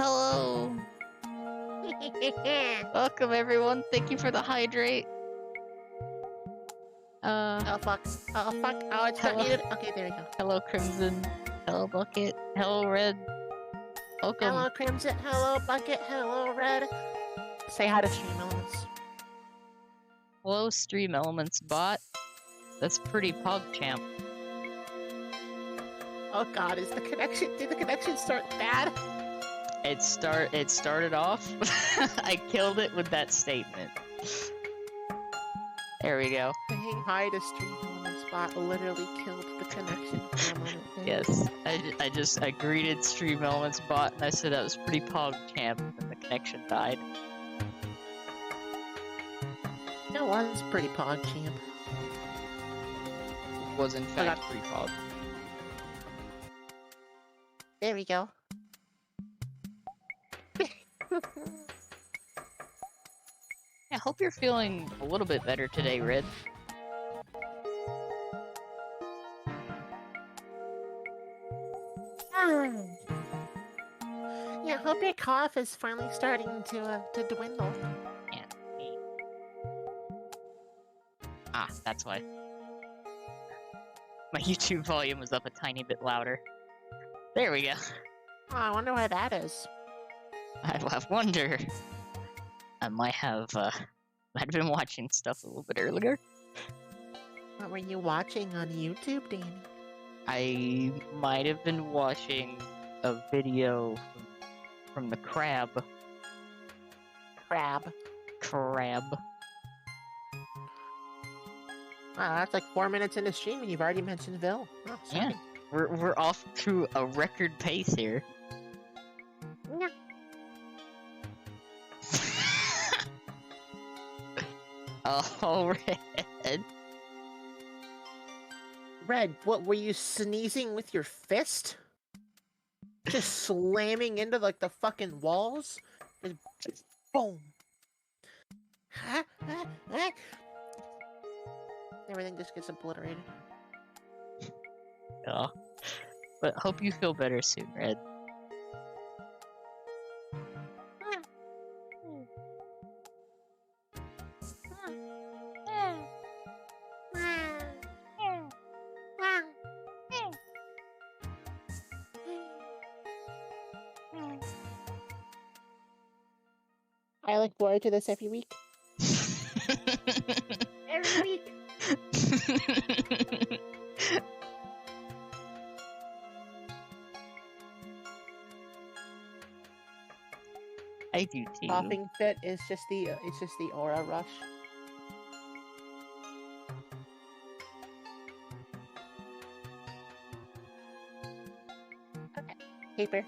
Hello. Welcome everyone. Thank you for the hydrate. Oh fuck. Oh fuck. Oh, it's not Hello. needed. Okay, there we go. Hello Crimson. Hello Bucket. Hello Red. Welcome. Hello Crimson. Hello Bucket. Hello Red. Say hi to Stream Elements. Hello Stream Elements bot. That's pretty PogChamp. Oh god, did the connection start bad? It started off. I killed it with that statement. There we go. Saying hi to Stream Elements bot literally killed the connection for a moment. Yes. I greeted Stream Elements bot and I said that was pretty PogChamp and the connection died. That was pretty PogChamp. It was in fact pretty Pog. There we go. I hope you're feeling a little bit better today, Red. Yeah, hope your cough is finally starting to dwindle. Yeah. Ah, that's why. My YouTube volume was up a tiny bit louder. There we go. Oh, I wonder why that is. I wonder. I might have been watching stuff a little bit earlier. What were you watching on YouTube, Danny? I might have been watching a video from the crab. Crab. Wow, that's like 4 minutes into stream and you've already mentioned Vil. Oh, yeah, we're off to a record pace here. Yeah. Oh, Red. Red, what were you sneezing with your fist? Just slamming into like the fucking walls? Just boom. Everything just gets obliterated. Oh. But hope you feel better soon, Red. I look forward to this every week. Every week. I do too. Coughing fit is just the aura rush. Okay, paper.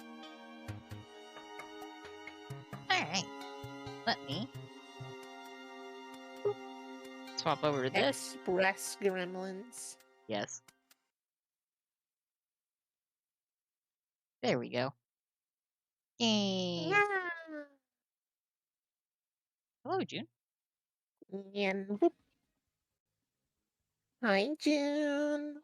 Alright. Let me swap over to this. Express Gremlins. Yes. There we go. Yay. Yeah. Hello, June. And whoop. Hi, June.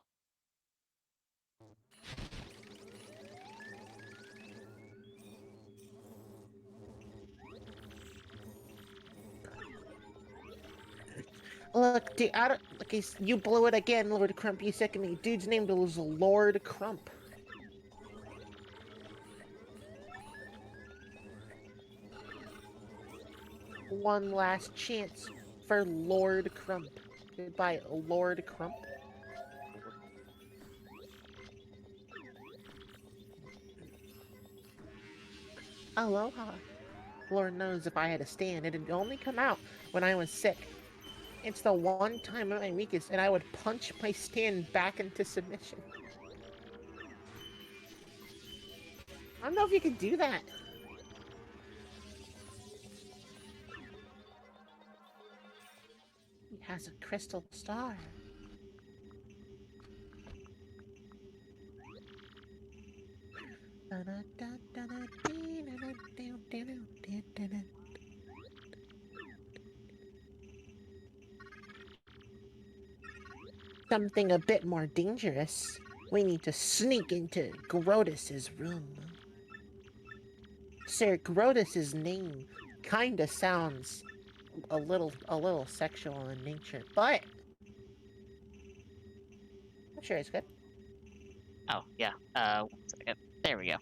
Look, dude, you blew it again, Lord Crump. You sick of me. Dude's name was Lord Crump. One last chance for Lord Crump. Goodbye, Lord Crump. Aloha. Lord knows if I had a stand, it'd only come out when I was sick. It's the one time at my weakest, and I would punch my stand back into submission. I don't know if you can do that. He has a crystal star. Something a bit more dangerous. We need to sneak into Grotus's room. Sir Grotus's name kinda sounds a little sexual in nature, but I'm sure it's good. Oh, yeah. 1 second. There we go.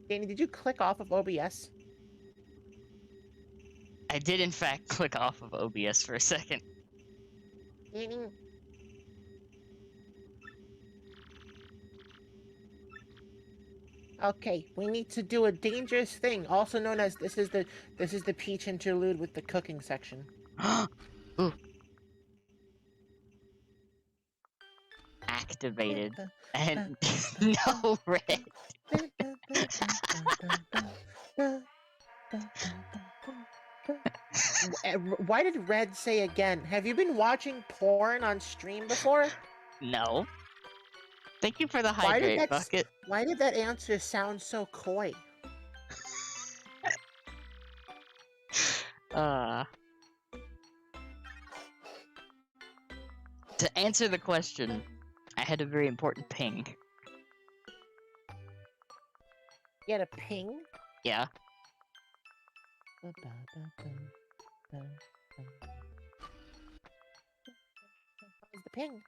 Danny, did you click off of OBS? I did, in fact, click off of OBS for a second. Danny. Okay, we need to do a dangerous thing, also known as this is the Peach interlude with the cooking section. Ooh. Activated. And no red. Why did Red say again? Have you been watching porn on stream before? No. Thank you for the Why did hydrate bucket. Why did that answer sound so coy? To answer the question, I had a very important ping. You had a ping? Yeah. What's the ping?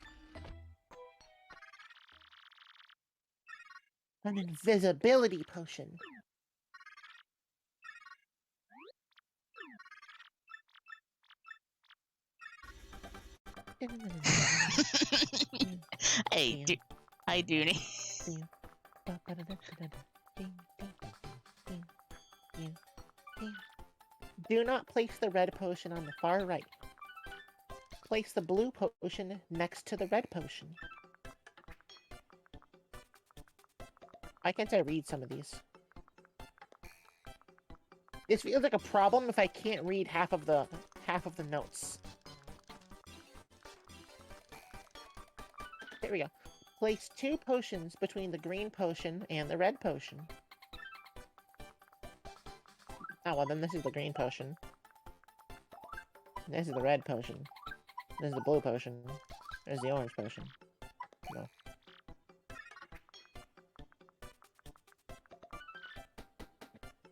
An invisibility potion. Hey, hi, Dooney. Do not place the red potion on the far right. Place the blue potion next to the red potion. Why can't I read some of these? This feels like a problem if I can't read half of the notes. There we go. Place 2 potions between the green potion and the red potion. Oh, well, then this is the green potion. This is the red potion. This is the blue potion. There's the orange potion. No.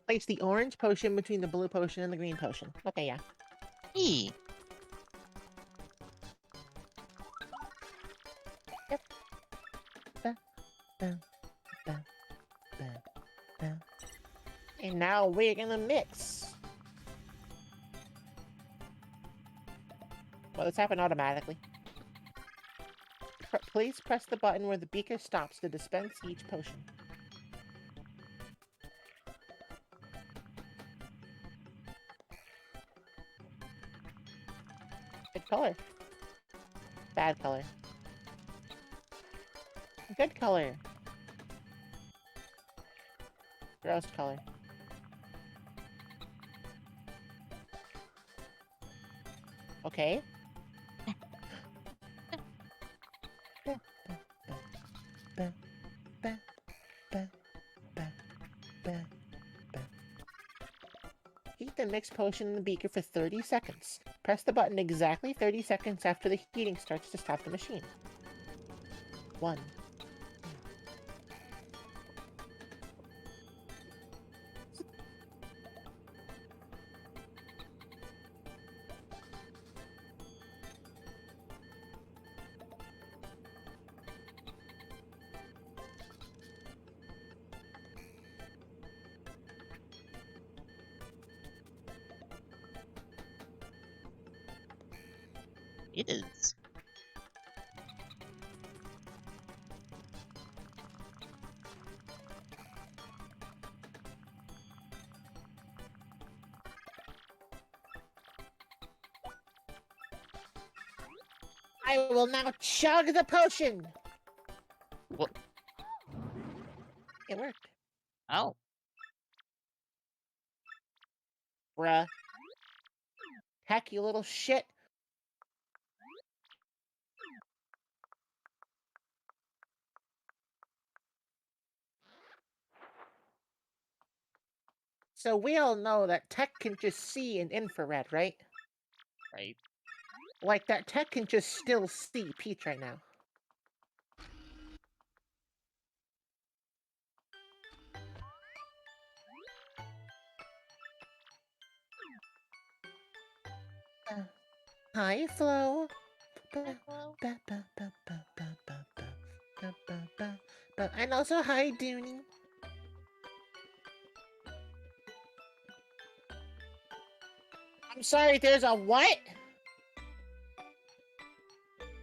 Place the orange potion between the blue potion and the green potion. Okay, yeah. E. Yep. And now we're gonna mix. Well, this happened automatically. Please press the button where the beaker stops to dispense each potion. Good color. Bad color. Good color. Gross color. Okay. Heat the mixed potion in the beaker for 30 seconds. Press the button exactly 30 seconds after the heating starts to stop the machine. 1. It is. I will now chug the potion! What? It worked. Oh. Bruh. Heck, you little shit. So we all know that tech can just see in infrared, right? Right. Like, that tech can just still see Peach right now. Hi, Flo. Hello. And also, hi, Dooney. I'm sorry, there's a what?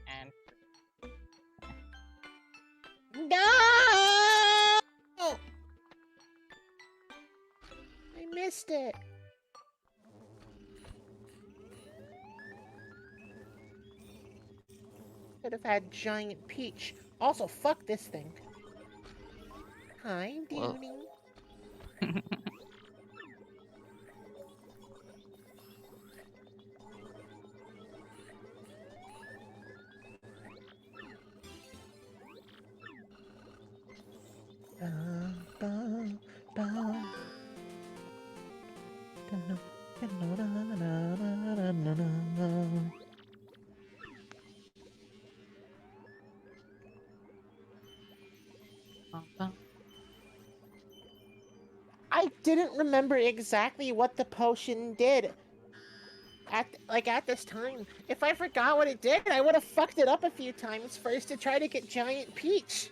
And No! I missed it. Could have had Giant Peach. Also, fuck this thing. Hi, whoa. Dooney. I didn't remember exactly what the potion did at this time. If I forgot what it did, I would have fucked it up a few times first to try to get Giant Peach.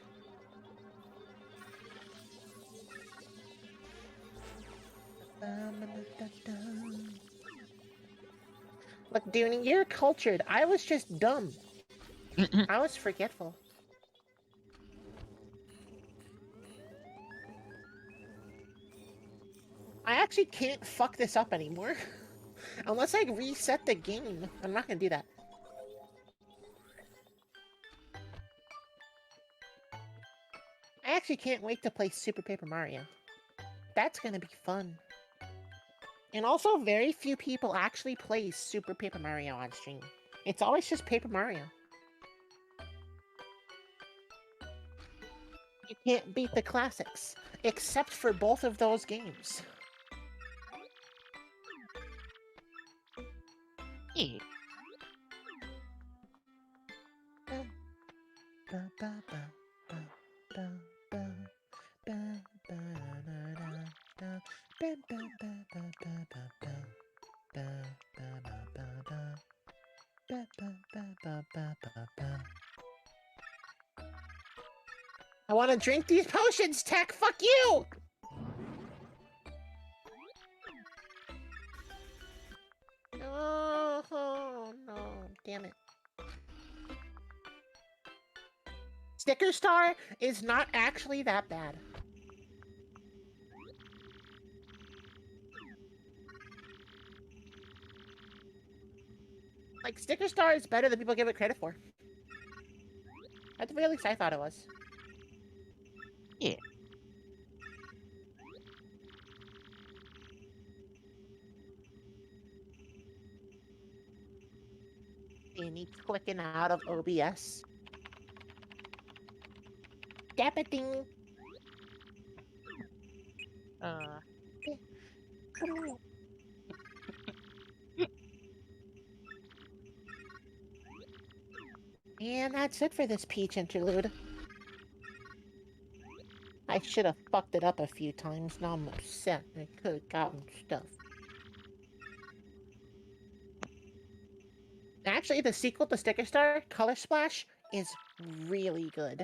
Look, Dooney, you're cultured. I was just dumb. I was forgetful. I actually can't fuck this up anymore. Unless I reset the game. I'm not gonna do that. I actually can't wait to play Super Paper Mario. That's gonna be fun. And also, very few people actually play Super Paper Mario on stream. It's always just Paper Mario. You can't beat the classics, except for both of those games. Yeah. I want to drink these potions, Tech! Fuck you! Oh, no. Damn it. Sticker Star is not actually that bad. Like, Sticker Star is better than people give it credit for. At the very least, I thought it was. Yeah. And he's clicking out of OBS. Dappeting. And that's it for this Peach interlude. I should have fucked it up a few times. Now I'm upset. I could have gotten stuff. Actually, the sequel to Sticker Star, Color Splash, is really good.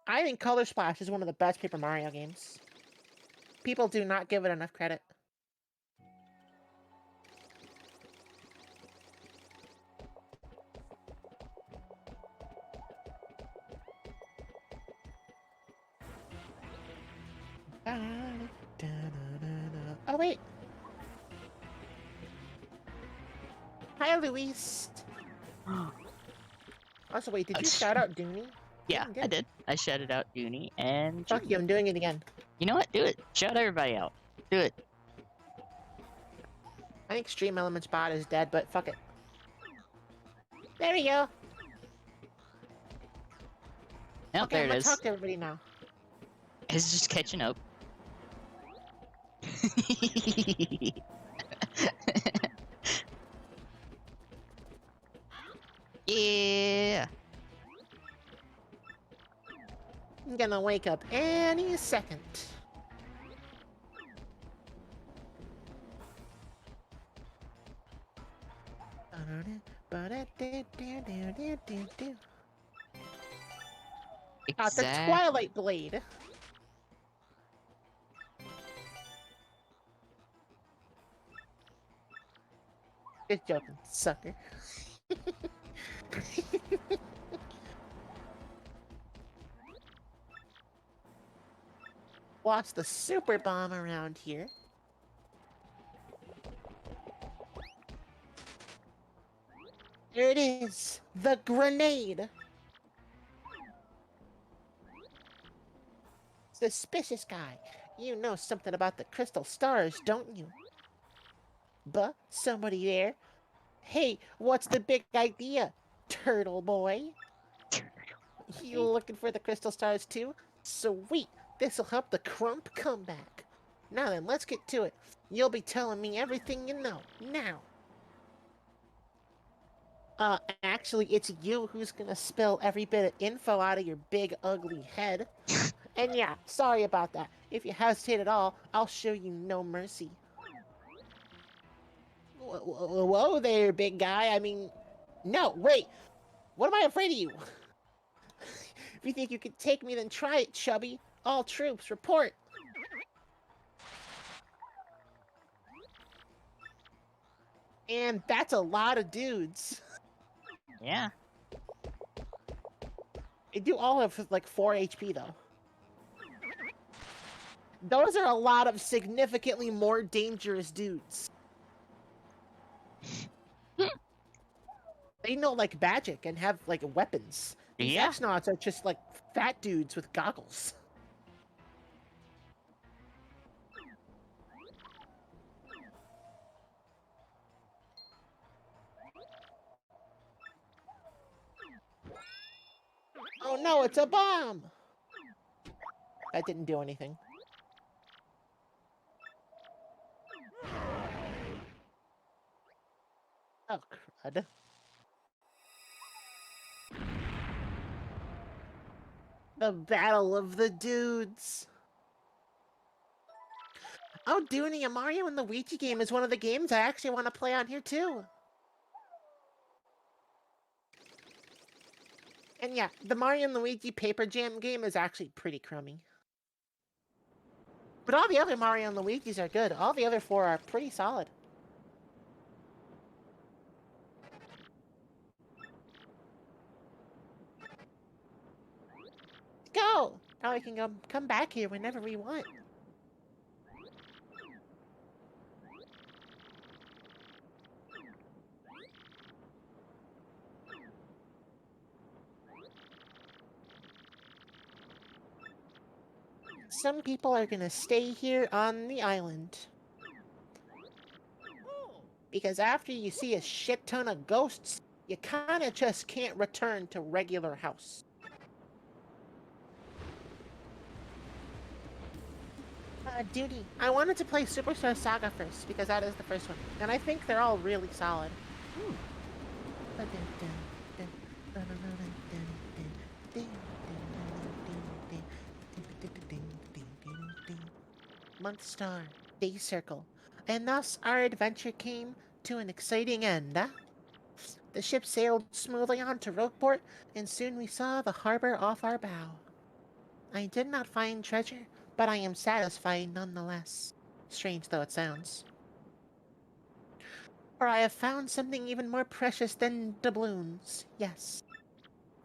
I think Color Splash is one of the best Paper Mario games. People do not give it enough credit. Oh, wait. Hi, Luis. Also, wait, did you shout out Dooney? Yeah, I did. I shouted out Dooney and Fuck you, I'm doing it again. You know what? Do it. Shout everybody out. Do it. I think Stream Elements bot is dead, but fuck it. There we go. Oh, Okay, there I'm it gonna is. talk to everybody now. It's just catching up. Yeah. I'm gonna wake up any second. do. The Exact. Twilight Blade. Just joking, sucker. Lost the super bomb around here. There it is, the grenade. Suspicious guy. You know something about the crystal stars, don't you? Buh, somebody there. Hey, what's the big idea, turtle boy? You looking for the crystal stars too? Sweet, this'll help the Crump come back. Now then, let's get to it. You'll be telling me everything you know, now. Actually, it's you who's gonna spill every bit of info out of your big, ugly head. And yeah, sorry about that. If you hesitate at all, I'll show you no mercy. Whoa there, big guy. I mean, no, wait. What am I afraid of you? If you think you can take me, then try it, chubby. All troops, report. And that's a lot of dudes. Yeah. They do all have like 4 HP though. Those are a lot of significantly more dangerous dudes. They know like magic and have like weapons. These Yeah. astronauts are just like fat dudes with goggles. Oh no, it's a bomb! That didn't do anything. Oh, crud. The Battle of the Dudes. Oh, Dooney, a Mario and Luigi game is one of the games I actually want to play on here too. And yeah, the Mario and Luigi Paper Jam game is actually pretty crummy. But all the other Mario and Luigis are good. All the other 4 are pretty solid. Go! Now we can come back here whenever we want. Some people are gonna stay here on the island. Because after you see a shit ton of ghosts, you kinda just can't return to regular house. Duty, I wanted to play Superstar Saga first, because that is the first one. And I think they're all really solid. Month star, day circle. And thus our adventure came to an exciting end, huh? The ship sailed smoothly on to Rogueport, and soon we saw the harbor off our bow. I did not find treasure, but I am satisfied nonetheless, strange though it sounds. For I have found something even more precious than doubloons, yes.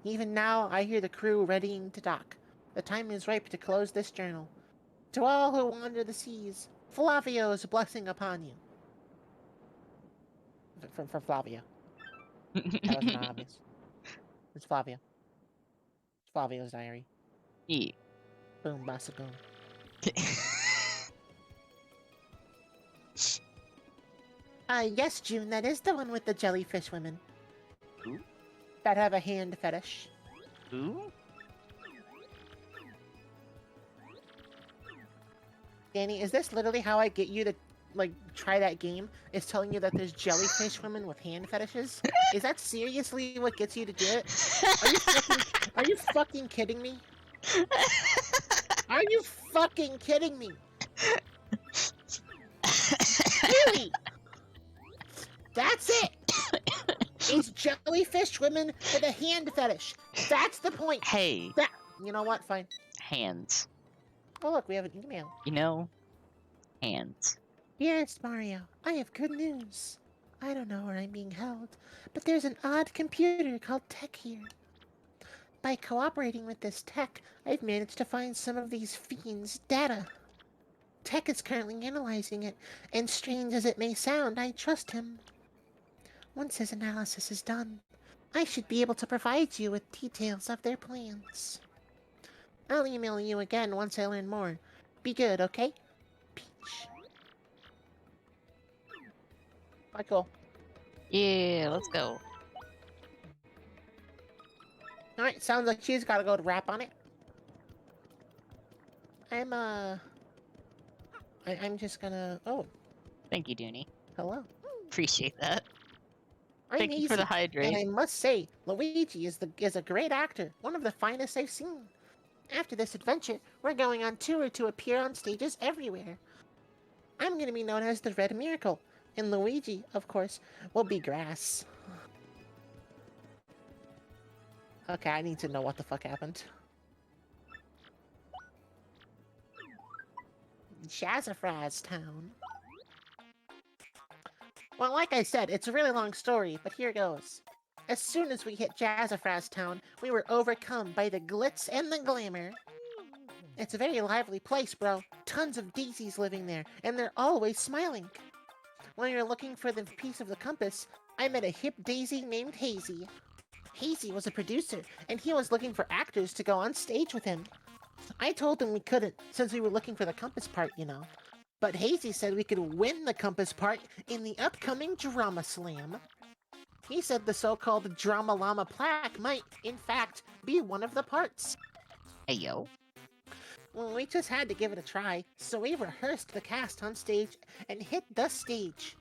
Even now I hear the crew readying to dock. The time is ripe to close this journal. To all who wander the seas, Flavio's blessing upon you. From Flavio. That wasn't obvious. It's Flavio. It's Flavio's diary. Yeah. Boom, basta boom. Yes, June, that is the one with the jellyfish women. Who? That have a hand fetish. Who? Danny, is this literally how I get you to, like, try that game? Is telling you that there's jellyfish women with hand fetishes? Is that seriously what gets you to do it? Are you fucking kidding me? Are you fucking kidding me? Really? That's it! It's jellyfish women with a hand fetish. That's the point. Hey, You know what? Fine. hands. Oh, look, we have an email. You know, hands. Yes, Mario, I have good news. I don't know where I'm being held, but there's an odd computer called Tech here. By cooperating with this Tech, I've managed to find some of these fiends' data. Tech is currently analyzing it, and strange as it may sound, I trust him. Once his analysis is done, I should be able to provide you with details of their plans. I'll email you again once I learn more. Be good, okay? Peach. Bye, cool. Yeah, let's go. Alright, sounds like she's gotta go to rap on it. I'm just gonna... Oh, Thank you, Dooney. hello. Appreciate that. I'm Thank you for the Easy, hydrate. and I must say, Luigi is a great actor, one of the finest I've seen. After this adventure, we're going on tour to appear on stages everywhere. I'm gonna be known as the Red Miracle, and Luigi, of course, will be Grass. Okay, I need to know what the fuck happened. Jazzafraz Town. Well, like I said, it's a really long story, but here goes. As soon as we hit Jazzafraz Town, we were overcome by the glitz and the glamour. It's a very lively place, bro. Tons of daisies living there, and they're always smiling. When you're looking for the piece of the compass, I met a hip daisy named Hazy. Hazy was a producer, and he was looking for actors to go on stage with him. I told him we couldn't, since we were looking for the compass part, you know. But Hazy said we could win the compass part in the upcoming Drama Slam. He said the so-called Drama Llama plaque might, in fact, be one of the parts. Hey, yo. Well, we just had to give it a try, so we rehearsed the cast on stage and hit the stage.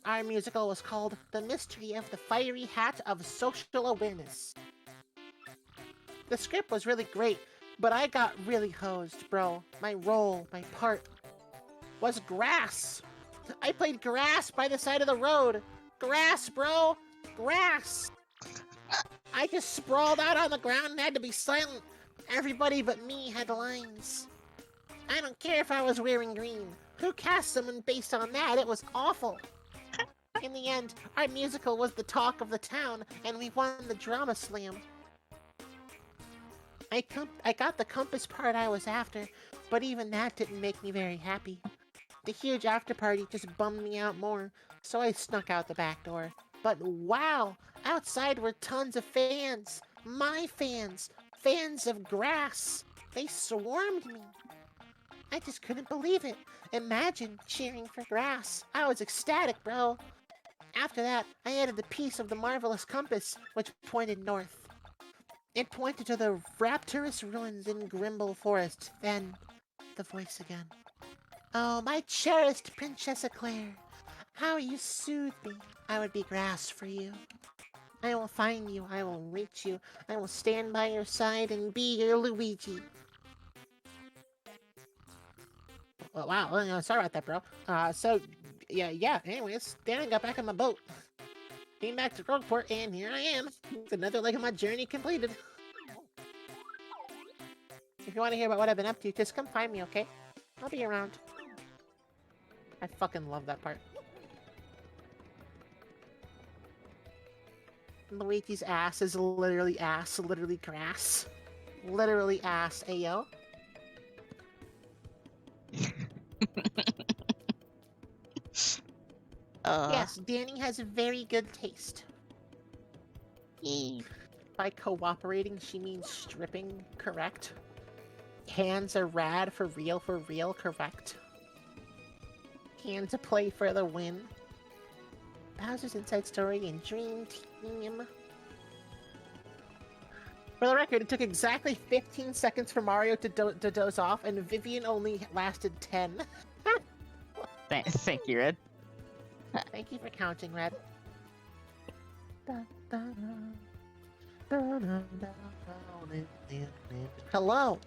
Our musical was called The Mystery of the Fiery Hat of Social Awareness. The script was really great, but I got really hosed, bro. My role, my part, was Grass. I played Grass by the side of the road. Grass, bro! Grass! I just sprawled out on the ground and had to be silent. Everybody but me had lines. I don't care if I was wearing green. Who cast someone based on that? It was awful. In the end, our musical was the talk of the town, and we won the Drama Slam. I got the compass part I was after, but even that didn't make me very happy. The huge after party just bummed me out more, so I snuck out the back door. But wow, outside were tons of fans. My fans. Fans of Grass. They swarmed me. I just couldn't believe it. Imagine cheering for Grass. I was ecstatic, bro. After that, I added the piece of the marvelous compass, which pointed north. It pointed to the rapturous ruins in Grimble Forest. Then, the voice again. Oh, my cherished Princess Claire. How you soothed me. I would be Grass for you. I will find you. I will reach you. I will stand by your side and be your Luigi. Oh, wow. Sorry about that, bro. Yeah. Anyways, then I got back on my boat. Came back to Rogueport, and here I am. It's another leg of my journey completed. If you want to hear about what I've been up to, just come find me, okay? I'll be around. I fucking love that part. Luigi's ass is literally grass. Literally ass, ayo. Yes, Danny has a very good taste. By cooperating, she means stripping, correct? Hands are rad, for real, correct? Hand to play for the win. Bowser's Inside Story and Dream Team. For the record, it took exactly 15 seconds for Mario to doze off, and Vivian only lasted 10. Thank you, Red. Thank you for counting, Red. Hello.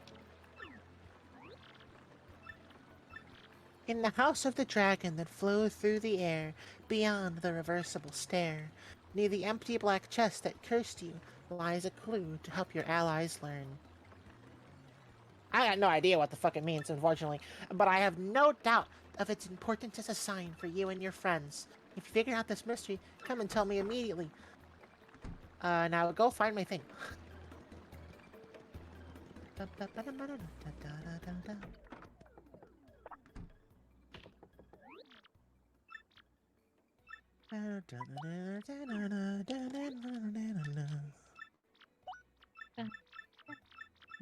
In the house of the dragon that flew through the air, beyond the reversible stair, Near the empty black chest that cursed you lies a clue to help your allies learn. I got no idea what the fuck it means, unfortunately, but I have no doubt of its importance as a sign for you and your friends. If you figure out this mystery, come and tell me immediately. Now go find my thing. I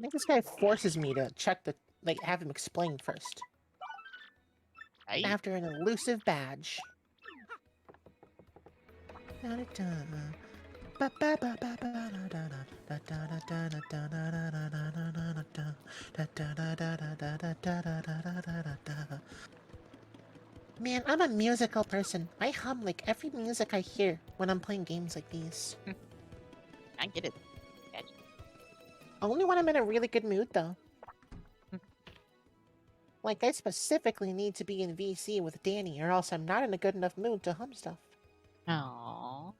think this guy forces me to check the, like, have him explain first. Right? After an elusive badge. Man, I'm a musical person. I hum like every music I hear when I'm playing games like these. I get it. Gotcha. Only when I'm in a really good mood, though. Like, I specifically need to be in VC with Danny, or else I'm not in a good enough mood to hum stuff. Aww.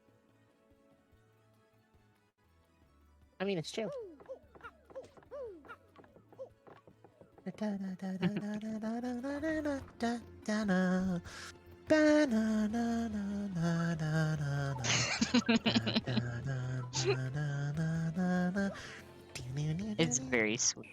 I mean, it's true. It's very sweet.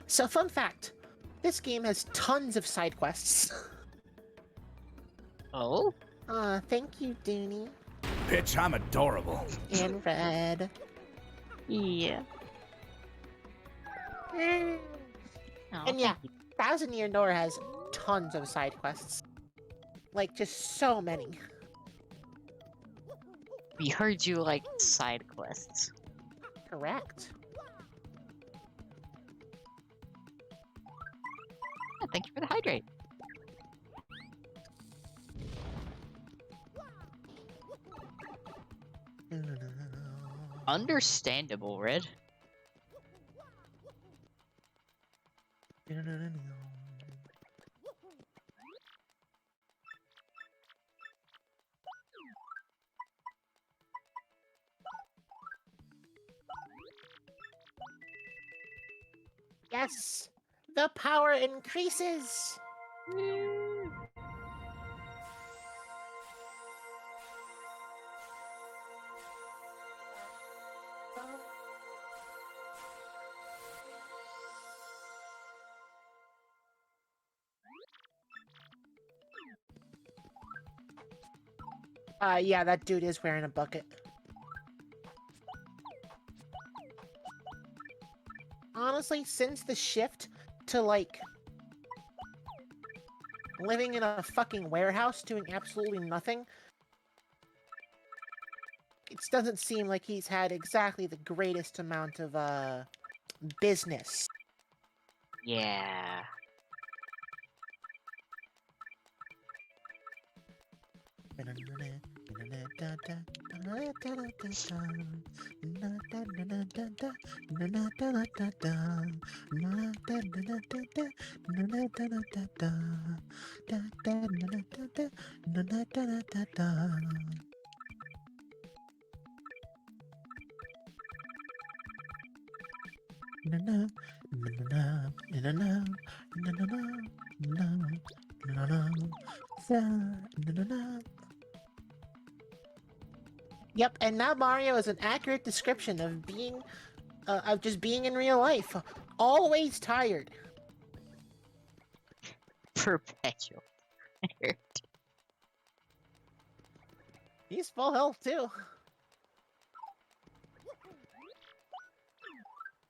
So, fun fact. This game has tons of side quests. Oh? Thank you, Dooney. Bitch, I'm adorable. And Red. Yeah. Mm. Oh, And yeah, thank you. Thousand Year Door has tons of side quests. Like, just so many. We heard you like side quests. Correct. Yeah, thank you for the hydrate. Understandable, Red. Yes! The power increases! Yeah, that dude is wearing a bucket. Honestly, since the shift to, like, living in a fucking warehouse doing absolutely nothing, it doesn't seem like he's had exactly the greatest amount of, business. Yeah. Yep, and now Mario is an accurate description of just being in real life. Always tired. Perpetual. He's full health, too.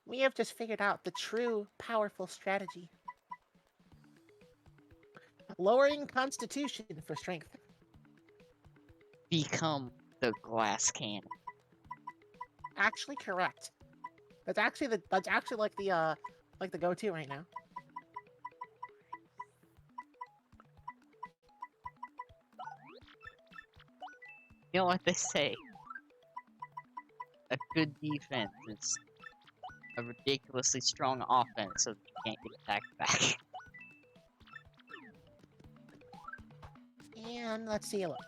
We have just figured out the true, powerful strategy. Lowering Constitution for strength. Become the glass cannon. Actually correct. That's actually like the go-to right now. You know what they say? A good defense is a ridiculously strong offense so that you can't get attacked back. And let's see a look.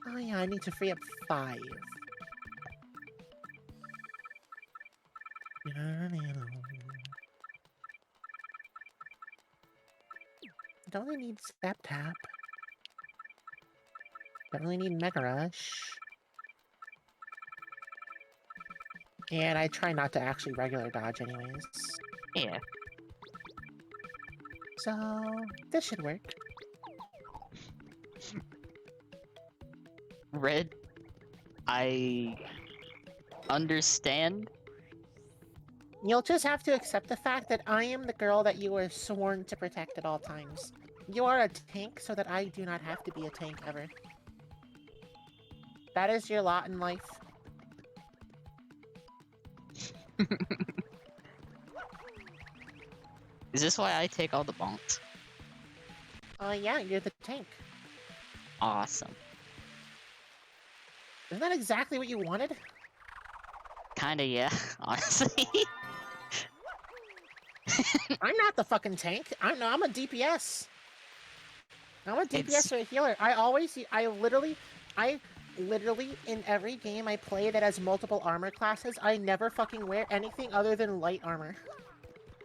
Oh yeah, I need to free up 5. Don't really need Step Tap. Don't really need Mega Rush. And I try not to actually regular dodge anyways. Yeah. So, this should work. Red, I understand. You'll just have to accept the fact that I am the girl that you were sworn to protect at all times. You are a tank so that I do not have to be a tank ever. That is your lot in life. Is this why I take all the bonks? Oh yeah, you're the tank. Awesome. Isn't that exactly what you wanted? Kinda, yeah, honestly. I'm not the fucking tank. I'm a DPS. I'm a DPS or a healer. I literally, in every game I play that has multiple armor classes, I never fucking wear anything other than light armor.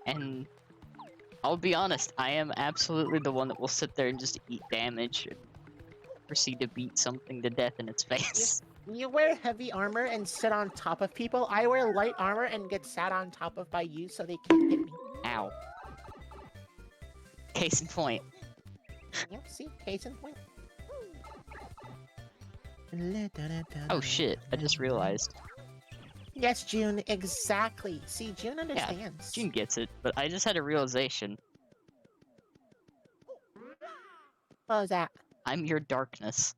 And I'll be honest, I am absolutely the one that will sit there and just eat damage and proceed to beat something to death in its face. You wear heavy armor and sit on top of people. I wear light armor and get sat on top of by you so they can't hit me. Ow. Case in point. Yep, see? Case in point. Oh shit, I just realized. Yes, June, exactly. See, June understands. June gets it, but I just had a realization. What was that? I'm your darkness.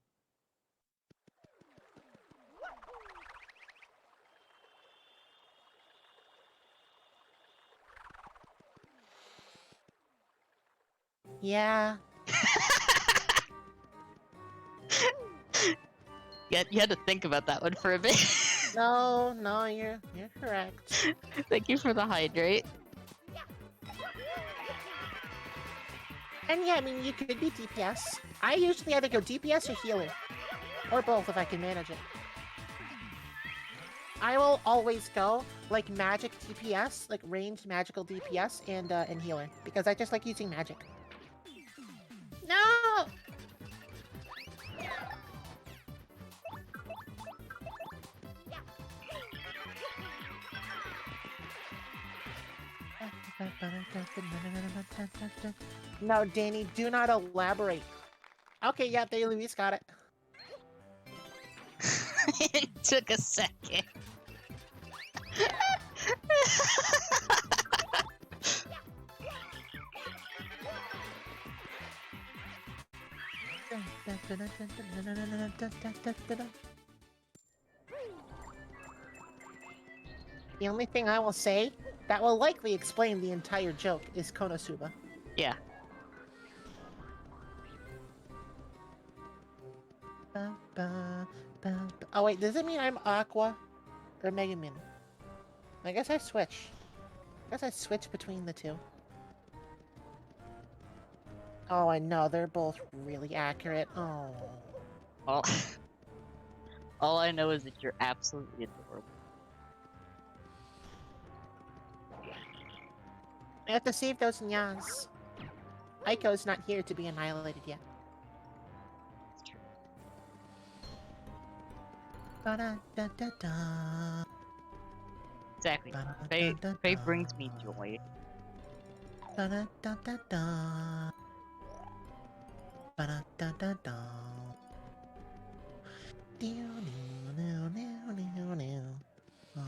Yeah. Yeah, you had to think about that one for a bit. No, you're correct. Thank you for the hydrate. And yeah, I mean, you could be DPS. I usually either go DPS or healer. Or both if I can manage it. I will always go, like, magic DPS, like, ranged magical DPS, and healer. Because I just like using magic. No! No, Danny, do not elaborate. Okay, yeah, they Luis got it. It took a second. The only thing I will say that will likely explain the entire joke is Konosuba. Yeah. Oh wait, does it mean I'm Aqua or Megumin? I guess I switch. Between the two. Oh, I know, they're both really accurate. Oh. All, all I know is that you're absolutely adorable. I have to save those nyas. Aiko's not here to be annihilated yet. It's true. Ba-da-da-da-da. Exactly. Faye brings me joy. Ba-da-da-da-da. Ba-da-da-da-da. Oh.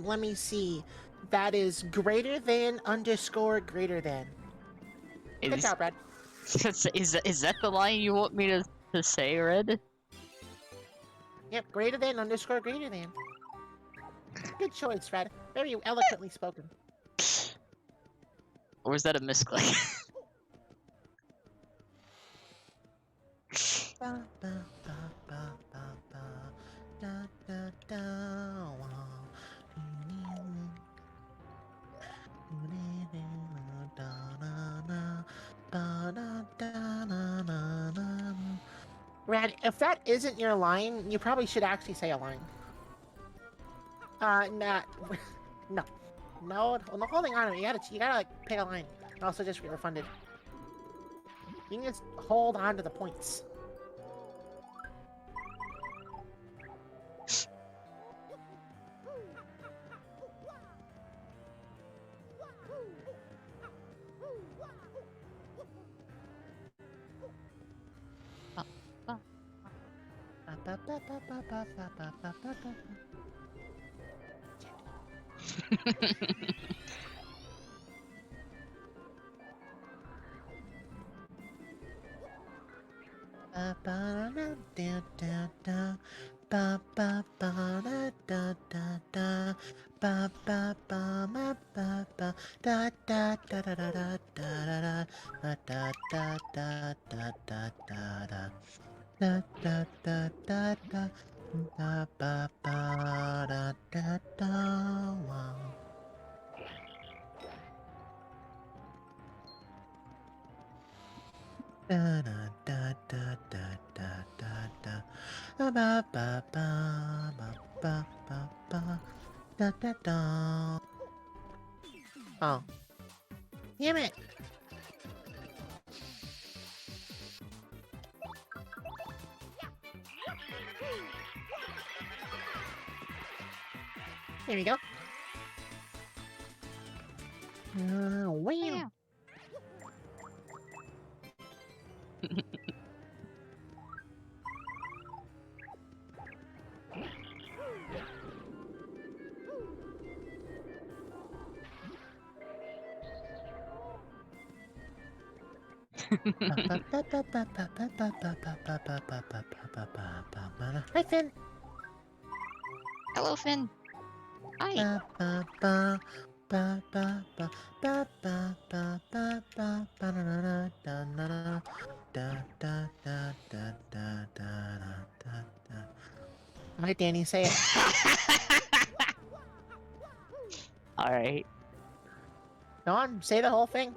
Let me see. That is greater than underscore greater than. Good job, Brad. Is that the line you want me to to say, Red? Yep, greater than underscore greater than. Good choice, Fred. Very eloquently spoken. Or was that a misclick? Ba, ba, ba, ba, ba, ba. Da, da, da, wow. Rad, if that isn't your line, you probably should actually say a line. Not. No. No, holding on. You gotta like pick a line. And also just get refunded. You can just hold on to the points. Oh. Damn it! There we go. Wham! Hi, Finn. Hello, Finn. Hi. Hi, Danny. Say it. Alright. Go on. Say the whole thing.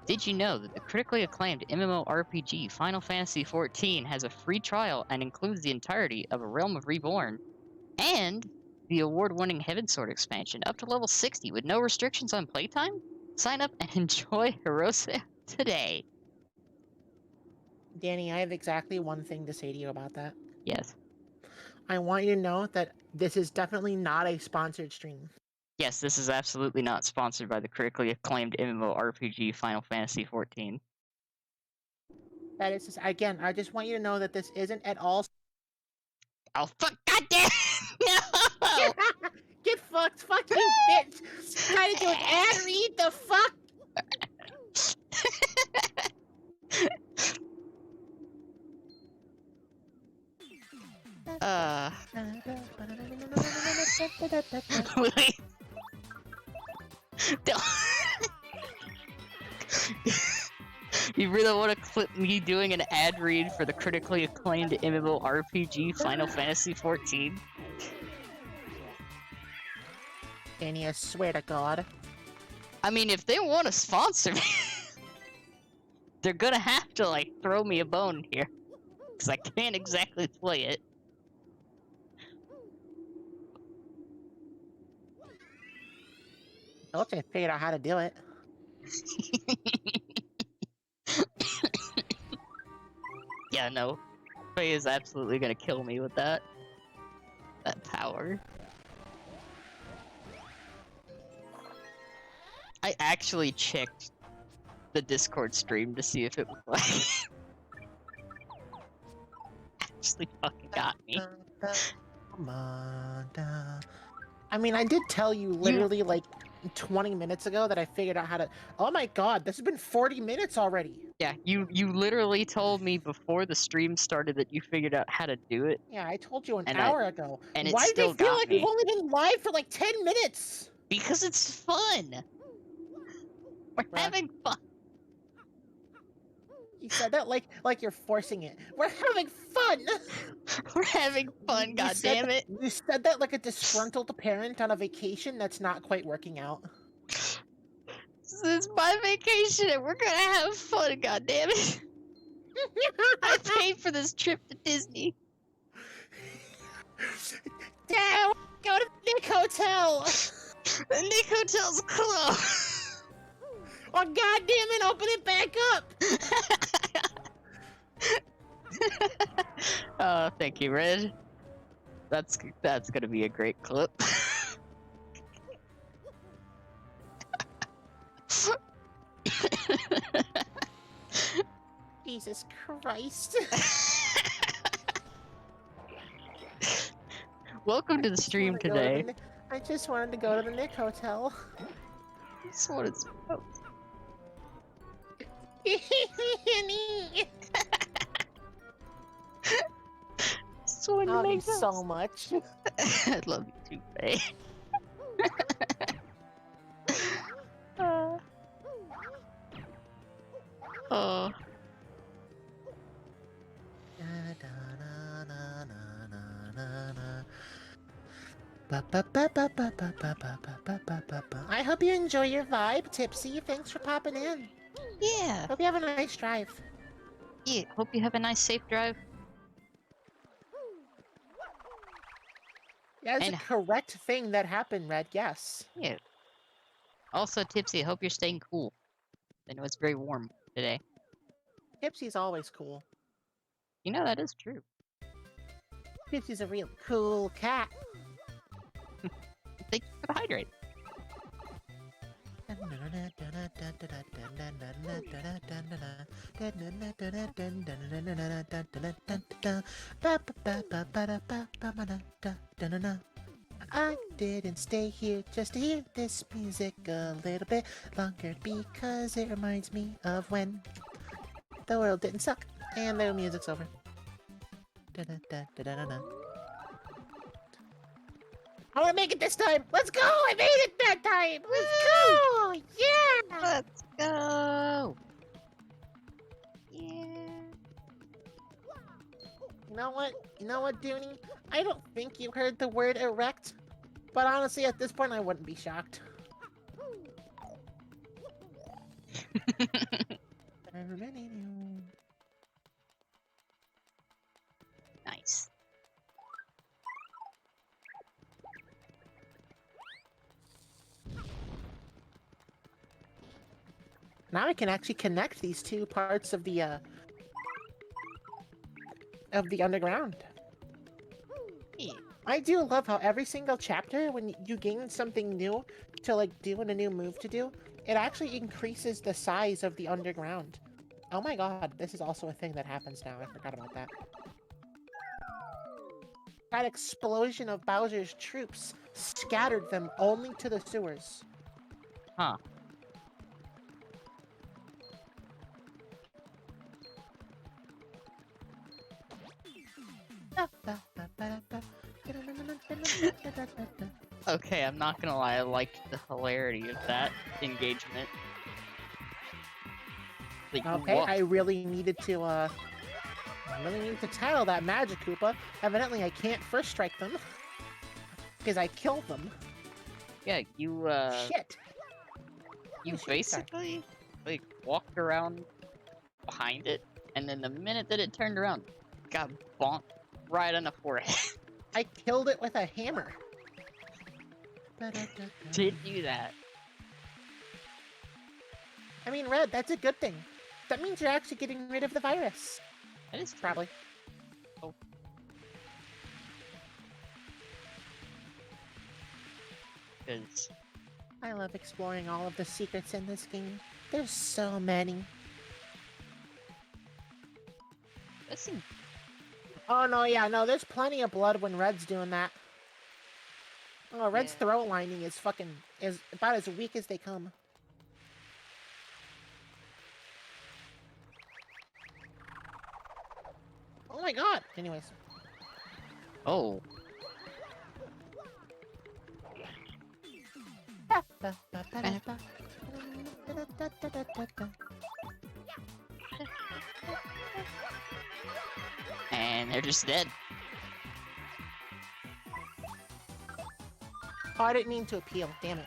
Did you know that the critically acclaimed MMORPG Final Fantasy XIV has a free trial and includes the entirety of A Realm of Reborn and the award-winning Heavensward expansion up to level 60 with no restrictions on playtime? Sign up and enjoy Herosa today. Danny, I have exactly one thing to say to you about that. Yes. I want you to know that this is definitely not a sponsored stream. Yes, this is absolutely not sponsored by the critically acclaimed MMORPG Final Fantasy XIV. That is, just, again, I just want you to know that this isn't at all. Oh, fuck! Goddamn! No! Get fucked! Fuck you, bitch! Trying to do an ad read? The fuck? Wait. Don't. You really want to clip me doing an ad read for the critically acclaimed MMORPG Final Fantasy XIV? Danny, I swear to God. I mean, if they want to sponsor me, they're gonna have to, like, throw me a bone here. Because I can't exactly play it. I wish I figured out how to do it. Yeah, no. Faye is absolutely gonna kill me with that. That power. I actually checked the Discord stream to see if it was like... actually fucking got me. I mean, I did tell you literally like 20 minutes ago that I figured out how to. Oh my god, this has been 40 minutes already. Yeah, you literally told me before the stream started that you figured out how to do it, Yeah, I told you an And hour ago. and it Why do still they feel got like we've me. only been live for like 10 minutes? Because it's fun. We're Bruh. having fun. You said that like you're forcing it. We're having fun. We're having fun, You said goddammit. You said that like a disgruntled parent on a vacation that's not quite working out. This is my vacation and we're gonna have fun, goddammit. I paid for this trip to Disney. Dad, go to the Nick Hotel. The Nick Hotel's closed. Oh god damn it, open it back up. Oh, thank you, Red. That's gonna be a great clip. Jesus Christ. Welcome to the stream today. I just wanted to go to the Nick Hotel. That's what it's supposed. That's what I love you makes sense. so much. I love you too, Faye. Oh. I hope you enjoy your vibe, Tipsy. Thanks for popping in. Yeah. Hope you have a nice drive. Yeah. Hope you have a nice, safe drive. Yeah, that's And- a correct thing that happened, Red. Yes. Yeah. Also, Tipsy, I hope you're staying cool. I know it's very warm today. Tipsy's always cool. You know that is true. Tipsy's a real cool cat. Thank you for the hydrate. I didn't stay here just to hear this music a little bit longer because it reminds me of when the world didn't suck and the music's over. I want to make it this time. Let's go! I made it that time. Let's go! Yeah! Let's go! Yeah. You know what? You know what, Dooney? I don't think you heard the word erect, but honestly, at this point, I wouldn't be shocked. Nice. Now I can actually connect these two parts of the underground. Yeah. I do love how every single chapter, when you gain something new to like do and a new move to do, it actually increases the size of the underground. Oh my god, this is also a thing that happens now. I forgot about that. That explosion of Bowser's troops scattered them only to the sewers. Huh. Okay, I'm not gonna lie, I liked the hilarity of that engagement. Like, Okay, what? I really needed to tattle that Magic Koopa. Evidently, I can't first strike them. Because I killed them. Yeah, you Shit! you Oh, shit, sorry. basically, like, walked around behind it, and then the minute that it turned around, got bonked right on the forehead. I killed it with a hammer. Did do that. I mean, Red, that's a good thing. That means you're actually getting rid of the virus. That is true. Probably. Oh. Because I love exploring all of the secrets in this game. There's so many. listen, Oh, no, yeah, no, there's plenty of blood when Red's doing that. Oh, Red's Yeah. throw lining is about as weak as they come. Oh my god! Anyways. Oh. And they're just dead. Oh, I didn't mean to appeal. Damn it.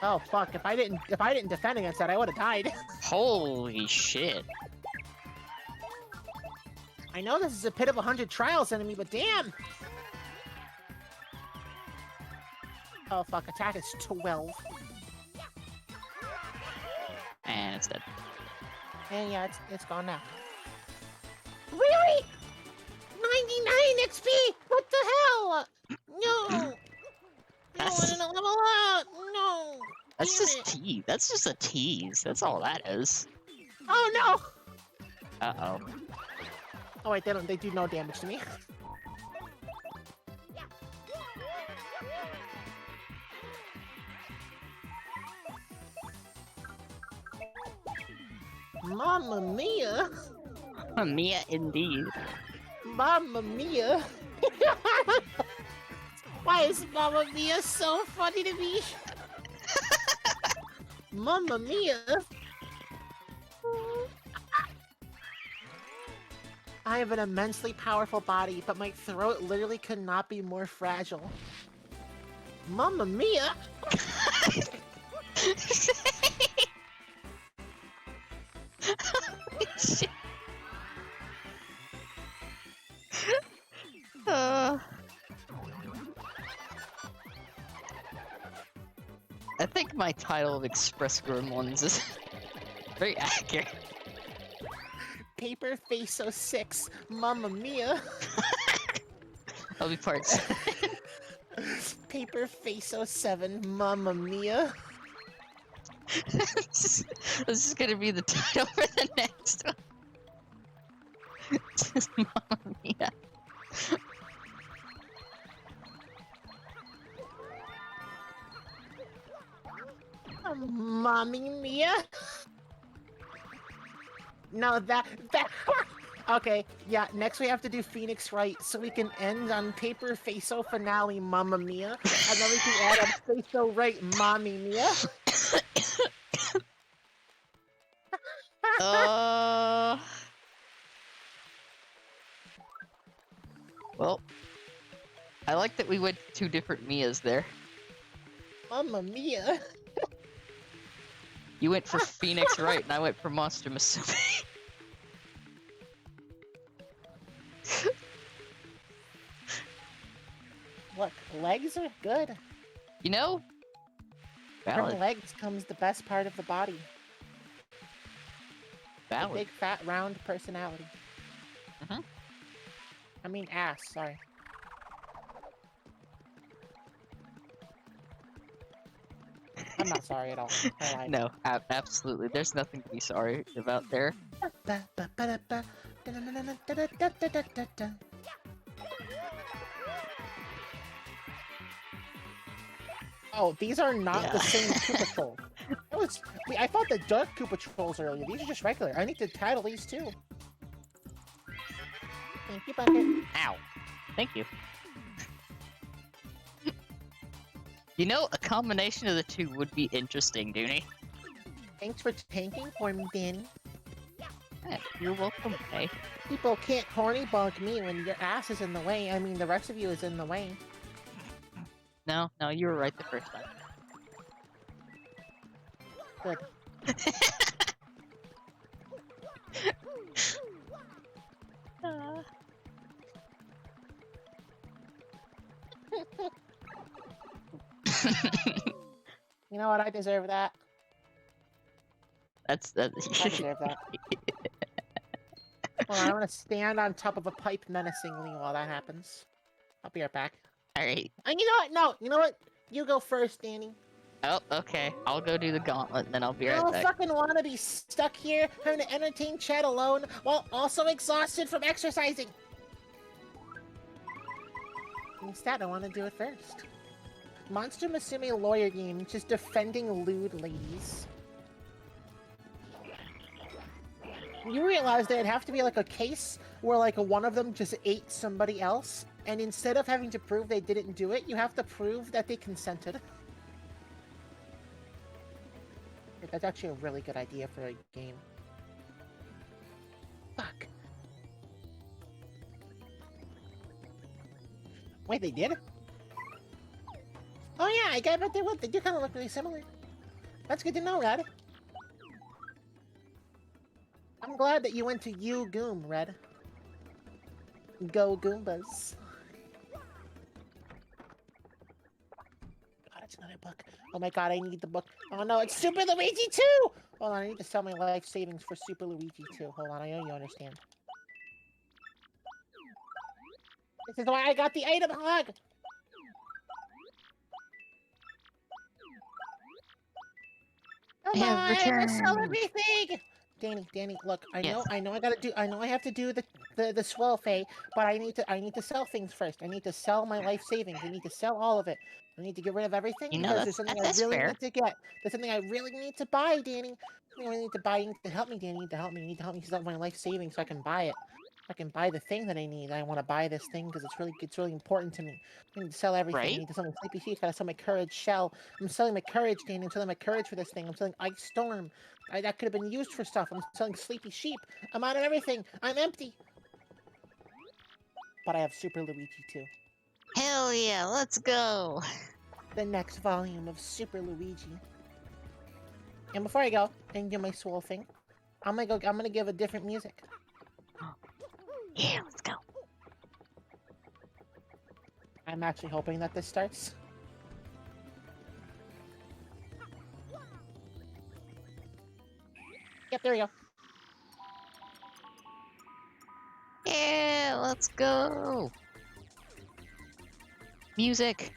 Oh fuck! If I didn't defend against that, I would have died. Holy shit. I know this is a pit of 100 trials enemy, but damn! Oh fuck! Attack is 12. And it's dead. And yeah, it's gone now. Really? 99 XP! What the hell? No! I don't want to level up! No! That's Damn just it. tease. That's just a tease. That's all that is. Oh no! Uh-oh. Oh wait, they do no damage to me. Mamma mia! Mia indeed. Mamma mia! Why is Mamma mia so funny to me? Mamma mia! I have an immensely powerful body, but my throat literally could not be more fragile. Mamma mia! Shit. I think my title of Express Gremlins is very accurate. Paper Faeso 6, Mamma mia! I'll be part 7. Paper Faeso 7, Mamma mia! This is gonna be the title for the next one. Just Mamma Mia. Mommy mia? No, that okay, yeah, next we have to do Phoenix right, so we can end on Paper Faeso finale, Mamma mia, and then we can add on Faeso right, Mommy mia. Well, I like that we went 2 different Mias there. Mamma mia. You went for Phoenix Wright, and I went for Monster Musume. Look, legs are good. You know? Valid. From legs comes the best part of the body. A Valid. big, fat, round personality. Mhm. I mean ass, sorry. I'm not sorry at all. I lied. No, absolutely. There's nothing to be sorry about there. Oh, these are not Yeah. the same Koopa Trolls. I thought the dark Koopa Trolls earlier. These are just regular. I need to title these too. Thank you, Bucket. Ow. Thank you. You know, a combination of the two would be interesting, Dooney. Thanks for tanking for me, Danny. Yeah, you're welcome, hey. People can't horny bug me when your ass is in the way. I mean, the rest of you is in the way. No, you were right the first time. Good. You know what? I deserve that. That's I deserve that. Hold on, I'm gonna stand on top of a pipe menacingly while that happens. I'll be right back. Alright. And you know what? No, you know what? You go first, Danny. Oh, okay. I'll go do the gauntlet, and then I'll be I right don't back. fucking want to be stuck here having to entertain chat alone while also exhausted from exercising. Instead, I want to do it first. Monster Musume lawyer game, just defending lewd ladies. You realize there'd have to be like a case where like one of them just ate somebody else, and instead of having to prove they didn't do it, you have to prove that they consented. That's actually a really good idea for a game. Fuck. Wait, they did? Oh yeah, I bet they would. They do kind of look really similar. That's good to know, Red. I'm glad that you went to Goom, Red. Go Goombas. God, it's another book. Oh my god, I need the book. Oh no, it's Super Luigi 2! Hold on, I need to sell my life savings for Super Luigi 2. Hold on, I know you understand. This is why I got the item hog! Come on, I will sell everything! Danny, look, I know I have to do the swell fay, but I need to sell things first. I need to sell my life savings. I need to sell all of it. I need to get rid of everything You know, because there's something I that's really fair. need to get. There's something I really need to buy, Danny. Something I need to buy. You need to help me, Danny. You need to help me. You need to help me sell my life savings so I can buy it. I can buy the thing that I need. I want to buy this thing because it's really important to me. I need to sell everything. Right? I need to sell my sleepy sheep. Gotta sell my courage shell. I'm selling my courage, Danny. I'm selling my courage for this thing. I'm selling ice storm. That could have been used for stuff. I'm selling sleepy sheep. I'm out of everything. I'm empty. But I have Super Luigi too. Hell yeah, let's go. The next volume of Super Luigi. And before I go and do my soul thing, I'm gonna give a different music. Yeah, let's go. I'm actually hoping that this starts. Yep, there we go. Yeah, let's go. Music.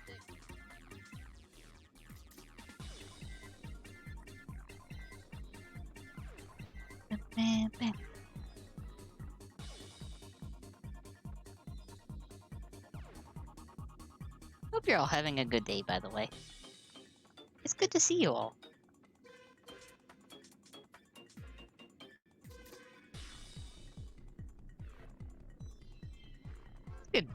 Hope you're all having a good day, by the way. It's good to see you all. Good.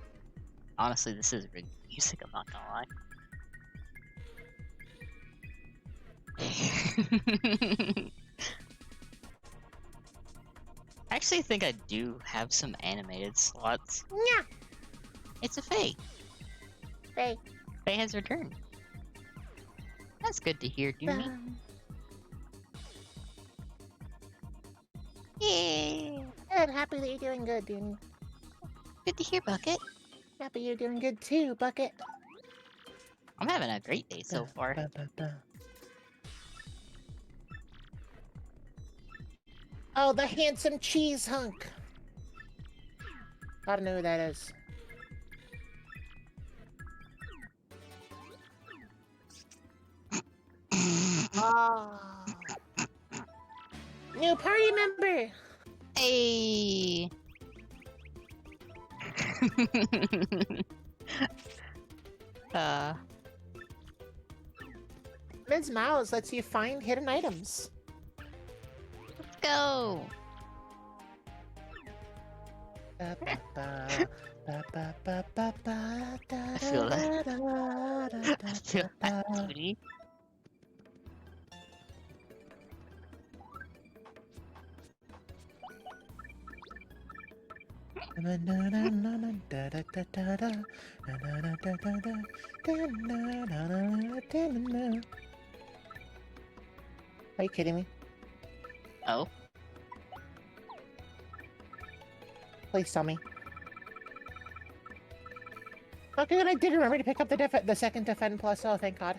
Honestly, this is really music, I'm not gonna lie. I actually think I do have some animated slots. Yeah. It's a Fae. Hey. Fae has returned. That's good to hear, Doomy. Yeah. Good. Happy that you're doing good, Danny. Good to hear, Bucket. Happy you're doing good too, Bucket. I'm having a great day so far. Oh, the handsome cheese hunk. I don't know who that is. Oh. New party member. Hey. uh. Ms. Mouse lets you find hidden items. Let's go. I feel that. I feel that, Judy. Are you kidding me? Oh. Please tell me. Oh, good, I did remember to pick up the second Defend Plus. Oh, thank God.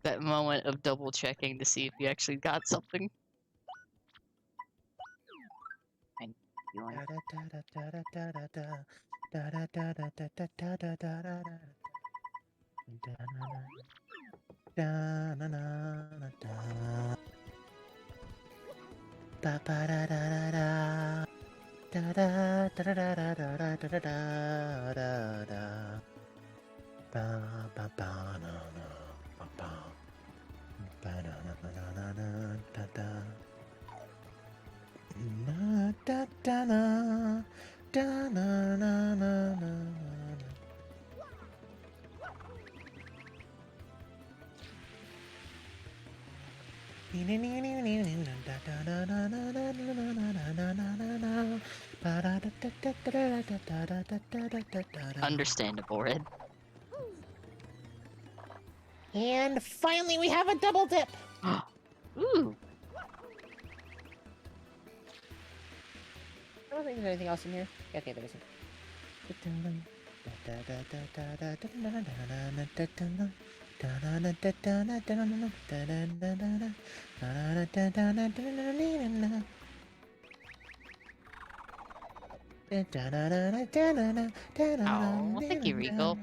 That moment of double checking to see if you actually got something. I'm feeling. Da da da da da da da da da da da da. Ba ba ba na na ba ba. Ba na na na na na da da. Na da da na. Da na na na na na. Understandable, Red. And finally, we have a double dip. Ooh. I don't think there's anything else in here. Okay, there isn't. Oh, thank you, Regal.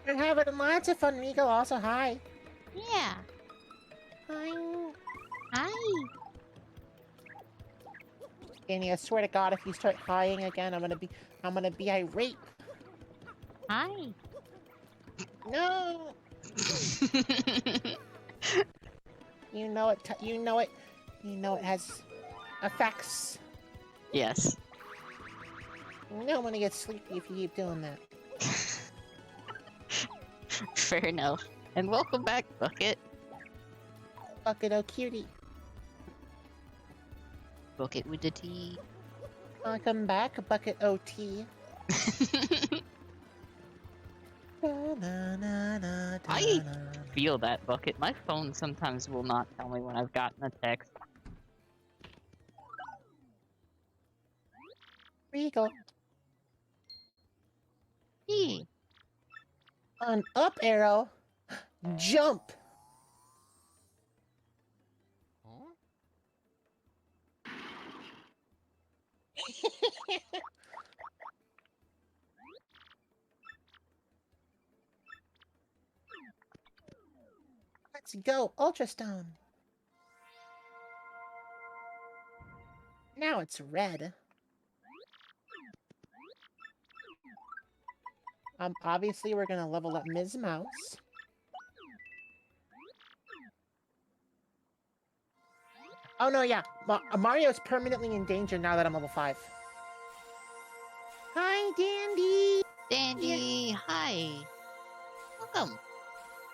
We're having lots of fun, Rico. Also, hi. Yeah. Hi. Hi. Danny, I swear to God, if you start highing again, I'm gonna be irate. Hi. No. You know it. You know it. You know it has effects. Yes. You know I'm gonna get sleepy if you keep doing that. Fair enough. And welcome back, Bucket. Bucket oh cutie. Bucket with the T. Welcome back, Bucket OT. I feel that, Bucket. My phone sometimes will not tell me when I've gotten a text. Regal. Eee. On up arrow. Jump. Let's go, Ultra Stone. Now it's red. Obviously we're gonna level up Ms. Mouse. Oh no, yeah. Mario's permanently in danger now that I'm level 5. Hi, Dandy! Dandy, hi. Welcome.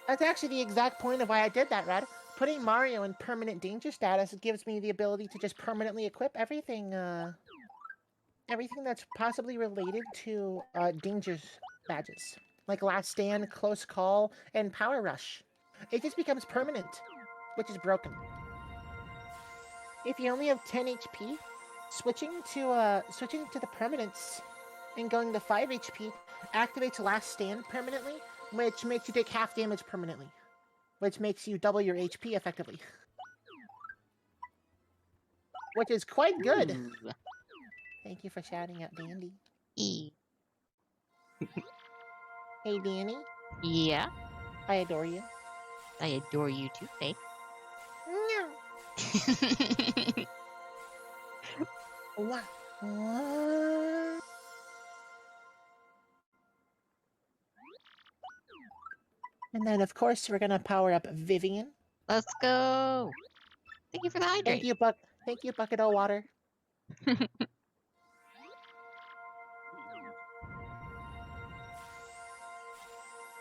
That's actually the exact point of why I did that, Red. Putting Mario in permanent danger status gives me the ability to just permanently equip everything, everything that's possibly related to, dangers badges. Like Last Stand, Close Call, and Power Rush. It just becomes permanent, which is broken. If you only have 10 HP, switching to the permanents and going to 5 HP activates Last Stand permanently, which makes you take half damage permanently, which makes you double your HP effectively. Which is quite good. Ooh. Thank you for shouting out, Dandy. E. Hey, Danny. Yeah, I adore you. I adore you too, babe. No. What? What? And then, of course, we're gonna power up Vivian. Let's go. Thank you for the Thank hydrate. you, Thank you, Bucket of Water.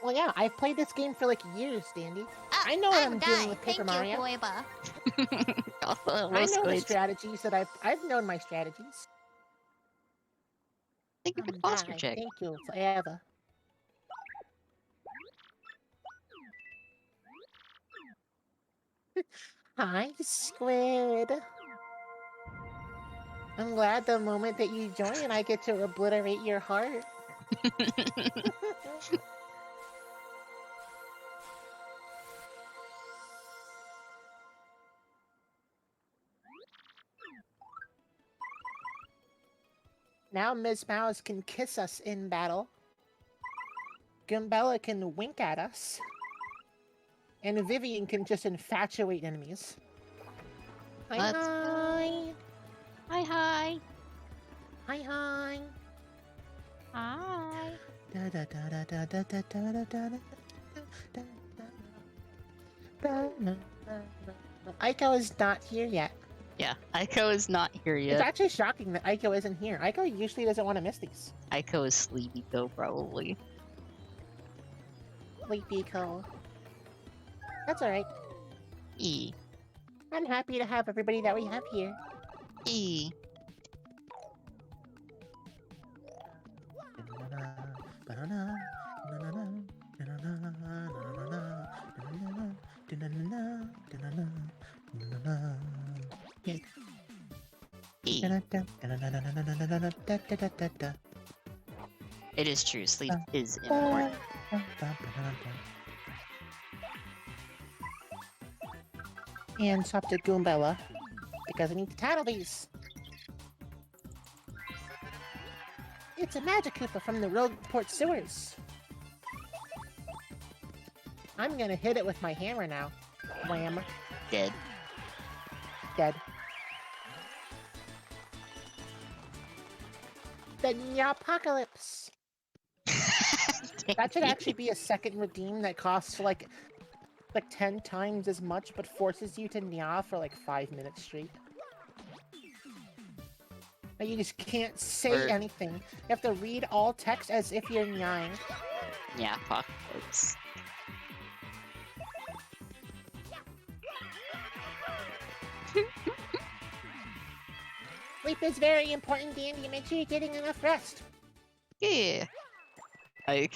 Well, yeah, I've played this game for like years, Dandy. I know what I'm doing with Paper Mario. Also, I know the squids. strategies that I've known my strategies. Thank you for the posture Bye. check. Thank you forever. Hi, Squid. I'm glad the moment that you join, I get to obliterate your heart. Now Ms. Mouse can kiss us in battle. Goombella can wink at us. And Vivian can just infatuate enemies. Hi, Let's hi. Hi, hi. Hi, hi. Hi. Da da da da da da da da da da da da. Aiko is not here yet. Yeah, Aiko is not here It's yet. actually shocking that Aiko isn't here. Aiko usually doesn't want to miss these. Aiko is sleepy though, probably. Sleepy Co. That's alright. E. I'm happy to have everybody that we have here. E. E. It is true, sleep is important. And swap to Goombella, because I need to tattle these. It's a Magic Koopa from the Rogueport sewers. I'm gonna hit it with my hammer now. Wham. Dead. Dead. The Apocalypse. That should actually be a second redeem that costs like 10 times as much, but forces you to nya for like 5 minutes straight. Like, you just can't say anything. You have to read all text as if you're nying. Yeah, apocalypse. Sleep is very important, Dandy. Make sure you're getting enough rest. Yeah. I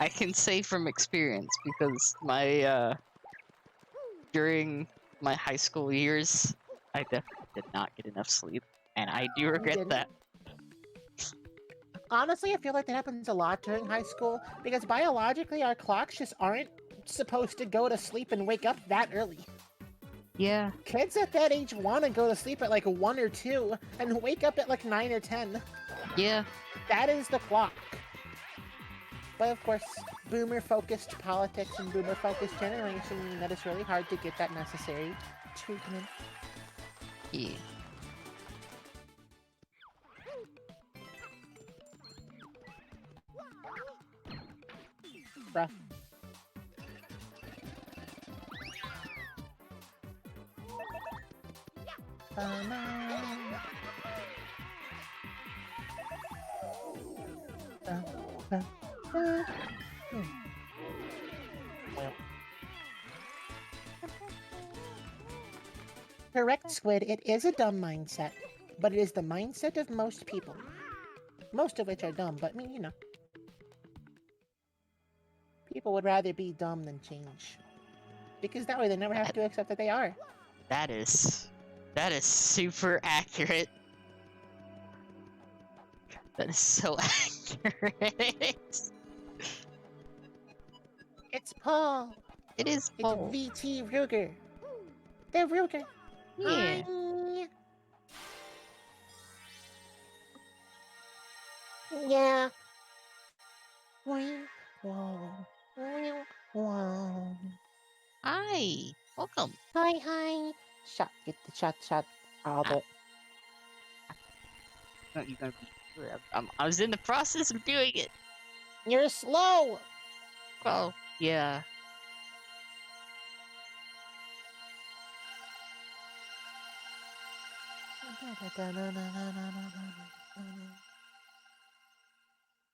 can say from experience because my during my high school years, I definitely did not get enough sleep, and I do regret didn't? that. Honestly, I feel like that happens a lot during high school, because biologically our clocks just aren't supposed to go to sleep and wake up that early. Yeah. Kids at that age want to go to sleep at like 1 or 2 and wake up at like 9 or 10. Yeah. That is the clock. But of course, boomer-focused politics and boomer-focused generation mean that it's really hard to get that necessary treatment. Yeah. Rough. Correct, Squid. It is a dumb mindset, but it is the mindset of most people. Most of which are dumb, but me, you know. People would rather be dumb than change. Because that way they never have to accept that they are. That is super accurate. That is so accurate. It's Paul. It is It's Paul. VT Ruger. They're Ruger. Yeah. Hi. Yeah. Whoa. Hi. Welcome. Hi. Get the shot. All the. No, you're gonna be. I was in the process of doing it. You're slow. Well, yeah.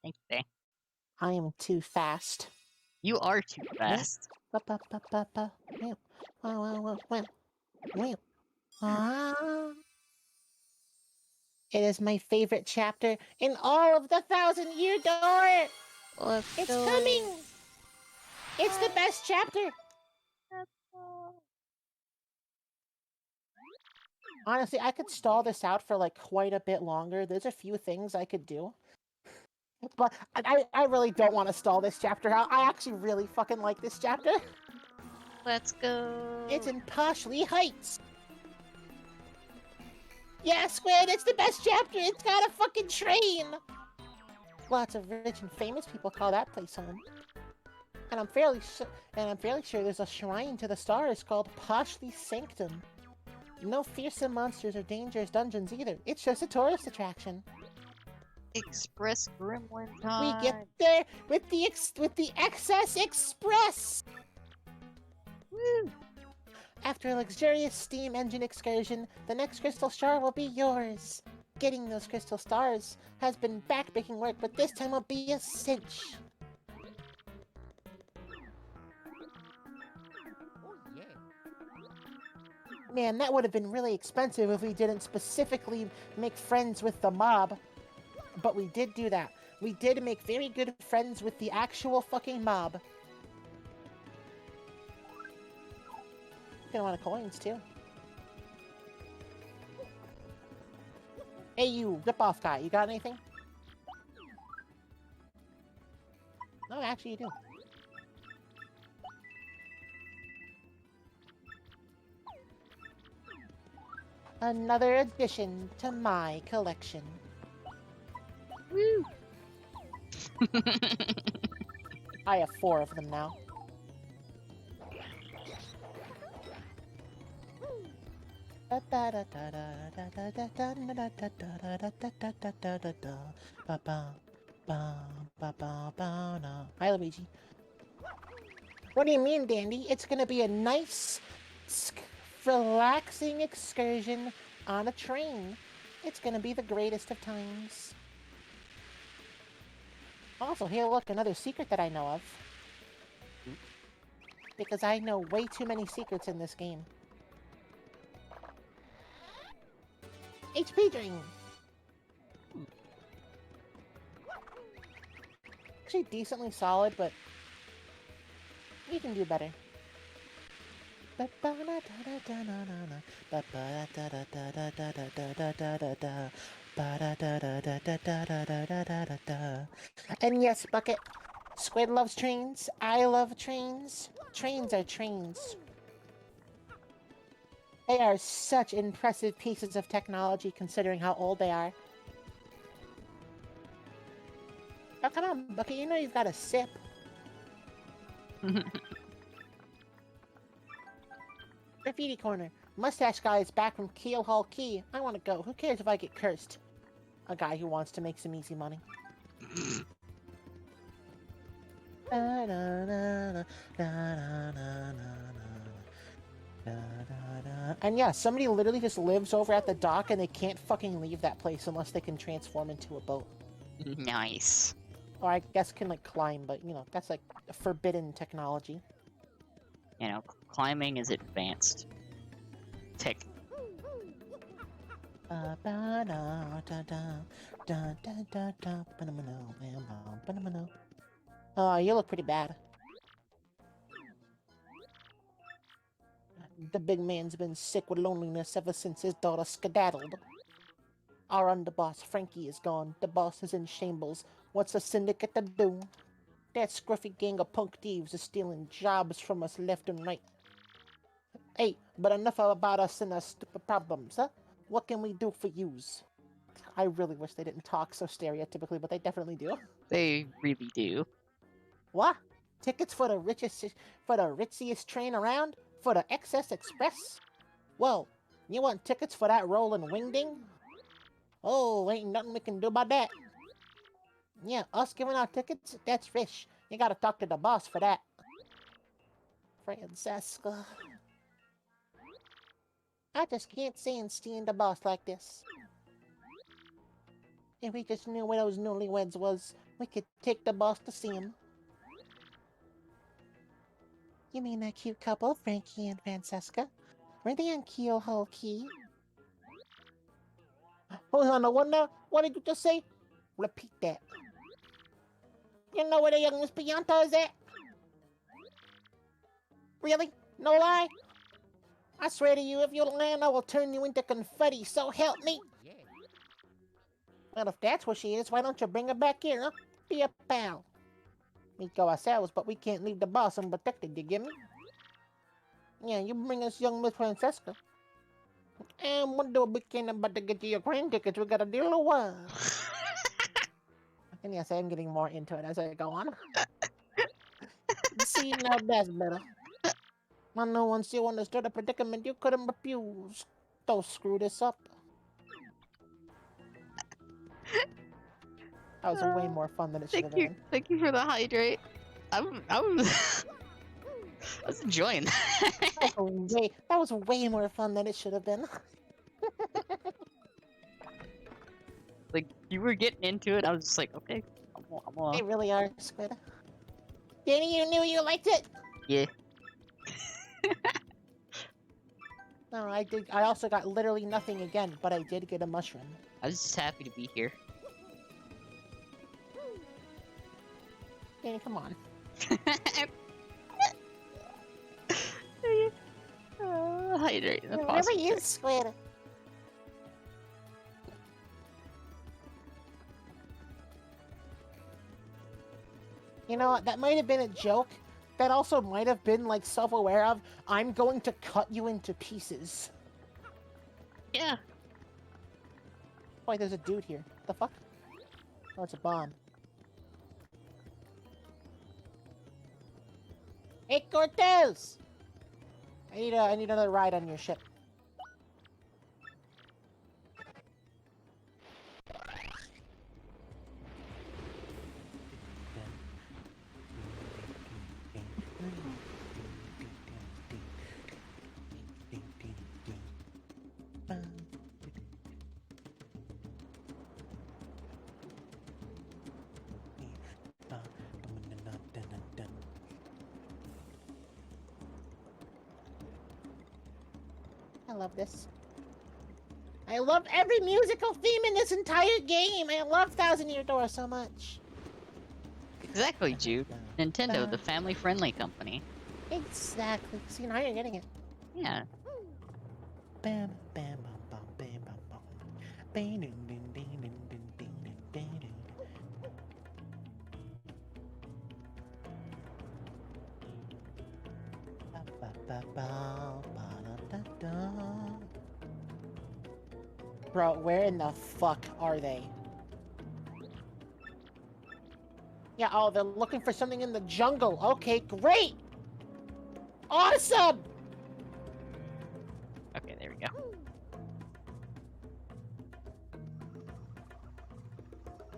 Thank you. I am too fast. You are too fast. It is my favorite chapter in all of the 1,000-Year Door. It's coming. It's the best chapter. Honestly, I could stall this out for like quite a bit longer. There's a few things I could do. But I really don't want to stall this chapter out. I actually really fucking like this chapter. Let's go. It's in Poshley Heights. Yeah, Squid, it's the best chapter. It's got a fucking train. Lots of rich and famous people call that place home. And I'm fairly sure there's a shrine to the stars called Poshly Sanctum. No fearsome monsters or dangerous dungeons either. It's just a tourist attraction. Express Gremlin We time. get there with the Excess Express. Woo! After a luxurious steam engine excursion, the next crystal star will be yours. Getting those crystal stars has been backbreaking work, but this time will be a cinch. Man, that would have been really expensive if we didn't specifically make friends with the mob. But we did do that. We did make very good friends with the actual fucking mob. Get a lot of coins, too. Hey, you rip-off guy, you got anything? No, actually you do. Another addition to my collection. Woo! I have 4 of them now. Hi, Luigi. What do you mean, Dandy? It's gonna be a nice, relaxing excursion on a train. It's gonna be the greatest of times. Also, here, look, another secret that I know of. Because I know way too many secrets in this game. HP drain! Actually decently solid, but we can do better. And yes, Bucket, Squid loves trains. I love trains. Trains are trains. They are such impressive pieces of technology considering how old they are. Oh, come on, Bucket, you know you've got a sip. Graffiti corner. Mustache guy is back from Keel Hall Key. I want to go. Who cares if I get cursed? A guy who wants to make some easy money. And yeah, somebody literally just lives over at the dock and they can't fucking leave that place unless they can transform into a boat. Nice. Or I guess can like climb, but you know, that's like forbidden technology. You know, climbing is advanced tech. Oh, you look pretty bad. The big man's been sick with loneliness ever since his daughter skedaddled. Our underboss, Frankie, is gone. The boss is in shambles. What's the syndicate to do? That scruffy gang of punk thieves is stealing jobs from us left and right. Hey, but enough about us and our stupid problems, huh? What can we do for yous? I really wish they didn't talk so stereotypically, but they definitely do. They really do. What? Tickets for the ritziest train around? For the Excess Express? Well, you want tickets for that rolling wingding? Oh, ain't nothing we can do about that. Yeah, us giving out tickets? That's fish. You gotta talk to the boss for that. Francesca. I just can't stand the boss like this. If we just knew where those newlyweds was, we could take the boss to see him. You mean that cute couple, Frankie and Francesca? Were they on Keel Hall Key? Hold on, what now? What did you just say? Repeat that. You know where the young Miss Pianta is at? Really? No lie? I swear to you, if you land, I will turn you into confetti, so help me! Well, if that's where she is, why don't you bring her back here, huh? Be a pal. We go ourselves, but we can't leave the boss unprotected, you get me? Yeah, you bring us young Miss Francesca. And what do we can about to get you your train tickets? We got a deal or what? And yes, I am getting more into it as I go on. See, now that's better. I know once you understood the predicament, you couldn't refuse. Don't screw this up. That was way more fun than it should have Thank you. been. Thank you for the hydrate. I was I was enjoying that. That was way more fun than it should have been. Like, you were getting into it, I was just like, okay, I'm They really are, Squid. Danny, you knew you liked it? yeah. No, I did. I also got literally nothing again, but I did get a mushroom. I was just happy to be here. Danny, come on. Hydrate in the It faucet. really is, Squid. You know what? That might have been a joke. That also might have been, like, self-aware of, I'm going to cut you into pieces. Yeah. Wait, there's a dude here. The fuck? Oh, it's a bomb. Hey, Cortez! I need another ride on your ship. I love this. I love every musical theme in this entire game. I love Thousand Year Door so much. Exactly, Jude. Nintendo, the family-friendly company. Exactly. See, now you're getting it. Yeah. Bam, bam, bam, bam, bam, bam, bam. Bang, ding, ding, ding, ding, ding, ding, ding, ding, ding. Ba, ba, ba, ba, ba, da, da, da. Bro, where in the fuck are they? Yeah, oh, they're looking for something in the jungle. Okay, great! Awesome! Okay, there we go.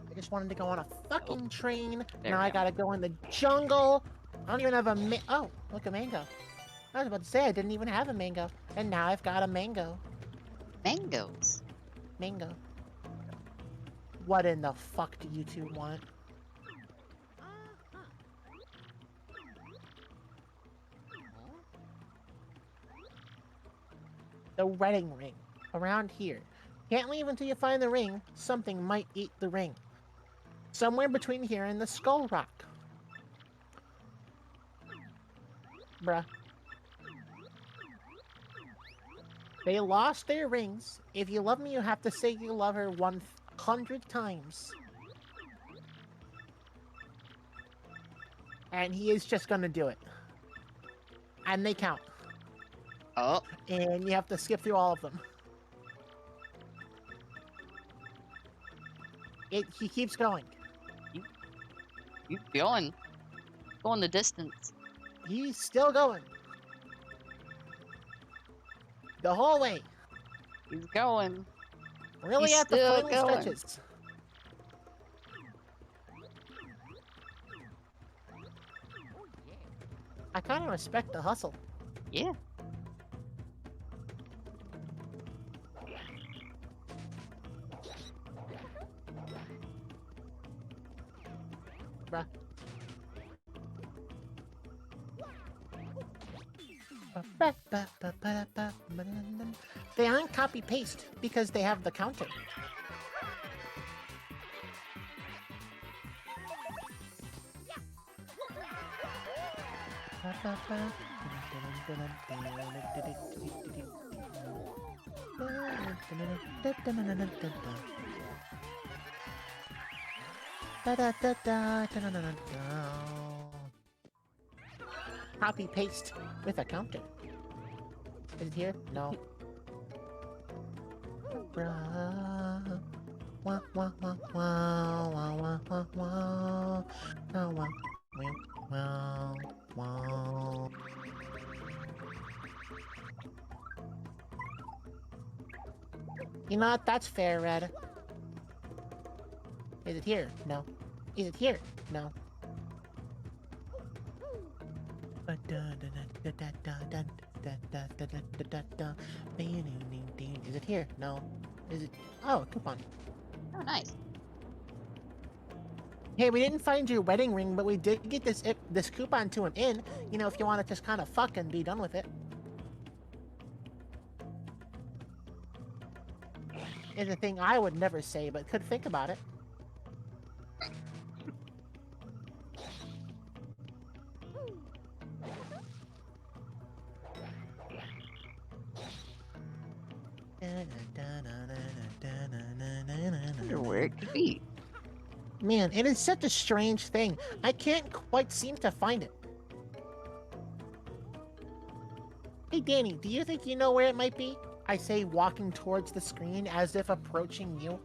I just wanted to go on a fucking train. There Now we I go. gotta go in the jungle. I don't even have a oh, look, a mango. I was about to say I didn't even have a mango. And now I've got a mango. Mangoes. Mango. What in the fuck do you two want? The wedding ring. Around here. Can't leave until you find the ring. Something might eat the ring. Somewhere between here and the Skull Rock. Bruh. They lost their rings. If you love me, you have to say you love her 100 times. And he is just gonna do it. And they count. Oh. And you have to skip through all of them. He keeps going. You going the distance. He's still going. The whole way. He's going. Really He's at the still final going. stretches. I kind of respect the hustle. Yeah. Bruh. They aren't copy paste because they have the counter. Copy paste with a counter. Is it here? No. Bruh. Wah, wah, wah, wah, wah, wah, wah, wah. Wah, wah, wah, wah, wah. You know what? That's fair, Red. Is it here? No. Is it here? No. Is it here? No. Is it? Oh, coupon. Oh, nice. Hey, we didn't find your wedding ring, but we did get this coupon to an inn. You know, if you want to just kind of fuck and be done with it. Is a thing I would never say, but could think about it. I wonder where it could be. Man, it is such a strange thing. I can't quite seem to find it. Hey, Danny, do you think you know where it might be? I say, walking towards the screen as if approaching you.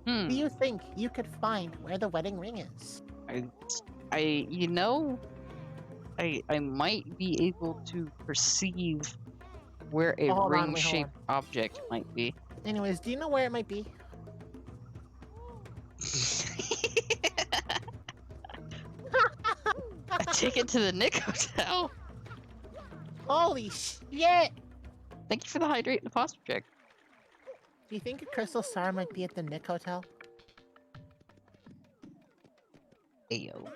Do you think you could find where the wedding ring is? You know, I might be able to perceive where a Oh, hold on, wait, hold ring-shaped object might be. Anyways, do you know where it might be? A ticket to the Nick Hotel. Holy shit! Thank you for the hydrate and the posture check. Do you think a crystal star might be at the Nick Hotel? Ayo.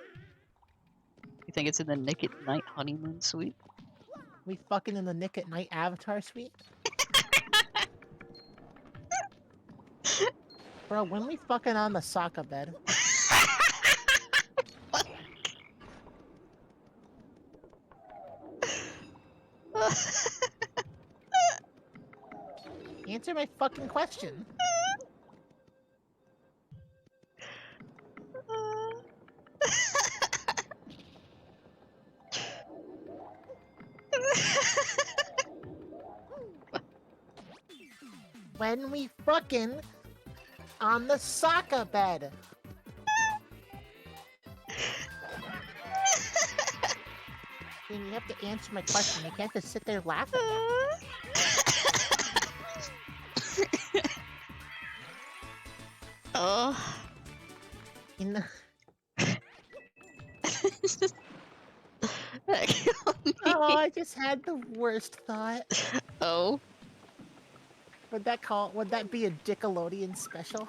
You think it's in the Nick at Night honeymoon suite? We fucking in the Nick at Night Avatar suite? Bro, when we fucking on the Sokka bed? Answer my fucking question. When we fucking on the Sokka bed. And you have to answer my question. You can't just sit there laughing. Oh. In the... That killed me. Oh, I just had the worst thought. Oh. Would that be a Dickelodeon special?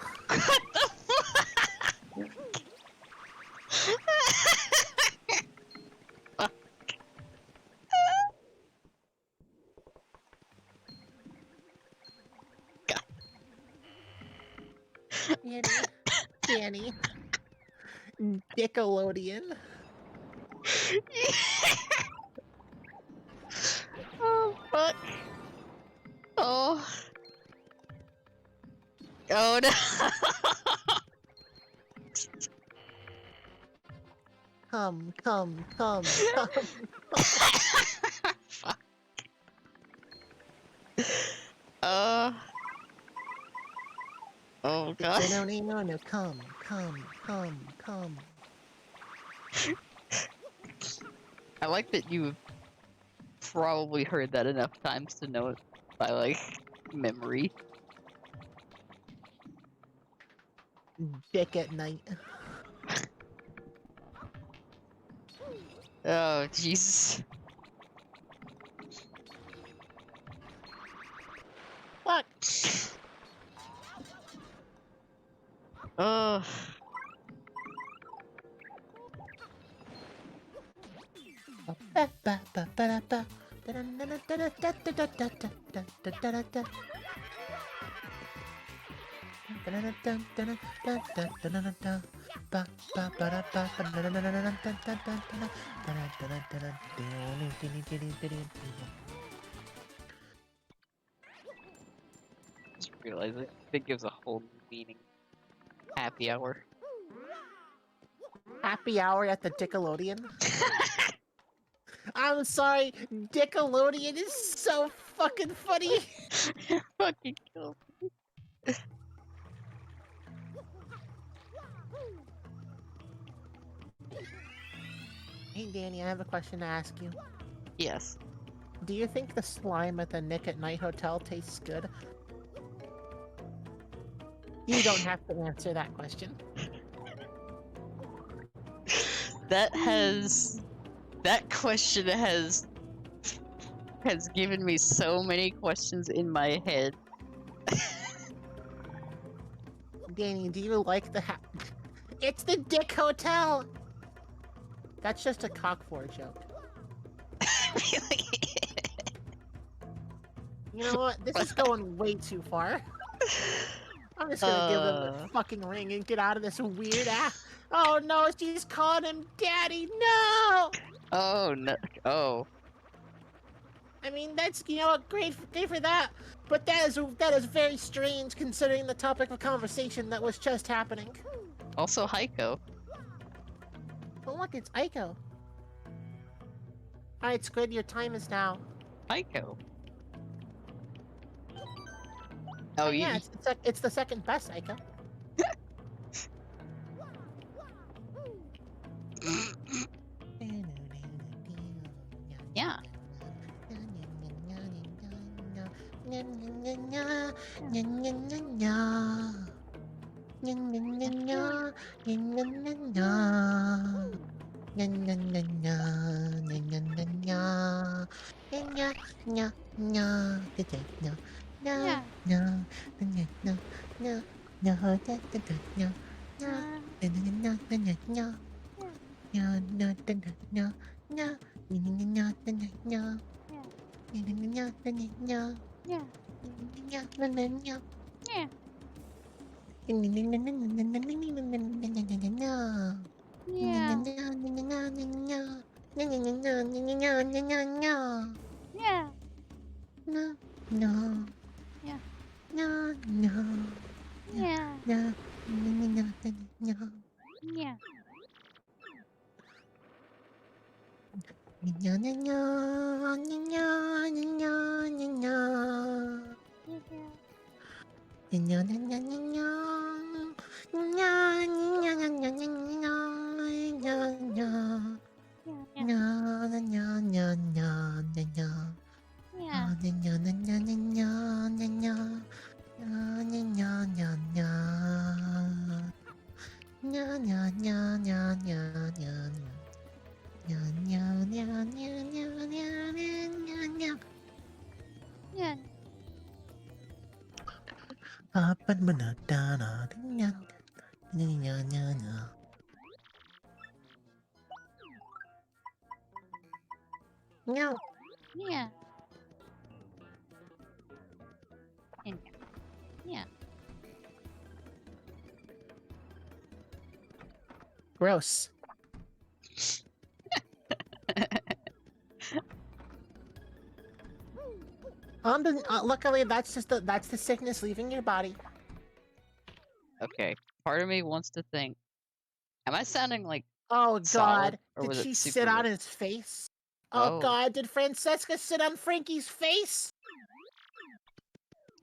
Danny. Dickelodeon. Oh, fuck. Oh. Oh, no. Come. Fuck. Oh, God. No, come. I like that you've probably heard that enough times to know it by, like, memory. Dick at night. Oh, Jesus. Fuck! Oh. Just realized it gives a whole new meaning. Happy hour. Happy hour at the Dickelodeon. I'm sorry, Dickelodeon is so fucking funny. Fucking kill. Hey Danny, I have a question to ask you. Yes. Do you think the slime at the Nick at Night Hotel tastes good? You don't have to answer that question. That question has given me so many questions in my head. Danny, do you like the It's the Dick Hotel! That's just a cock-for joke. Really? You know what? This is going way too far. I'm just gonna give them the fucking ring and get out of this weird ass. Oh no, she's calling him daddy. No! Oh no. Oh. I mean, that's, you know what, great for that. But that is very strange considering the topic of conversation that was just happening. Also Heiko. Oh look, it's Aiko. Alright, Squid, your time is now. Heiko. Oh, yeah, it's the second best, Aiko. Yeah. No. Yeah. Yeah. Gross. Luckily, that's the sickness leaving your body. Okay. Part of me wants to think. Am I sounding like Oh solid, God! or Did was it she super sit on weird? his face? Oh God! Did Francesca sit on Frankie's face?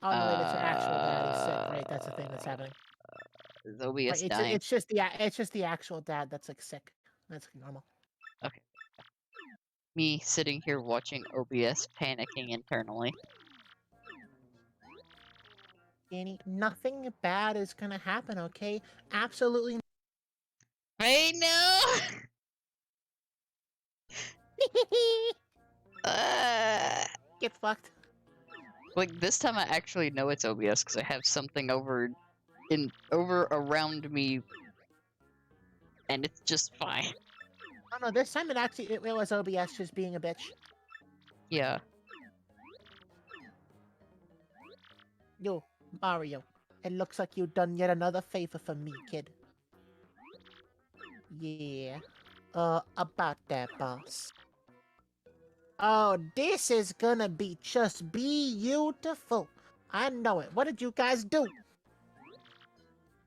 Oh no! Wait, it's her actual daddy's sick, right? That's the thing that's happening. Is OBS Right, dying? it's just the actual dad that's like sick. That's normal. Okay. Me sitting here watching OBS panicking internally. Danny, nothing bad is gonna happen, okay? Absolutely. Hey, no! Get fucked. Like, this time I actually know it's OBS because I have something over around me, and it's just fine. Oh no, this time it was OBS just being a bitch. Yeah. Yo, Mario, it looks like you've done yet another favor for me, kid. Yeah. About that, boss. Oh, this is gonna be just beautiful. I know it. What did you guys do?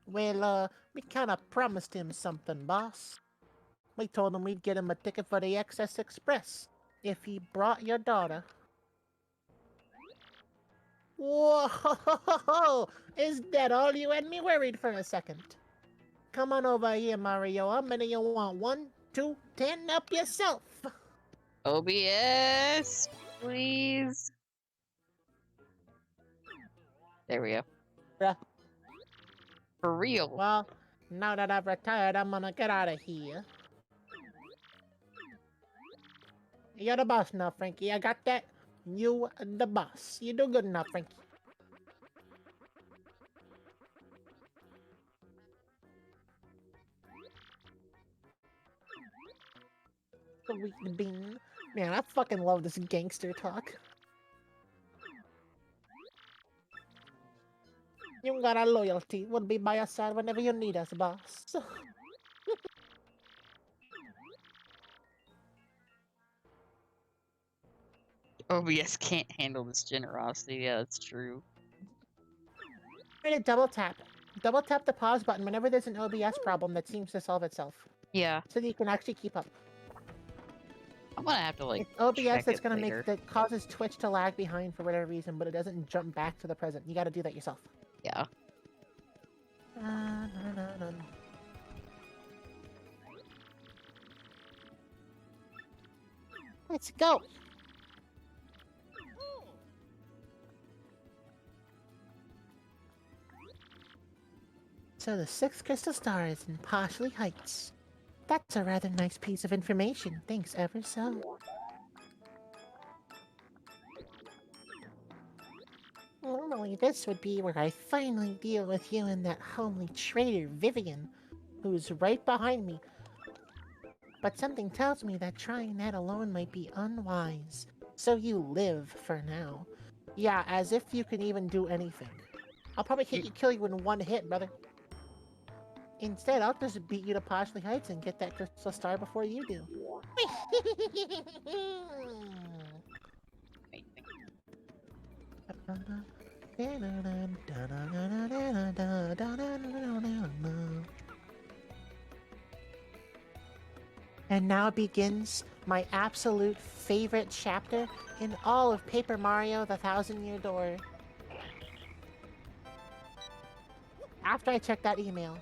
Well, we kinda promised him something, boss. We told him we'd get him a ticket for the XS Express if he brought your daughter. Whoa! Is that all you had me worried for a second? Come on over here, Mario. How many you want? 1, 2, 10? Up yourself. OBS! Please. There we go. Bruh. For real. Well, now that I've retired, I'm gonna get out of here. You're the boss now, Frankie. I got that. You the boss. You do good enough, Frankie. Sweet bean. Man, I fucking love this gangster talk. You got our loyalty. We'll be by your side whenever you need us, boss. OBS can't handle this generosity. Yeah, that's true. Try to double tap. Double tap the pause button whenever there's an OBS problem that seems to solve itself. Yeah. So that you can actually keep up. I'm gonna have to, like, It's OBS check that's it gonna later. make that causes Twitch to lag behind for whatever reason, but it doesn't jump back to the present. You gotta do that yourself. Yeah. Let's go! So the 6th crystal star is in Poshley Heights. That's a rather nice piece of information. Thanks ever so. Normally this would be where I finally deal with you and that homely traitor Vivian, who's right behind me. But something tells me that trying that alone might be unwise. So you live for now. Yeah, as if you can even do anything. I'll probably kill you in one hit, brother. Instead, I'll just beat you to Poshley Heights and get that crystal star before you do. And now begins my absolute favorite chapter in all of Paper Mario: The Thousand-Year Door. After I check that email.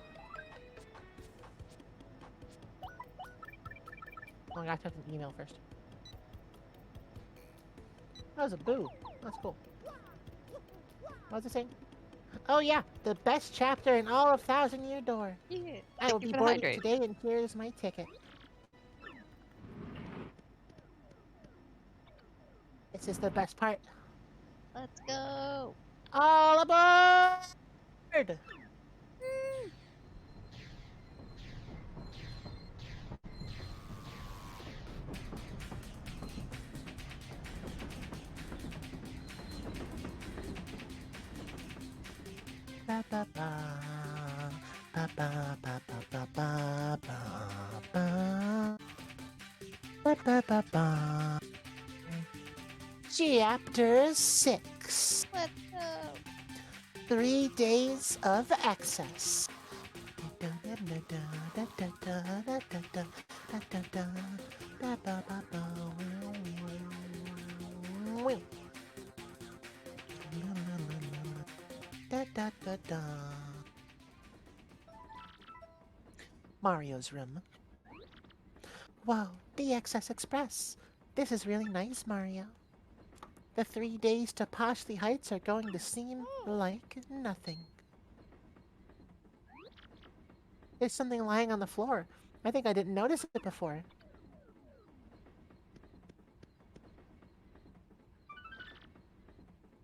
Oh, I gotta check the email first. That was a boo. That's cool. What was it saying? Oh yeah, the best chapter in all of Thousand-Year Door. Yeah. I will be boarding today, and here's my ticket. This is the best part. Let's go. All aboard! Ba ba ba ba ba ba ba ba ba ba ba ba ba ba. Chapter 6. Let's go. 3 days of access. Mario's room. Whoa, the Excess Express. This is really nice, Mario. The 3 days to Poshley Heights are going to seem like nothing. There's something lying on the floor. I think I didn't notice it before.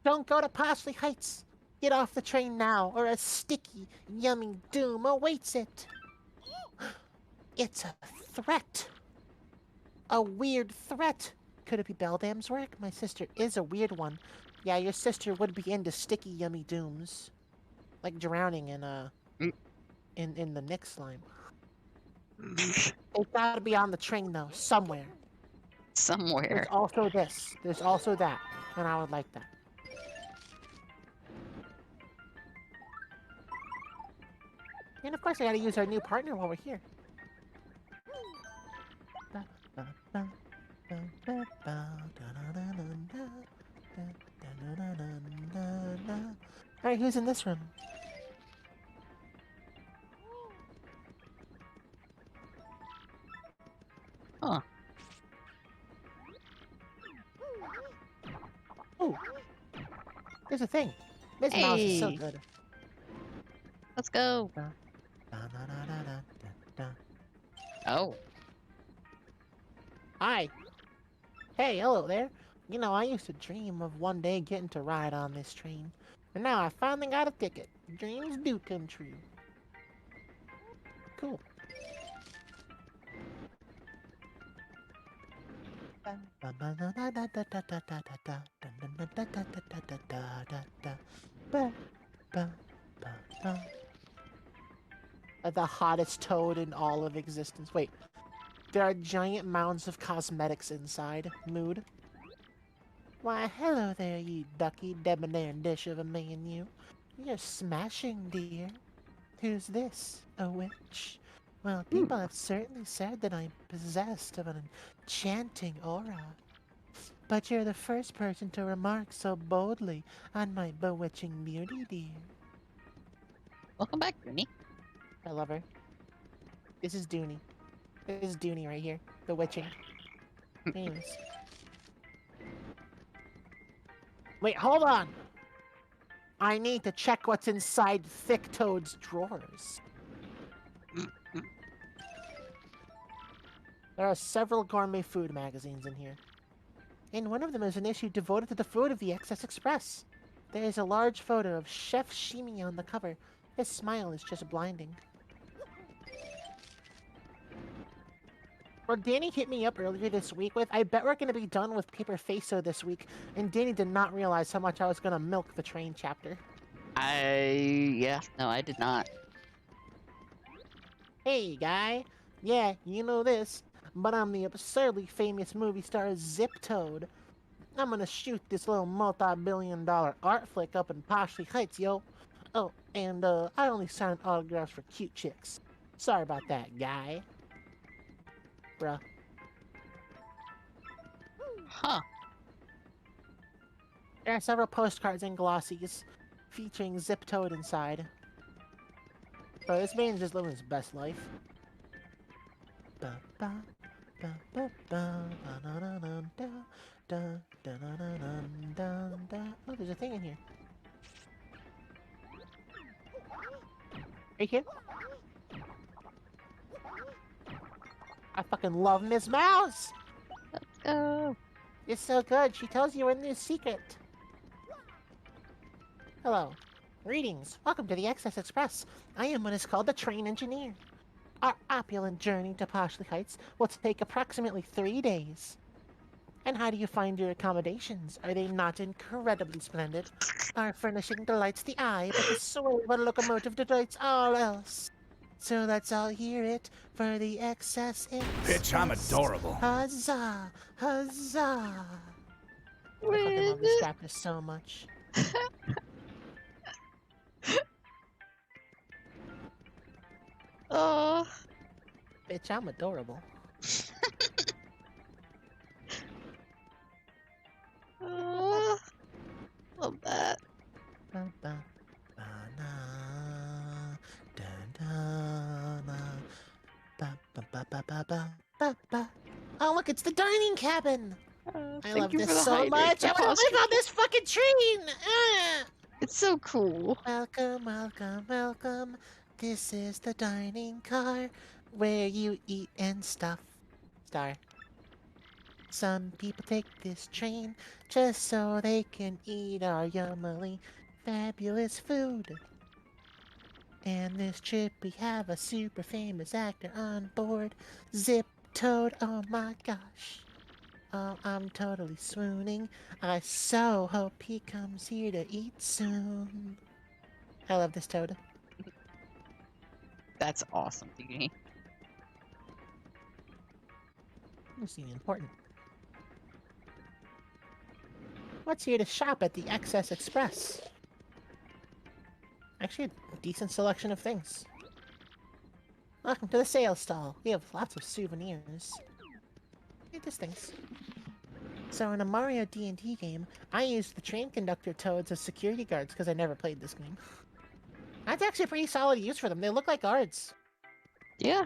Don't go to Poshley Heights. Get off the train now, or a sticky, yummy doom awaits it. It's a threat. A weird threat. Could it be Beldam's work? My sister is a weird one. Yeah, your sister would be into sticky, yummy dooms. Like drowning in in the Nick slime. It's gotta be on the train though, somewhere. Somewhere. There's also this. There's also that. And I would like that. And of course I gotta use our new partner while we're here. Alright, who's in this room? Huh. Oh, there's a thing. Ms. Mouse is so Hey, good. let's go. Da, da, da, da, da, da, da. Oh, Hi. Hey, hello there. You know, I used to dream of one day getting to ride on this train. And now I finally got a ticket. Dreams do come true. Cool. The hottest toad in all of existence. Wait, there are giant mounds of cosmetics inside. Mood. Why, hello there, you ducky, debonair dish of a man, you. You're smashing, dear. Who's this? A witch? Well, hmm. people have certainly said that I'm possessed of an enchanting aura. But you're the first person to remark so boldly on my bewitching beauty, dear. Welcome back, Goonie. I love her. This is Dooney. This is Dooney right here. Bewitching. Anyways. Wait, hold on! I need to check what's inside Thick Toad's drawers. There are several gourmet food magazines in here. And one of them is an issue devoted to the food of the Excess Express. There is a large photo of Chef Shimi on the cover. His smile is just blinding. Well, Danny hit me up earlier this week with, I bet we're going to be done with Paper Faeso this week, and Danny did not realize how much I was going to milk the train chapter. Yeah, no, I did not. Hey, guy. Yeah, you know this, but I'm the absurdly famous movie star Zip Toad. I'm gonna shoot this little multi-billion-dollar art flick up in Poshley Heights, yo. Oh, and I only sign autographs for cute chicks. Sorry about that, guy. Bruh. Huh. There are several postcards and glossies featuring Zip Toad inside. Bro, this man's just living his best life. Ba ba ba ba ba ba da da da da da da da da da. Oh, there's a thing in here. Right here. I fucking love Miss Mouse. Let's go. It's so good. She tells you a new secret. Hello. Greetings. Welcome to the Excess Express. I am what is called the train engineer. Our opulent journey to Poshley Heights will take approximately 3 days. And how do you find your accommodations? Are they not incredibly splendid? Our furnishing delights the eye, but the sway of a locomotive delights all else. So let's all hear it for the Excess Express. Bitch, I'm adorable. Huzzah! Huzzah! I fucking Win. love this chapter so much. Oh. Bitch, I'm adorable. Oh. Love that. Ba, ba, ba, na, da, da, na, ba, ba, ba, ba, ba, ba, ba, ba. Oh, look, it's the dining cabin! I Thank love you this for the so much! I want to live on this fucking train! Ah! It's so cool. Welcome, welcome, welcome. This is the dining car where you eat and stuff. Star. Some people take this train just so they can eat our yummily fabulous food. And this trip we have a super famous actor on board, Zip Toad. Oh my gosh. Oh, I'm totally swooning. I so hope he comes here to eat soon. I love this toad. That's awesome, Goonie. This is important. What's here to shop at the Excess Express? Actually, a decent selection of things. Welcome to the sales stall. We have lots of souvenirs. Hey, these things. So in a Mario D&D game, I used the train conductor toads as security guards because I never played this game. That's actually a pretty solid use for them. They look like guards. Yeah.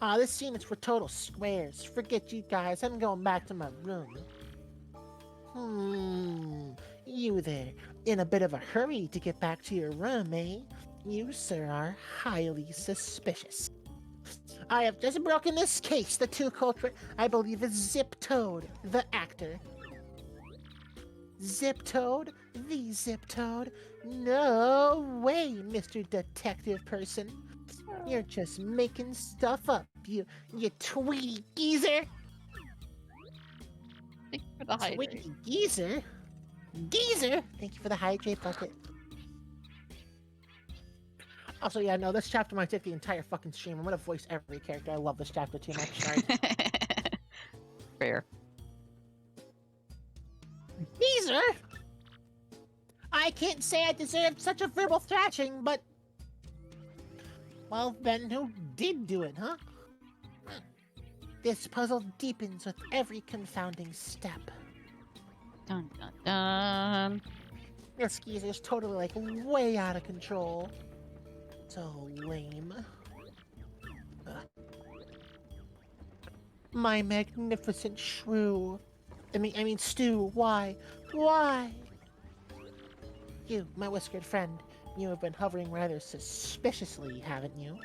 This scene is for total squares. Forget you guys, I'm going back to my room. You there, in a bit of a hurry to get back to your room, eh? You, sir, are highly suspicious. I have just broken this case. The true culprit, I believe, is Zip Toad, the actor. Zip Toad? The Zip Toad? No way, Mr. Detective Person. You're just making stuff up, you tweety geezer. Thank you for the hydrate. Tweety geezer? Geezer? Thank you for the hydrate bucket. Also, yeah, no, this chapter might take the entire fucking stream. I'm gonna voice every character. I love this chapter too much. Sorry. Fair. Geezer? I can't say I deserved such a verbal thrashing, but... Well, then who did do it, huh? This puzzle deepens with every confounding step. Dun dun dun. This geezer's totally, like, way out of control. So lame. Ugh. My magnificent shrew. I mean, Stew, why? Why? You, my whiskered friend, you have been hovering rather suspiciously, haven't you?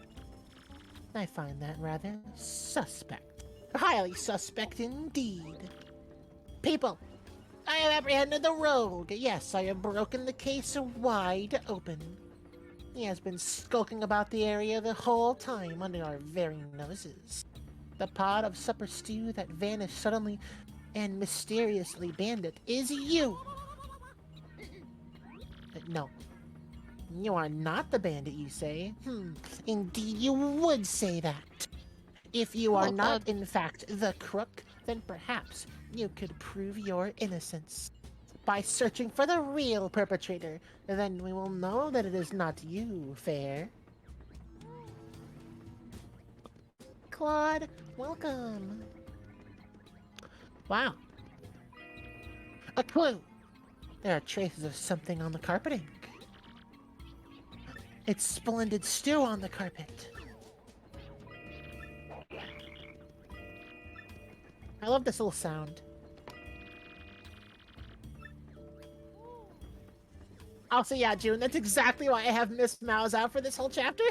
I find that rather suspect. Highly suspect indeed. People, I have apprehended the rogue. Yes, I have broken the case wide open. He has been skulking about the area the whole time under our very noses. The pot of supper stew that vanished suddenly and mysteriously bandit is you. No. You are not the bandit, you say? Indeed, you would say that. If you are not, in fact, the crook, then perhaps you could prove your innocence. By searching for the real perpetrator, then we will know that it is not you, Fair. Claude, welcome. Wow. A clue. There are traces of something on the carpeting. It's splendid stew on the carpet. I love this little sound. Also, yeah, June, that's exactly why I have Miss Mouse out for this whole chapter.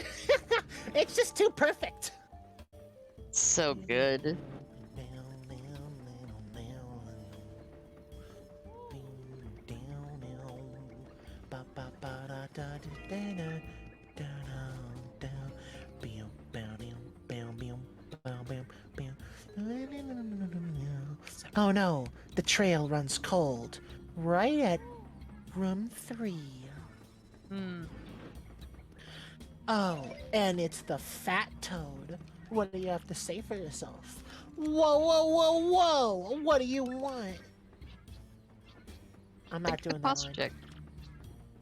It's just too perfect. So good. Oh no, the trail runs cold. Right at room 3. Oh, and it's the fat toad. What do you have to say for yourself? Whoa, whoa, whoa, whoa! What do you want? I'm not doing that Posture line. check.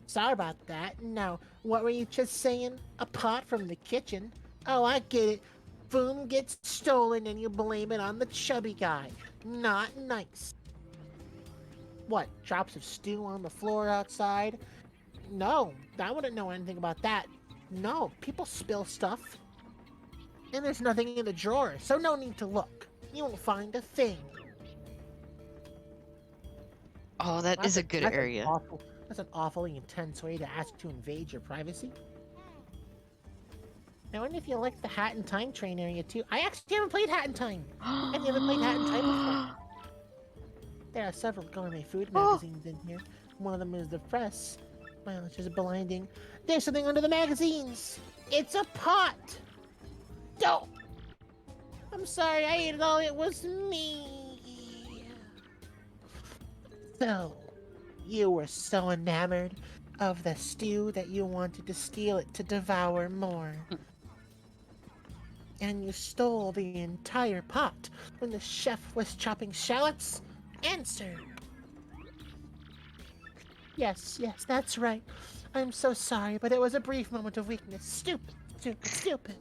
Sorry about that. Now, what were you just saying? A pot from the kitchen? Oh, I get it. Food gets stolen and you blame it on the chubby guy. Not nice. What, drops of stew on the floor outside? No, I wouldn't know anything about that. No, people spill stuff. And there's nothing in the drawer, so no need to look. You won't find a thing. Oh, that is a good area. That's an awfully intense way to ask to invade your privacy. I wonder if you like the Hat in Time train area too. I actually haven't played Hat in Time. Have you ever played Hat in Time before? There are several gourmet food magazines in here. One of them is the press. Well, it's just blinding. There's something under the magazines. It's a pot. Don't. I'm sorry, I ate it all. It was me. So, you were so enamored of the stew that you wanted to steal it to devour more. And you stole the entire pot when the chef was chopping shallots? Answer. Yes, that's right. I'm so sorry, but it was a brief moment of weakness. Stupid.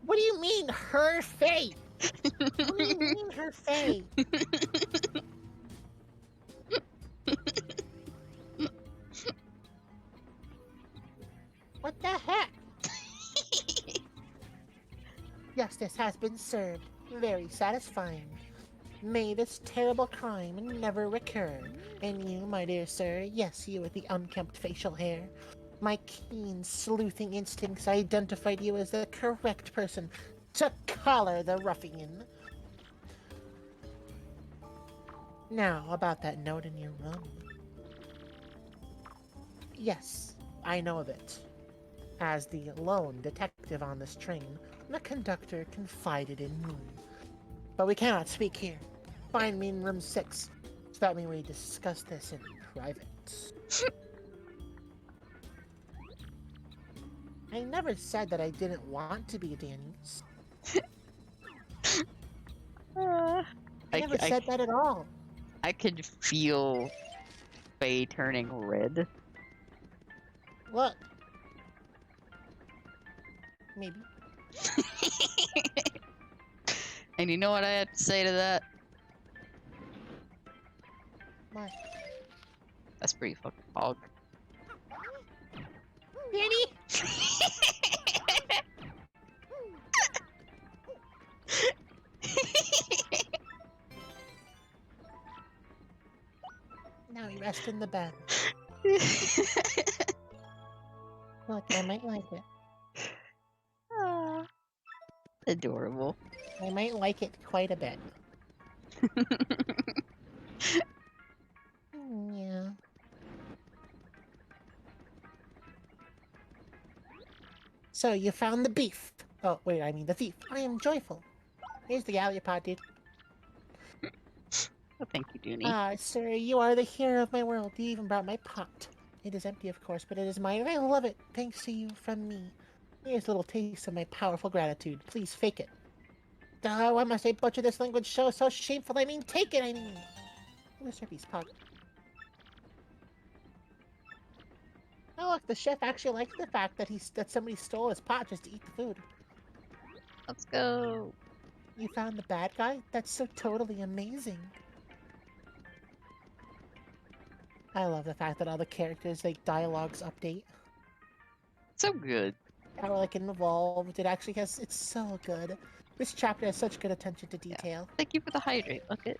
What do you mean, her fate? What do you mean, her fate? What the heck? Justice has been served. Very satisfying. May this terrible crime never recur. And you, my dear sir, yes, you with the unkempt facial hair. My keen sleuthing instincts identified you as the correct person to collar the ruffian. Now, about that note in your room. Yes, I know of it. As the lone detective on this train, the conductor confided in me. But we cannot speak here. Find me in room 6, so that we may discuss this in private. I never said that I didn't want to be Danny's. I never said that at all. I could feel Faye turning red. Look. Maybe. And you know what I have to say to that? What? That's pretty fucking hog. Danny! Now you rest in the bed. Look, I might like it. Ah, adorable. I might like it quite a bit. Yeah. So you found the beef. Oh, wait, I mean the thief. I am joyful. Here's the galley pot, dude. Oh, thank you, Dooney. Ah, sir, you are the hero of my world. You even brought my pot. It is empty, of course, but it is mine, and I love it. Thanks to you from me. Here's a little taste of my powerful gratitude. Please fake it. Why must I butcher this language so shameful? I mean, take it, I mean. Where's your piece, pot? Oh, look, the chef actually liked the fact that somebody stole his pot just to eat the food. Let's go. You found the bad guy? That's so totally amazing. I love the fact that all the characters, like, dialogues update. So good. Or, like, involved. It actually has... It's so good. This chapter has such good attention to detail. Thank you for the hydrate bucket.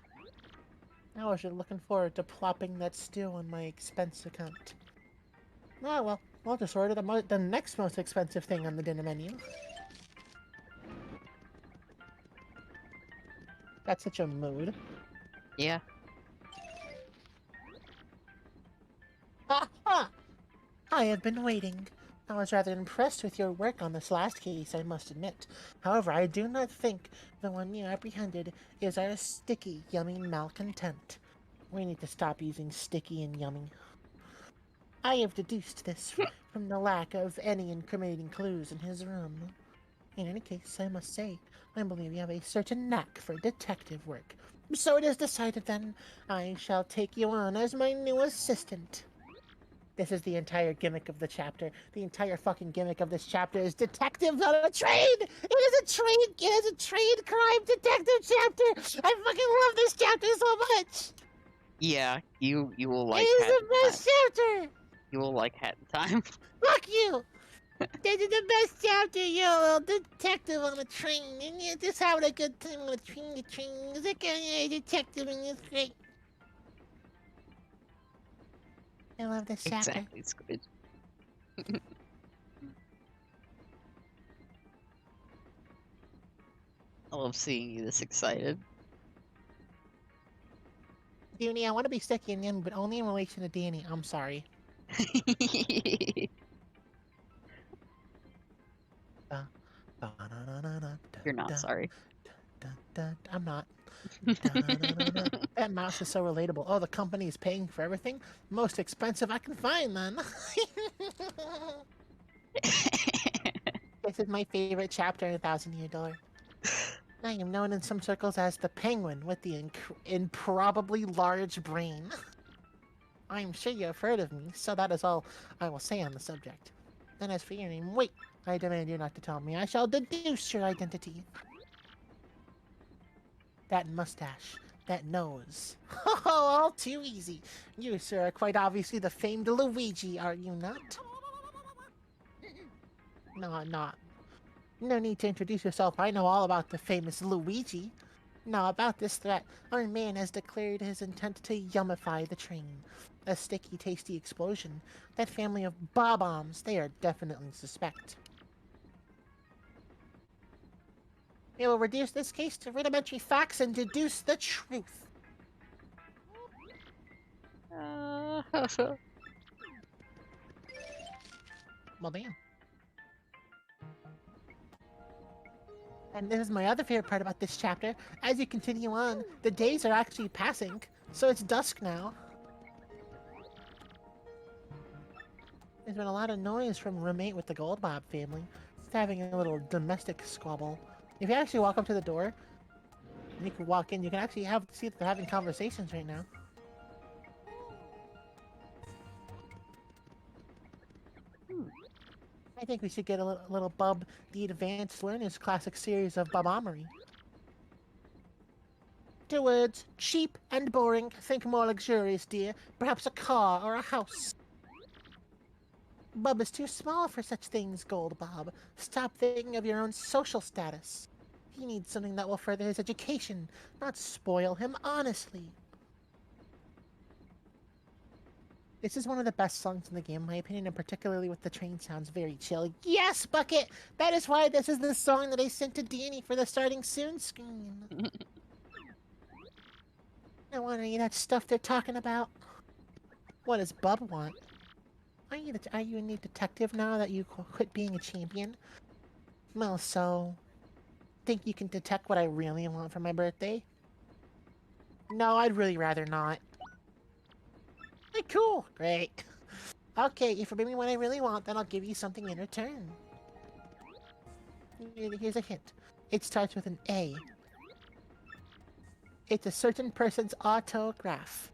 I was just looking forward to plopping that stew on my expense account. Oh, well, I'll just order the next most expensive thing on the dinner menu. That's such a mood. Yeah. Aha! I have been waiting. I was rather impressed with your work on this last case, I must admit. However, I do not think the one you apprehended is our sticky, yummy malcontent. We need to stop using sticky and yummy. I have deduced this from the lack of any incriminating clues in his room. In any case, I must say, I believe you have a certain knack for detective work. So it is decided then, I shall take you on as my new assistant. This is the entire gimmick of the chapter. The entire fucking gimmick of this chapter is detectives on a train! It is a trade crime detective chapter! I fucking love this chapter so much! Yeah, you will like It is Hat the in best Time. chapter! You will like Hat in Time. Fuck you! This is the best chapter, you're a little detective on a train, and you're just having a good time on a train. The train is like a detective, and it's great. I love this chapter. Exactly, it's good. I love seeing you this excited. Dooney, I want to be sticky and yummy, but only in relation to Danny. I'm sorry. You're not sorry. I'm not. That mouse is so relatable. Oh, the company is paying for everything? Most expensive I can find, then. This is my favorite chapter in 1,000-Year Door. I am known in some circles as the penguin with the improbably large brain. I'm sure you have heard of me, so that is all I will say on the subject. And as for your name, wait, I demand you not to tell me. I shall deduce your identity. That mustache, that nose. Oh, all too easy. You, sir, are quite obviously the famed Luigi, are you not? No, I'm not. No need to introduce yourself. I know all about the famous Luigi. Now, about this threat, our man has declared his intent to yummify the train. A sticky, tasty explosion. That family of bob-ombs, they are definitely suspect. We will reduce this case to rudimentary facts and deduce the truth. Well, damn. And this is my other favorite part about this chapter. As you continue on, the days are actually passing, so it's dusk now. There's been a lot of noise from roommate with the Goldbob family. It's having a little domestic squabble. If you actually walk up to the door, and you can walk in, you can actually see that they're having conversations right now. I think we should get a little Bub the Advanced Learners Classic series of Bobomery. 2 words, cheap and boring. Think more luxurious, dear. Perhaps a car or a house. Bub is too small for such things, Gold Bob. Stop thinking of your own social status. He needs something that will further his education, not spoil him, honestly. This is one of the best songs in the game, in my opinion, and particularly with the train sounds very chill. Yes, Bucket! That is why this is the song that I sent to Danny for the starting soon screen. I want any of that stuff they're talking about. What does Bub want? Are you a new detective now that you quit being a champion? Well, so... think you can detect what I really want for my birthday? No, I'd really rather not. Hey, cool! Great. Okay, if you bring me what I really want, then I'll give you something in return. Here's a hint. It starts with an A. It's a certain person's autograph.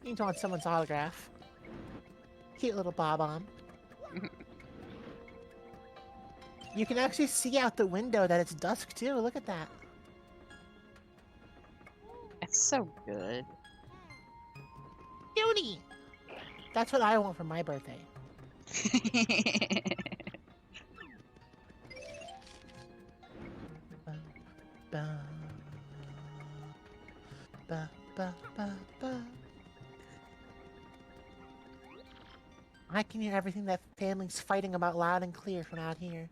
You don't want someone's autograph. Cute little bob-omb. You can actually see out the window that it's dusk, too. Look at that. It's so good. Beauty! That's what I want for my birthday. Ba, ba, ba, ba, ba. I can hear everything that family's fighting about loud and clear from out here.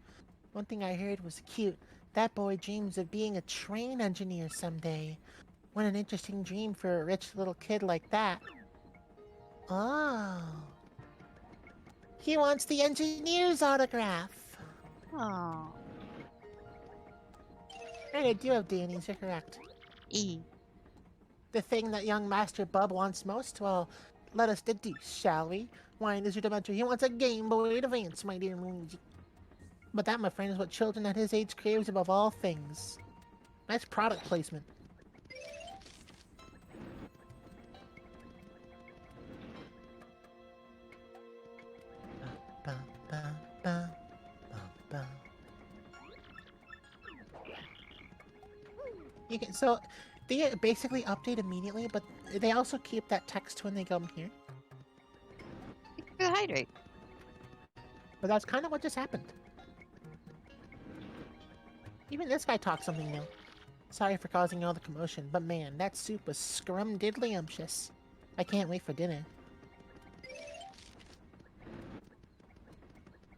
One thing I heard was cute. That boy dreams of being a train engineer someday. What an interesting dream for a rich little kid like that. Oh. He wants the engineer's autograph. Oh. Right, I do have Danny's, you're correct. E. The thing that young Master Bub wants most? Well, let us deduce, shall we? Why, in this rudimentary, he wants a Game Boy Advance, my dear Luigi. But that, my friend, is what children at his age craves above all things. Nice product placement. Ba, ba, ba, ba, ba. You can, so, they basically update immediately, but they also keep that text when they come here. Hydrate. But that's kind of what just happened. Even this guy talks something new. Sorry for causing all the commotion, but man, that soup was scrumdiddlyumptious. I can't wait for dinner.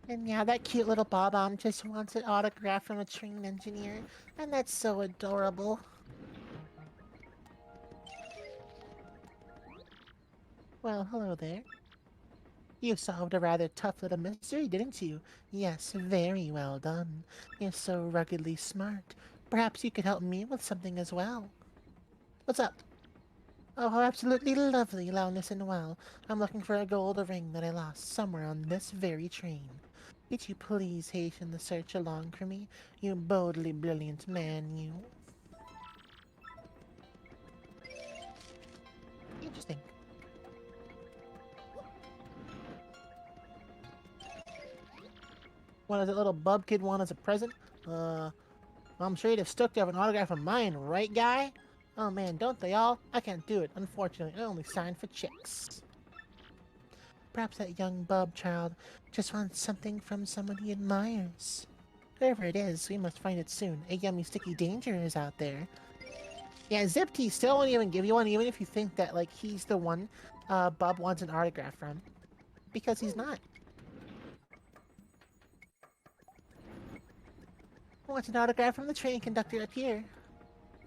And yeah, that cute little bob-omb just wants an autograph from a train engineer, and that's so adorable. Well, hello there. You solved a rather tough little mystery, didn't you? Yes, very well done. You're so ruggedly smart. Perhaps you could help me with something as well. What's up? Oh, how absolutely lovely, Loudness and well. I'm looking for a gold ring that I lost somewhere on this very train. Could you please hasten the search along for me, you boldly brilliant man, you? Interesting. What does that little bub kid want as a present? I'm sure you'd have stuck to have an autograph of mine, right, guy? Oh man, don't they all? I can't do it, unfortunately. I only sign for chicks. Perhaps that young bub child just wants something from someone he admires. Whoever it is, we must find it soon. A yummy sticky danger is out there. Yeah, Zip T still won't even give you one, even if you think that, like, he's the one Bub wants an autograph from. Because he's not. He wants an autograph from the train conductor up here.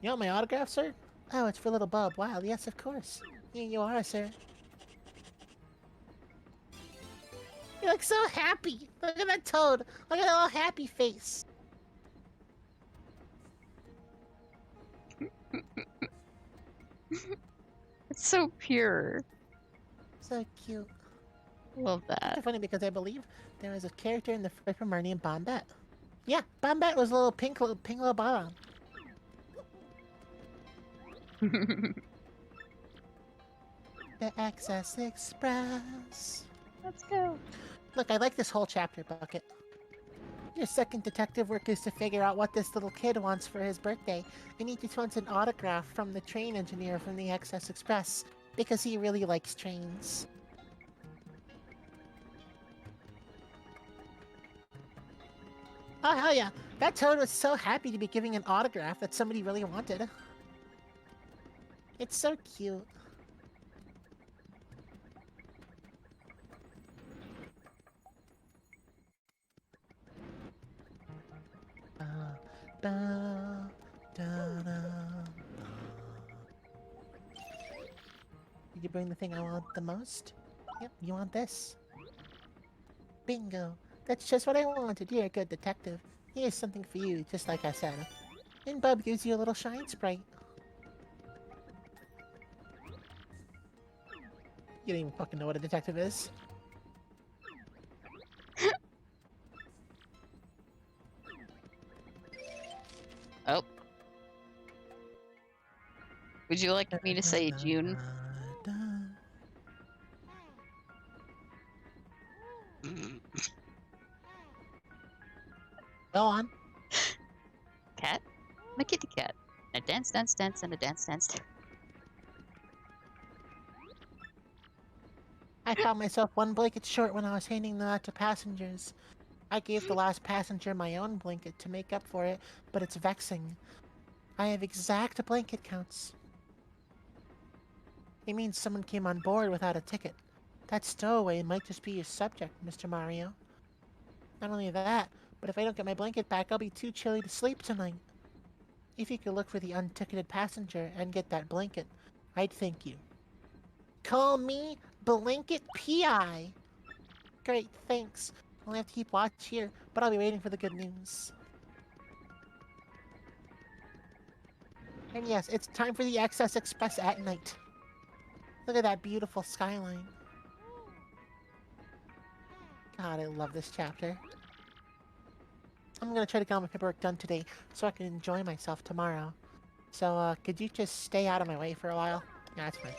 You want my autograph, sir? Oh, it's for little Bub. Wow, yes, of course. Here you are, sir. You look so happy. Look at that toad. Look at that little happy face. It's so pure. So cute. Love that. It's funny because I believe there was a character in the first one named Bombette. Yeah, Bombette was a little pink little bomb. The Access Express. Let's go. Look, I like this whole chapter, Bucket. Your second detective work is to figure out what this little kid wants for his birthday, and he just wants an autograph from the train engineer from the Access Express, because he really likes trains. Oh, hell yeah. That toad was so happy to be giving an autograph that somebody really wanted. It's so cute. Did you bring the thing I want the most? Yep, you want this. Bingo. That's just what I wanted. You're a good detective. Here's something for you, just like I said. And Bub gives you a little shine sprite. You don't even fucking know what a detective is. Oh. Would you like me to say June? Go on. Cat? My kitty cat. A dance, dance, dance, and a dance, dance. I found myself one blanket short when I was handing them out to passengers. I gave the last passenger my own blanket to make up for it, but it's vexing. I have exact blanket counts. It means someone came on board without a ticket. That stowaway might just be your subject, Mr. Mario. Not only that, but if I don't get my blanket back, I'll be too chilly to sleep tonight. If you could look for the unticketed passenger and get that blanket, I'd thank you. Call me Blanket P.I. Great, thanks. I'll have to keep watch here, but I'll be waiting for the good news. And yes, it's time for the Access Express at night. Look at that beautiful skyline. God, I love this chapter. I'm gonna try to get all my paperwork done today so I can enjoy myself tomorrow. So, could you just stay out of my way for a while? Yeah, that's fine.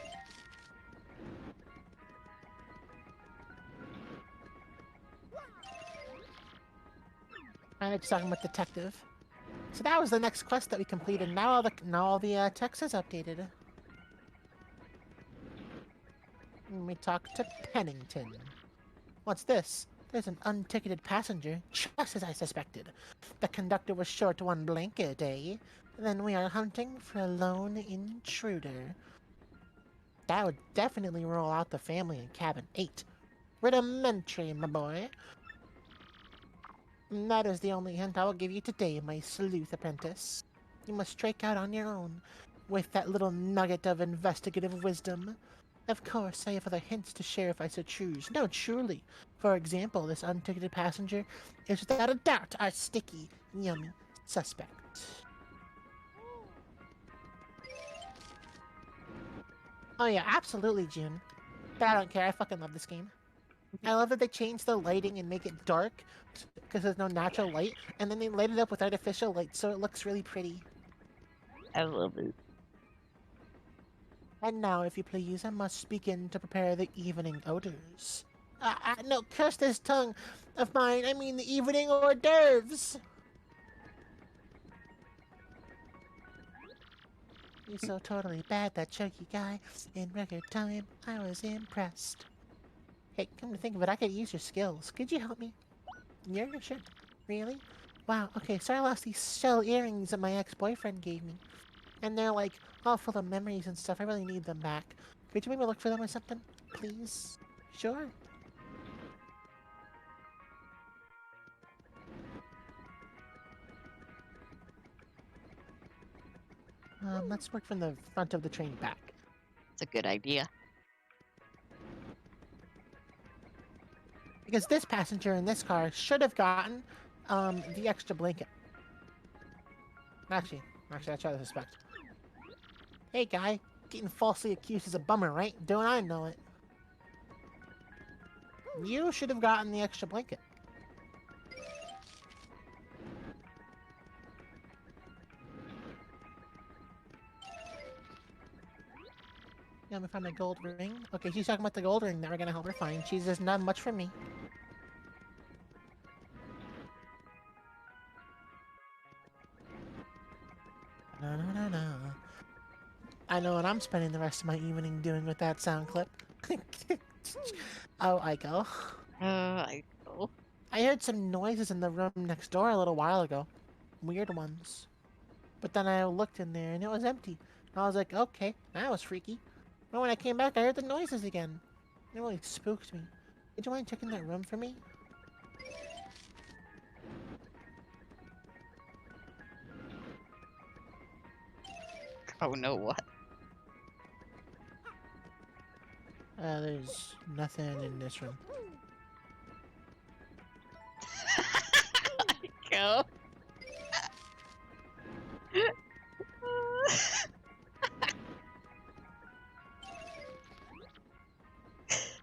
I'm just talking about detective. So that was the next quest that we completed. Now all the text is updated. And we talk to Pennington. What's this? There's an unticketed passenger, just as I suspected. The conductor was short one blanket, eh? Then we are hunting for a lone intruder. That would definitely rule out the family in cabin 8. Rudimentary, my boy. And that is the only hint I will give you today, my sleuth apprentice. You must strike out on your own, with that little nugget of investigative wisdom. Of course, I have other hints to share if I so choose. No, truly. For example, this unticketed passenger is without a doubt our sticky, yummy suspect. Oh yeah, absolutely, June. But I don't care, I fucking love this game. I love that they changed the lighting and make it dark, because there's no natural light, and then they light it up with artificial light, so it looks really pretty. I love it. And now, if you please, I must begin to prepare the evening odors. No, curse this tongue of mine, I mean the evening hors d'oeuvres! You're so totally bad, that chunky guy. In record time, I was impressed. Hey, come to think of it, I could use your skills. Could you help me? Yeah, sure. Really? Wow, okay, so I lost these shell earrings that my ex-boyfriend gave me. And they're like all full of memories and stuff. I really need them back. Could you maybe look for them or something? Please? Sure. Let's work from the front of the train back. It's a good idea. Because this passenger in this car should have gotten, the extra blanket. Actually, that's what I suspect. Hey, guy. Getting falsely accused is a bummer, right? Don't I know it? You should have gotten the extra blanket. Yeah, let me find my gold ring. Okay, she's talking about the gold ring that we're gonna help her find. She's just not much for me. No, no, no, no. I know what I'm spending the rest of my evening doing with that sound clip. Oh, Aiko. I go. I heard some noises in the room next door a little while ago. Weird ones. But then I looked in there and it was empty. And I was like, okay, that was freaky. But when I came back, I heard the noises again. It really spooked me. Would you mind checking that room for me? Oh no, what? There's nothing in this room. I go.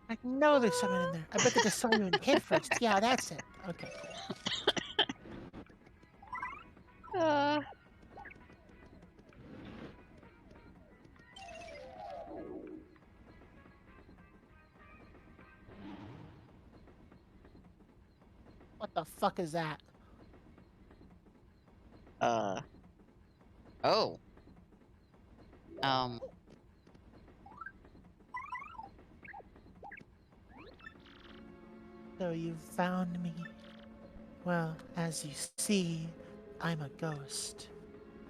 I know there's something in there. I bet they just saw you in hid first. Yeah, that's it. Okay, cool. Uh, What the fuck is that? oh. So you found me. Well, as you see, I'm a ghost.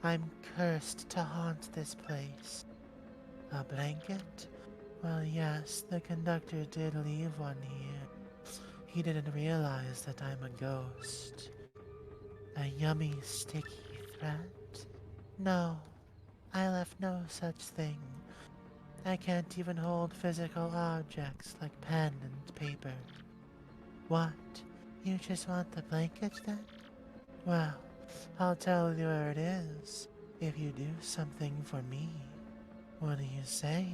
I'm cursed to haunt this place. A blanket? Well, yes, the conductor did leave one here. He didn't realize that I'm a ghost. A yummy, sticky threat? No, I left no such thing. I can't even hold physical objects like pen and paper. What? You just want the blanket then? Well, I'll tell you where it is if you do something for me. What do you say?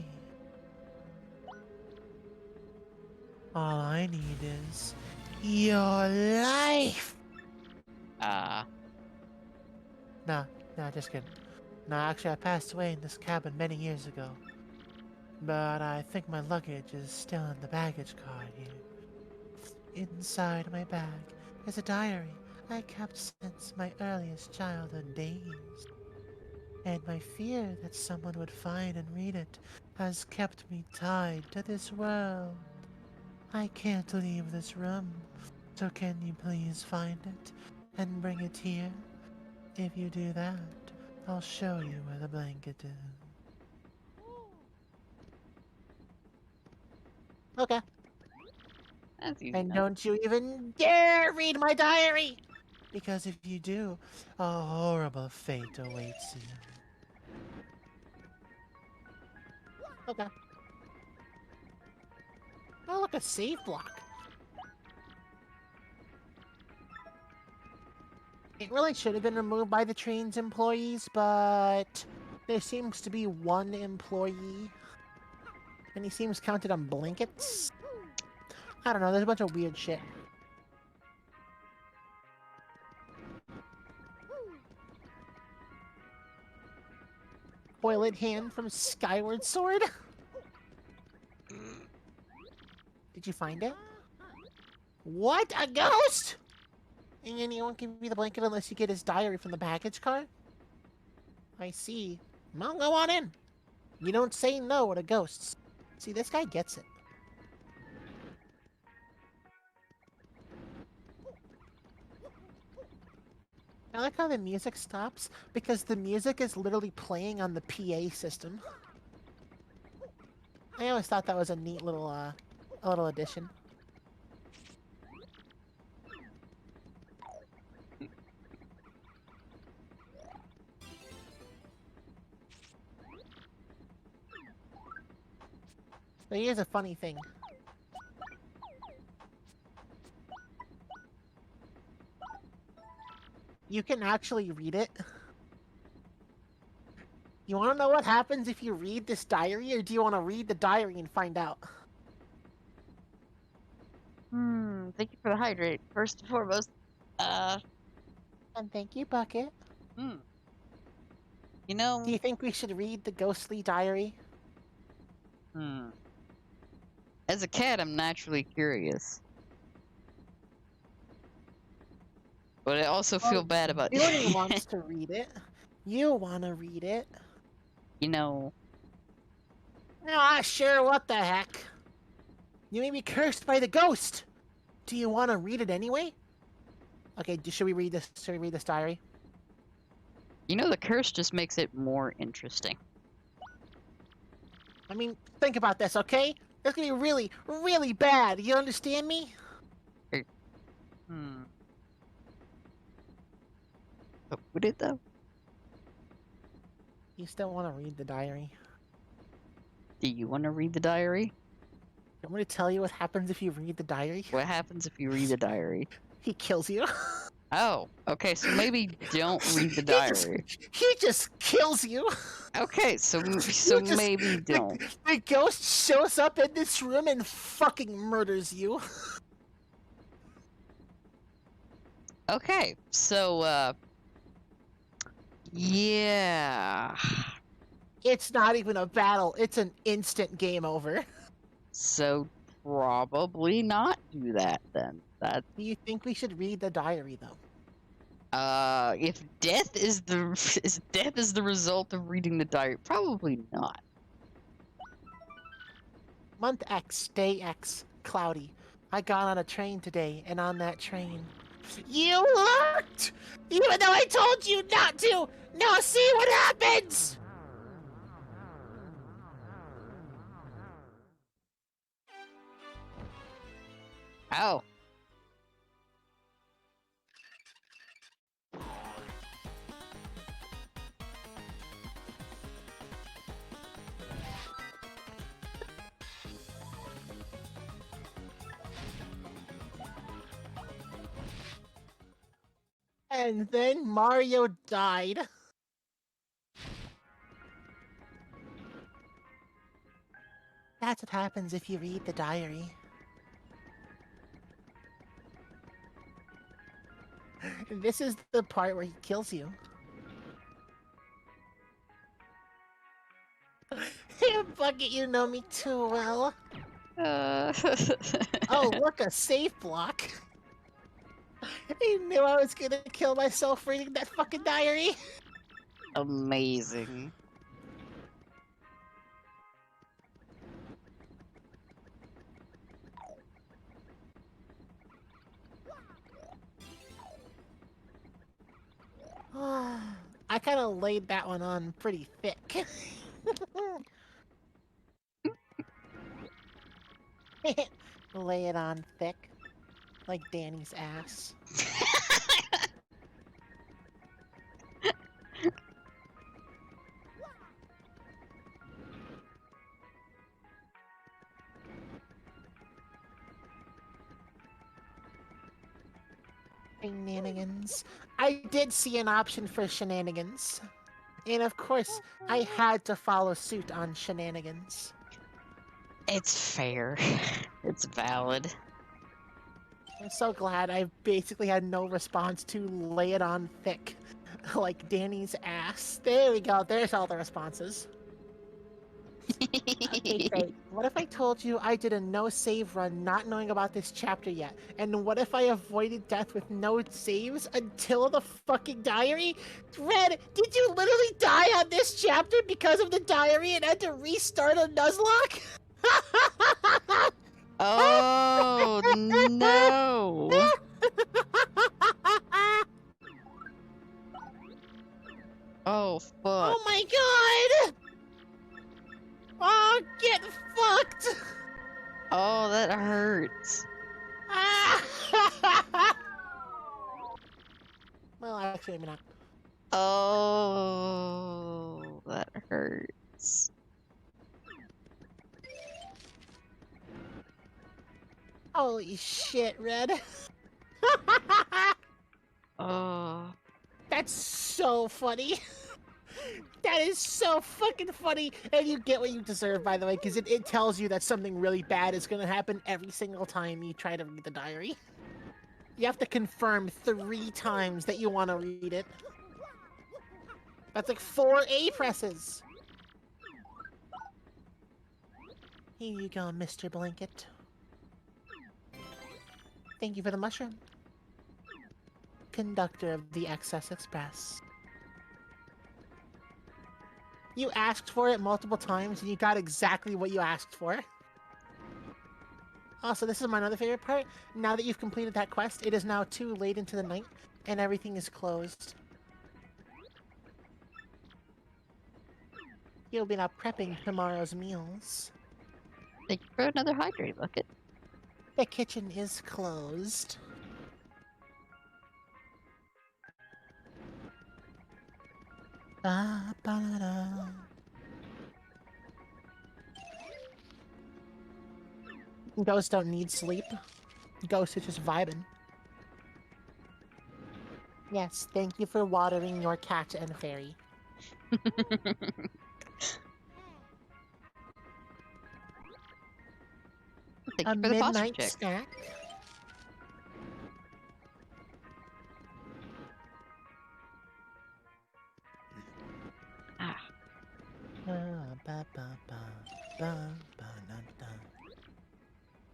All I need is your life! Nah, just kidding. Nah, actually, I passed away in this cabin many years ago. But I think my luggage is still in the baggage car here. Inside my bag is a diary I kept since my earliest childhood days. And my fear that someone would find and read it has kept me tied to this world. I can't leave this room, so can you please find it and bring it here? If you do that, I'll show you where the blanket is. Okay. that's easy And enough. don't you even dare read my diary! Because if you do, a horrible fate awaits you. Okay. Oh, look, a save block. It really should have been removed by the train's employees, but there seems to be one employee, and he seems counted on blankets. I don't know, there's a bunch of weird shit. Toilet hand from Skyward Sword? Did you find it? What? A ghost? And you won't give me the blanket unless you get his diary from the baggage car? I see. Well, go on in. You don't say no to ghosts. See, this guy gets it. I like how the music stops because the music is literally playing on the PA system. I always thought that was a neat little, a little addition. But here's a funny thing. You can actually read it. You want to know what happens if you read this diary, or do you want to read the diary and find out? Thank you for the hydrate. First and foremost, And thank you, Bucket. you Do know, you think we should read the ghostly diary? as a cat, I'm naturally curious. But I also feel bad about Junie wants to read it. You want to read it. you know, Ah, sure, what the heck? You may be cursed by the ghost. Do you want to read it anyway? Okay, should we read this? Should we read this diary? the curse just makes it more interesting. I mean, think about this, okay? It's gonna be really, really bad. You understand me? But would it though? You still want to read the diary? Do you want to read the diary? You want me to tell you what happens if you read the diary? What happens if you read the diary? He kills you. Oh, okay, so maybe don't read the diary. He just kills you. Okay, so maybe don't. The ghost shows up in this room and fucking murders you. Okay, so yeah. It's not even a battle. It's an instant game over. So probably not do that then. That Do you think we should read the diary though? if death is the result of reading the diary, probably not. Month X, day X, cloudy. I got on a train today, and on that train... You looked! Even though I told you not to! Now see what happens! Oh. And then Mario died. That's what happens if you read the diary. This is the part where he kills you. Bucket, you know me too well. Oh, look, a safe block. I knew I was gonna kill myself reading that fucking diary. Amazing. I kind of laid that one on pretty thick. Lay it on thick. Like Danny's ass. Shenanigans. I did see an option for shenanigans. And of course, I had to follow suit on shenanigans. It's fair. It's valid. I'm so glad I basically had no response to lay it on thick. Like Danny's ass. There we go, there's all the responses. Okay, great. What if I told you I did a no-save run not knowing about this chapter yet? And what if I avoided death with no saves until the fucking diary? Red, did you literally die on this chapter because of the diary and had to restart a Nuzlocke? Oh no! Well, actually, maybe not. Oh, that hurts. Holy shit, Red. Oh. That's so funny. That is so fucking funny. And you get what you deserve, by the way, because it tells you that something really bad is going to happen every single time you try to read the diary. You have to confirm 3 times that you want to read it. That's like 4 A presses. Here you go, Mr. Blanket. Thank you for the mushroom. Conductor of the Excess Express. You asked for it multiple times and you got exactly what you asked for. Also, this is my other favorite part. Now that you've completed that quest, it is now too late into the night and everything is closed. You'll be now prepping tomorrow's meals. Thank you for another hydrate bucket. The kitchen is closed. Ba-ba-da. Ghosts don't need sleep. Ghosts are just vibing. Yes, thank you for watering your cat and fairy. Thank A you for the posture midnight check. snack. Ah.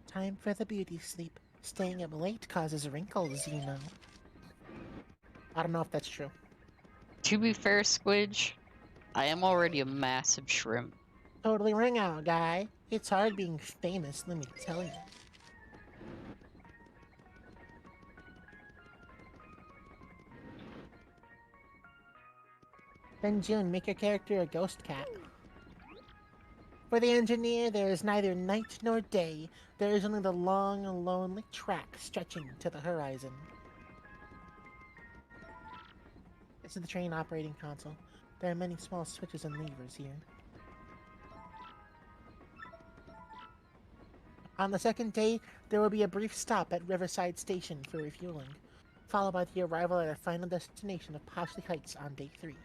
Time for the beauty sleep. Staying up late causes wrinkles, you know. I don't know if that's true. To be fair, Squidge, I am already a massive shrimp. Totally ring out, guy. It's hard being famous, let me tell you. Then June, make your character a ghost cat. For the engineer, there is neither night nor day. There is only the long, lonely track stretching to the horizon. This is the train operating console. There are many small switches and levers here. On the second day, there will be a brief stop at Riverside Station for refueling, followed by the arrival at our final destination of Poshley Heights on day 3.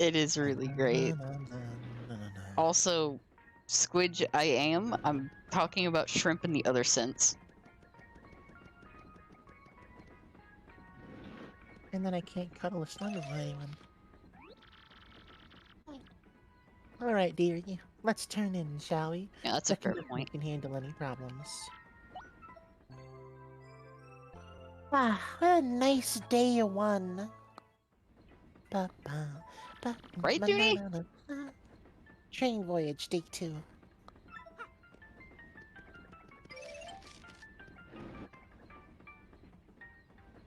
It is really great. Also, Squidge, I'm talking about shrimp in the other sense. And then I can't cuddle a snuggle with anyone. Alright, dearie. Let's turn in, shall we? Yeah, that's The a fair conductor point. can handle any problems. Ah, what a nice day 1. Right, Judy? Train voyage, day 2.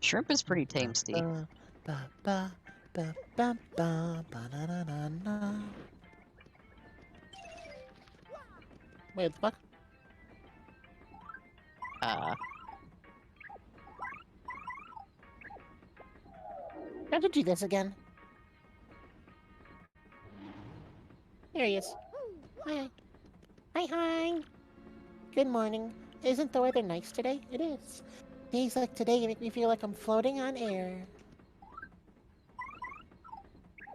Shrimp is pretty tasty. Wait, what the fuck? How to do this again? There he is. Hi. Hi, hi. Good morning. Isn't the weather nice today? It is. Days like today make me feel like I'm floating on air.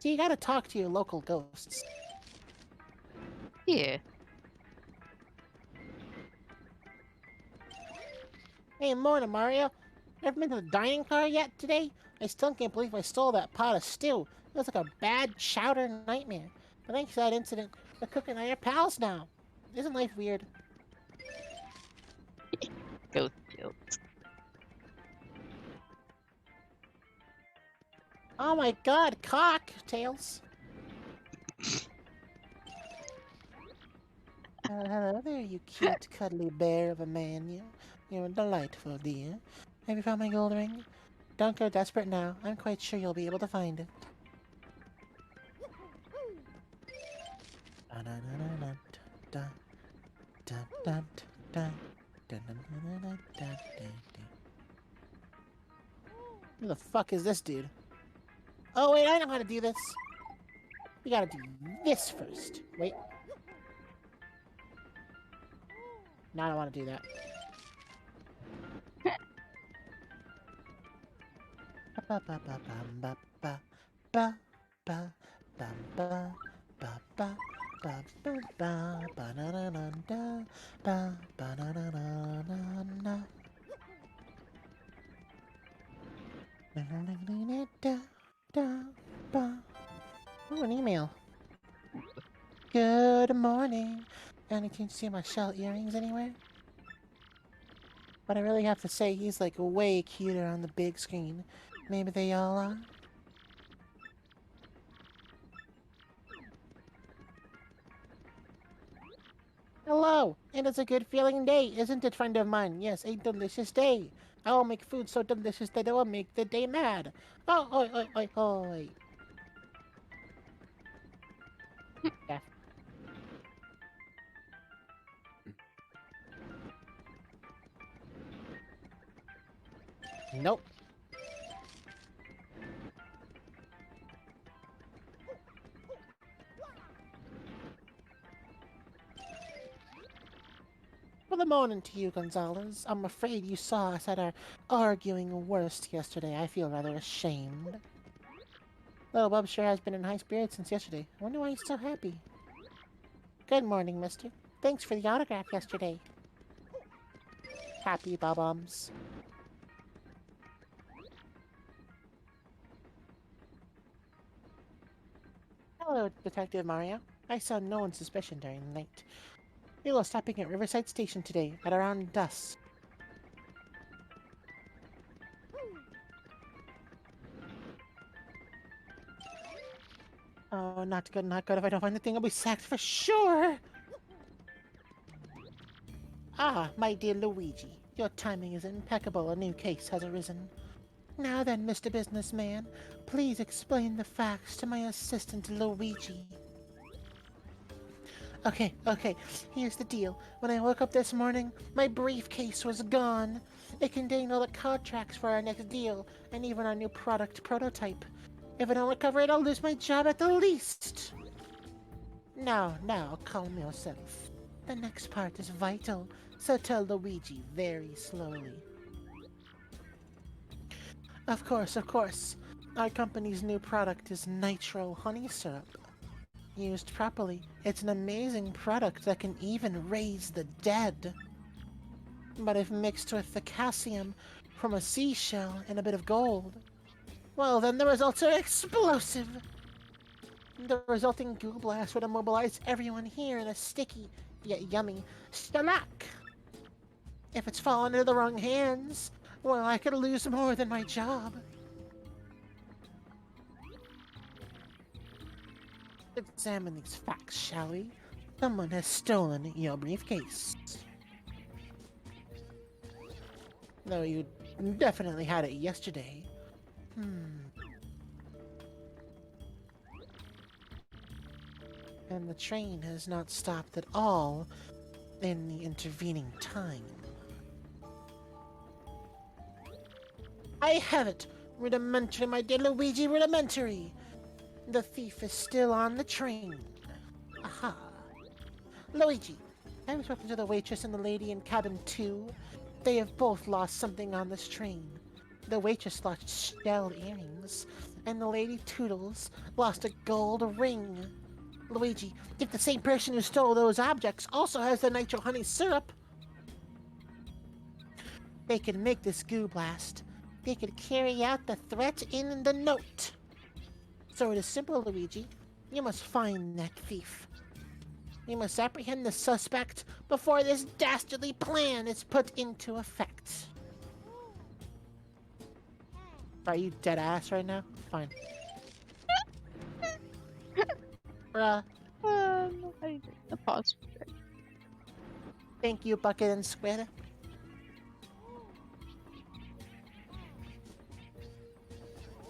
So you gotta talk to your local ghosts. Yeah. Hey, morning, Mario. Ever been to the dining car yet today? I still can't believe I stole that pot of stew. It was like a bad chowder nightmare. But thanks to that incident, the cook and I are pals now. Isn't life weird? Ghost jokes. Oh my god, cocktails! Hello there, you cute, cuddly bear of a man, you. You're delightful, dear. Have you found my gold ring? Don't go desperate now. I'm quite sure you'll be able to find it. Who the fuck is this dude? Oh wait, I know how to do this. We gotta do this first. Wait. No, I don't want to do that. Ba ba ba bum ba ba ba ba bum ba ba ba ba ba ba ba na na na da ba ba na na na na na. Da da ba. Oh, an email. Good morning. And can you see my shell earrings anywhere? But I really have to say, he's like way cuter on the big screen. Maybe they all are? Hello! And it's a good feeling day, isn't it, friend of mine? Yes, a delicious day. I will make food so delicious that it will make the day mad. Oh, oi, oi, oi, oi. Yeah. Nope. Well, the morning to you, Gonzalez. I'm afraid you saw us at our arguing worst yesterday. I feel rather ashamed. Little Bub sure has been in high spirits since yesterday. I wonder why he's so happy. Good morning, mister. Thanks for the autograph yesterday. Happy Bub-Ums. Hello, Detective Mario. I saw no one's suspicion during the night. We were stopping at Riverside Station today at around dusk. Oh, not good, not good. If I don't find the thing, I'll be sacked for sure! Ah, my dear Luigi. Your timing is impeccable. A new case has arisen. Now then, Mr. Businessman, please explain the facts to my assistant Luigi. Okay, here's the deal. When I woke up this morning, my briefcase was gone. It contained all the contracts for our next deal, and even our new product prototype. If I don't recover it, I'll lose my job at the least. Now, calm yourself. The next part is vital, so tell Luigi very slowly. Of course. Our company's new product is nitro honey syrup. Used properly, it's an amazing product that can even raise the dead. But if mixed with the calcium from a seashell and a bit of gold, well, then the results are explosive. The resulting goo blast would immobilize everyone here in a sticky, yet yummy, stalak. If it's fallen into the wrong hands, well, I could lose more than my job. Examine these facts, shall we? Someone has stolen your briefcase. Though you definitely had it yesterday. And the train has not stopped at all in the intervening time. I have it! Rudimentary, my dear Luigi, rudimentary! The thief is still on the train. Aha. Luigi, I was talking to the waitress and the lady in cabin 2. They have both lost something on this train. The waitress lost shell earrings, and the lady Toodles lost a gold ring. Luigi, if the same person who stole those objects also has the nitro honey syrup, they can make this goo blast. They could carry out the threat in the note. So it is simple, Luigi. You must find that thief. We must apprehend the suspect before this dastardly plan is put into effect. Are you dead ass right now? Fine. Bruh. The pause. Thank you, Bucket and Squid.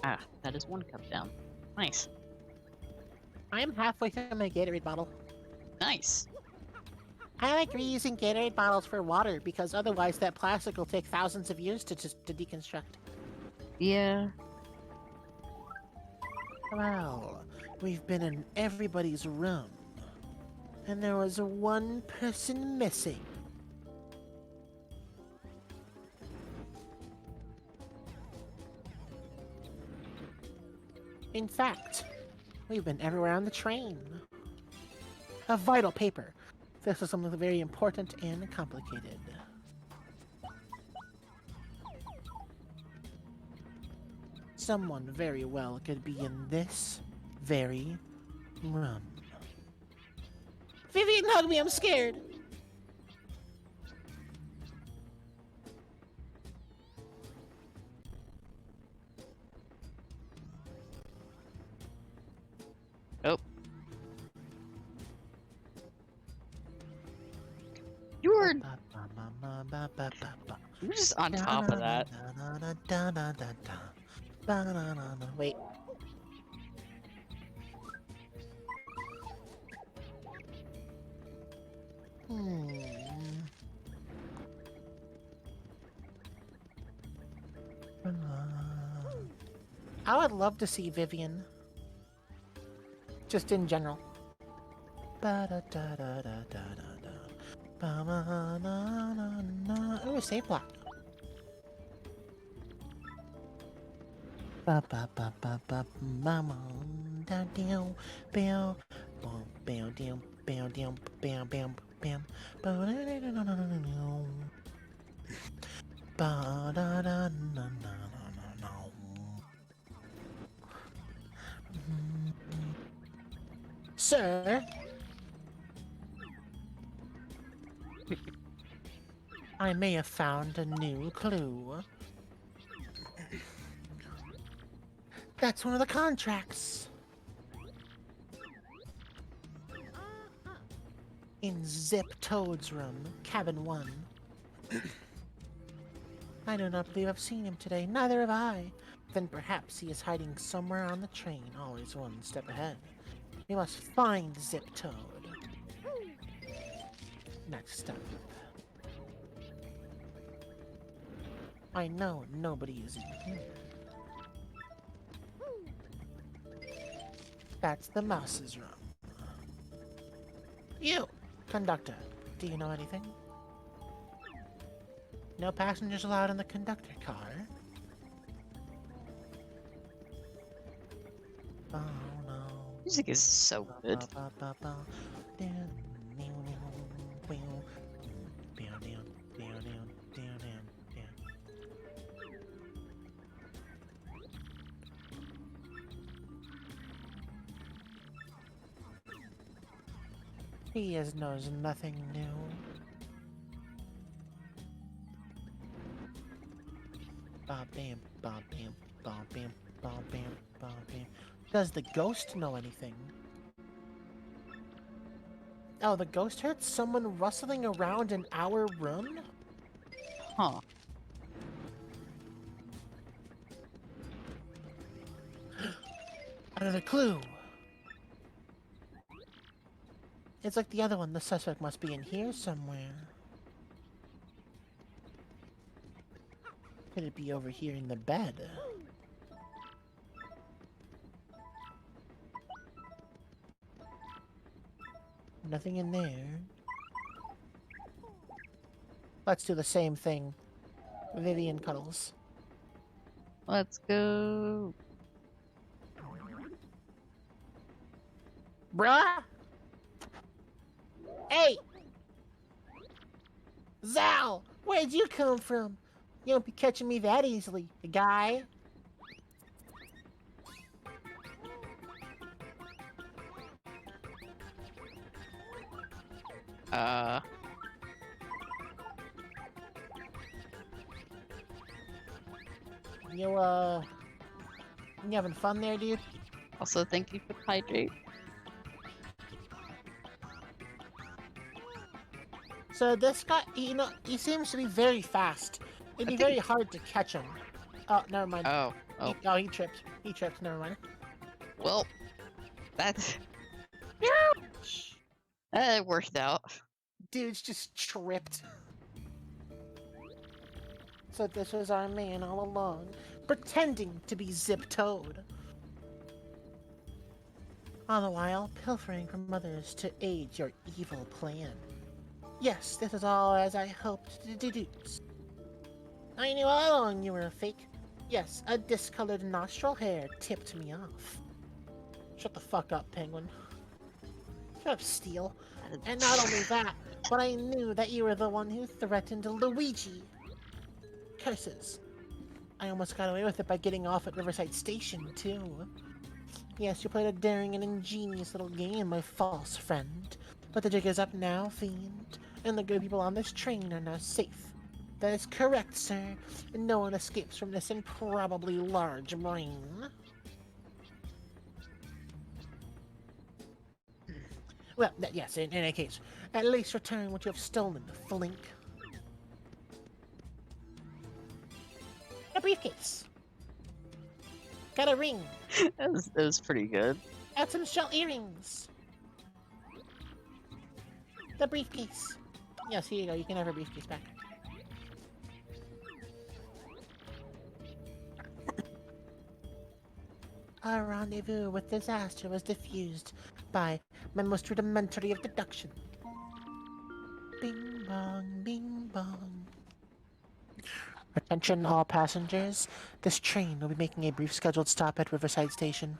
Ah, that is one cup down. Nice. I'm halfway through my Gatorade bottle. Nice. I like reusing Gatorade bottles for water because otherwise that plastic will take thousands of years to deconstruct. Yeah. Well, we've been in everybody's room, and there was one person missing. In fact, we've been everywhere on the train. A vital paper. This is something very important and complicated. Someone very well could be in this very room. Vivian, hug me, I'm scared. Oh. You were just on top of that. Wait. I would love to see Vivian. Just in general. Oh, a save block. Sir, I may have found a new clue. That's one of the contracts. In Zip Toad's room, cabin 1. I do not believe I've seen him today, neither have I. Then perhaps he is hiding somewhere on the train, always one step ahead. We must find Zip Toad. Next step. I know nobody is in here. That's the mouse's room. You, conductor, do you know anything? No passengers allowed in the conductor car. Oh no. Music is so good. He knows nothing new. Bob bam, bob bam, bob bam, bob bam, bob bam. Does the ghost know anything? Oh, the ghost heard someone rustling around in our room? Huh. Another clue! It's like the other one. The suspect must be in here somewhere. Could it be over here in the bed? Nothing in there. Let's do the same thing. Vivian cuddles. Let's go. Bruh! Hey! Zal! Where'd you come from? You won't be catching me that easily, guy. You having fun there, dude? Also, thank you for the hydrate. So this guy, he seems to be very fast. It'd be very hard to catch him. Oh, never mind. Oh. He tripped. He tripped, never mind. Well, that's It worked out. Dude's just tripped. So this was our man all along, pretending to be Zip-Toad. All the while, pilfering from others to aid your evil plan. Yes, this is all as I hoped to deduce. I knew all along you were a fake. Yes, a discolored nostril hair tipped me off. Shut the fuck up, Penguin. Shut up, Steel. And not only that, but I knew that you were the one who threatened Luigi. Curses. I almost got away with it by getting off at Riverside Station, too. Yes, you played a daring and ingenious little game, my false friend. But the jig is up now, fiend, and the good people on this train are now safe. That is correct, sir, and no one escapes from this improbably large brain. Well, yes, in any case, at least return what you have stolen, Flink. A briefcase. Got a ring. That was pretty good. Got some shell earrings. The briefcase. Yes, here you go. You can have your briefcase back. Our rendezvous with disaster was diffused by my most rudimentary of deduction. Bing bong, bing bong. Attention all passengers. This train will be making a brief scheduled stop at Riverside Station.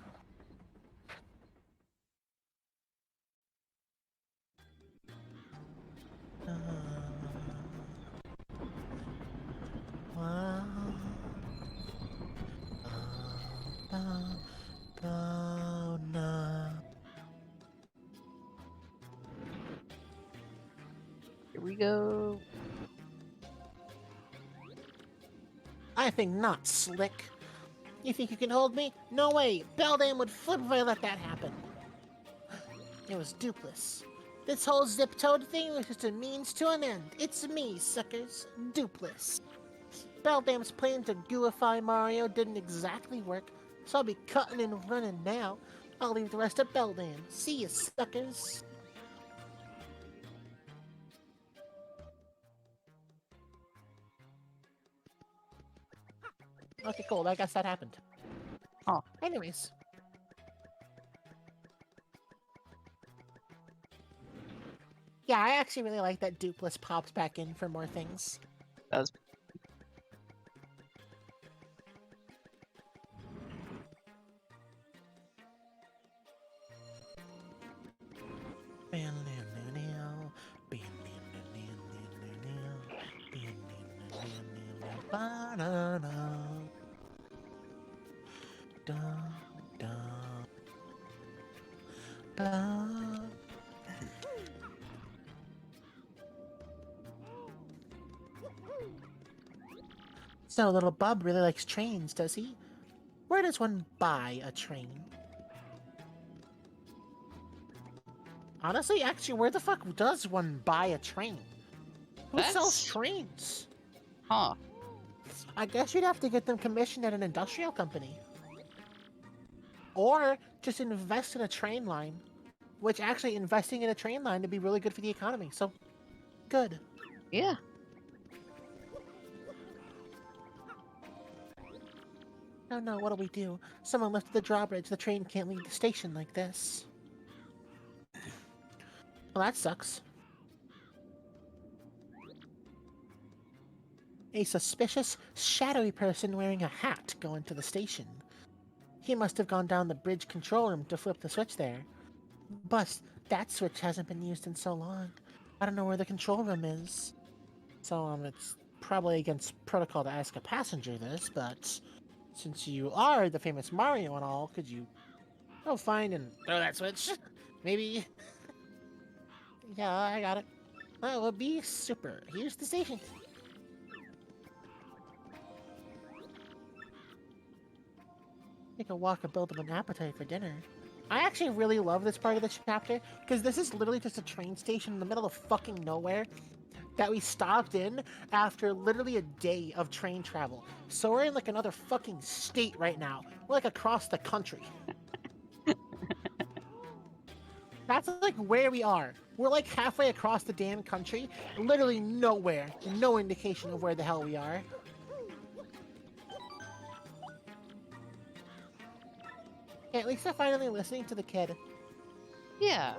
Here we go. I think not, Slick. You think you can hold me? No way! Beldam would flip if I let that happen. It was Dupless. This whole Zip-Toad thing was just a means to an end. It's me, suckers. Dupless. Beldam's plan to gooify Mario didn't exactly work, so I'll be cutting and running now. I'll leave the rest to Beldam. See you, suckers. Okay, cool. I guess that happened. Oh. Anyways. Yeah, I actually really like that Dupless pops back in for more things. That was... So little Bub really likes trains, does he? Where does one buy a train? Honestly, actually, where the fuck does one buy a train? Who sells trains? Huh. I guess you'd have to get them commissioned at an industrial company. Or just invest in a train line. Which actually, investing in a train line would be really good for the economy, so good. Yeah. Oh no, what'll we do? Someone lifted the drawbridge. The train can't leave the station like this. Well, that sucks. A suspicious, shadowy person wearing a hat going to the station. He must have gone down the bridge control room to flip the switch there. But that switch hasn't been used in so long. I don't know where the control room is. So, it's probably against protocol to ask a passenger this, but since you are the famous Mario and all, could you go find and throw that switch? Maybe. Yeah, I got it. That would be super. Here's the station. Take a walk and build up an appetite for dinner. I actually really love this part of the chapter, because this is literally just a train station in the middle of fucking nowhere that we stopped in after literally a day of train travel. So we're in like another fucking state right now. We're like across the country. That's like where we are. We're like halfway across the damn country, literally nowhere, no indication of where the hell we are. Yeah, at least I'm finally listening to the kid. Yeah.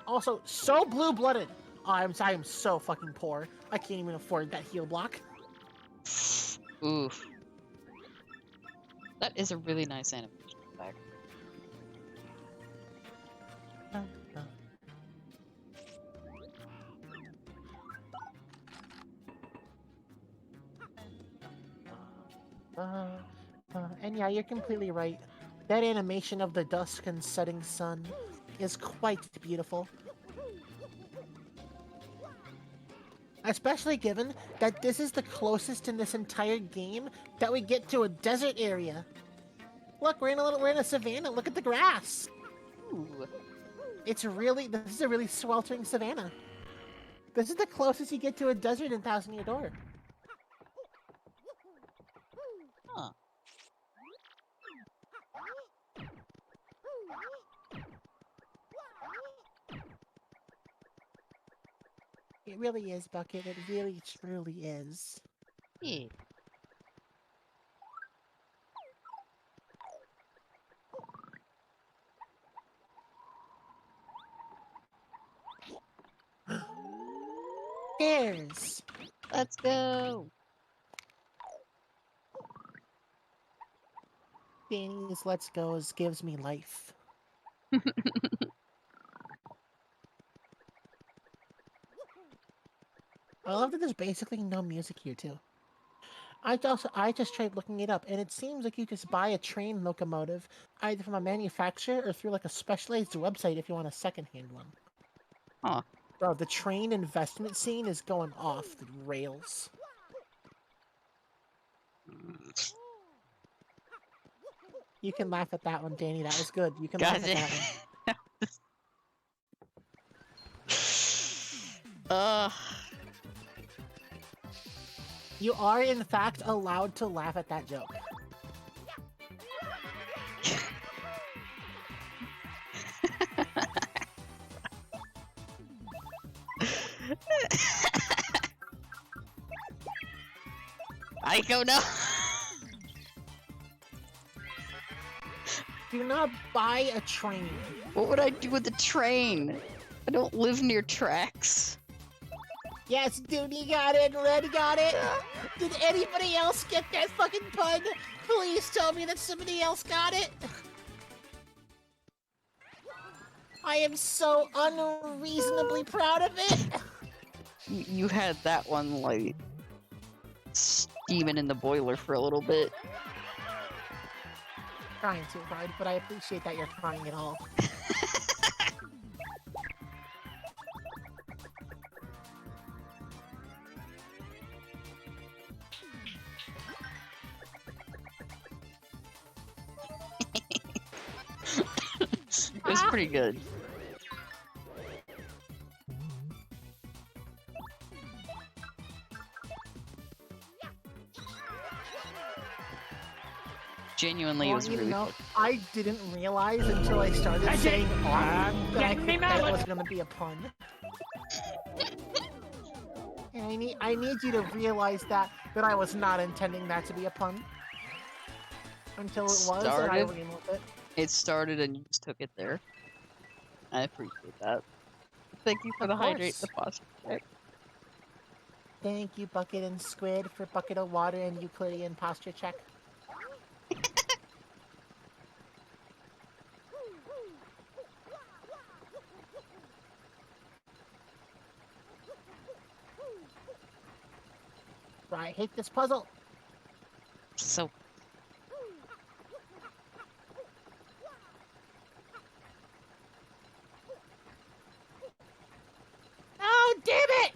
Also, so blue-blooded. Oh, I am so fucking poor. I can't even afford that heal block. Oof. That is a really nice animation. Back. And yeah, you're completely right. That animation of the dusk and setting sun is quite beautiful. Especially given that this is the closest in this entire game that we get to a desert area. Look, we're in a savanna. Look at the grass. Ooh. This is a really sweltering savanna. This is the closest you get to a desert in Thousand Year Door. Huh. It really is, Bucket. It really, truly is. Yeah. Stairs! Let's go. Danny's Let's Goes gives me life. I love that there's basically no music here, too. I just tried looking it up, and it seems like you just buy a train locomotive, either from a manufacturer or through like a specialized website if you want a secondhand one. Huh. Bro, the train investment scene is going off the rails. You can laugh at that one, Danny. That was good. You can laugh at that one. You are, in fact, allowed to laugh at that joke. I don't know. Do not buy a train. What would I do with a train? I don't live near tracks. Yes, Dooney got it, Red got it. Did anybody else get that fucking pun? Please tell me that somebody else got it. I am so unreasonably proud of it. You had that one, like, steaming in the boiler for a little bit. Trying too hard, but I appreciate that you're trying it all. It was pretty good. Genuinely, it was really fun. I didn't realize until I started saying off that it was gonna be a pun. And I need you to realize that I was not intending that to be a pun. Until it was, and I ran with it. It started and you just took it there. I appreciate that. Thank you for the hydrate the posture check. Thank you, Bucket and Squid, for bucket of water and Euclidean posture check. I hate this puzzle. So. Oh, damn it!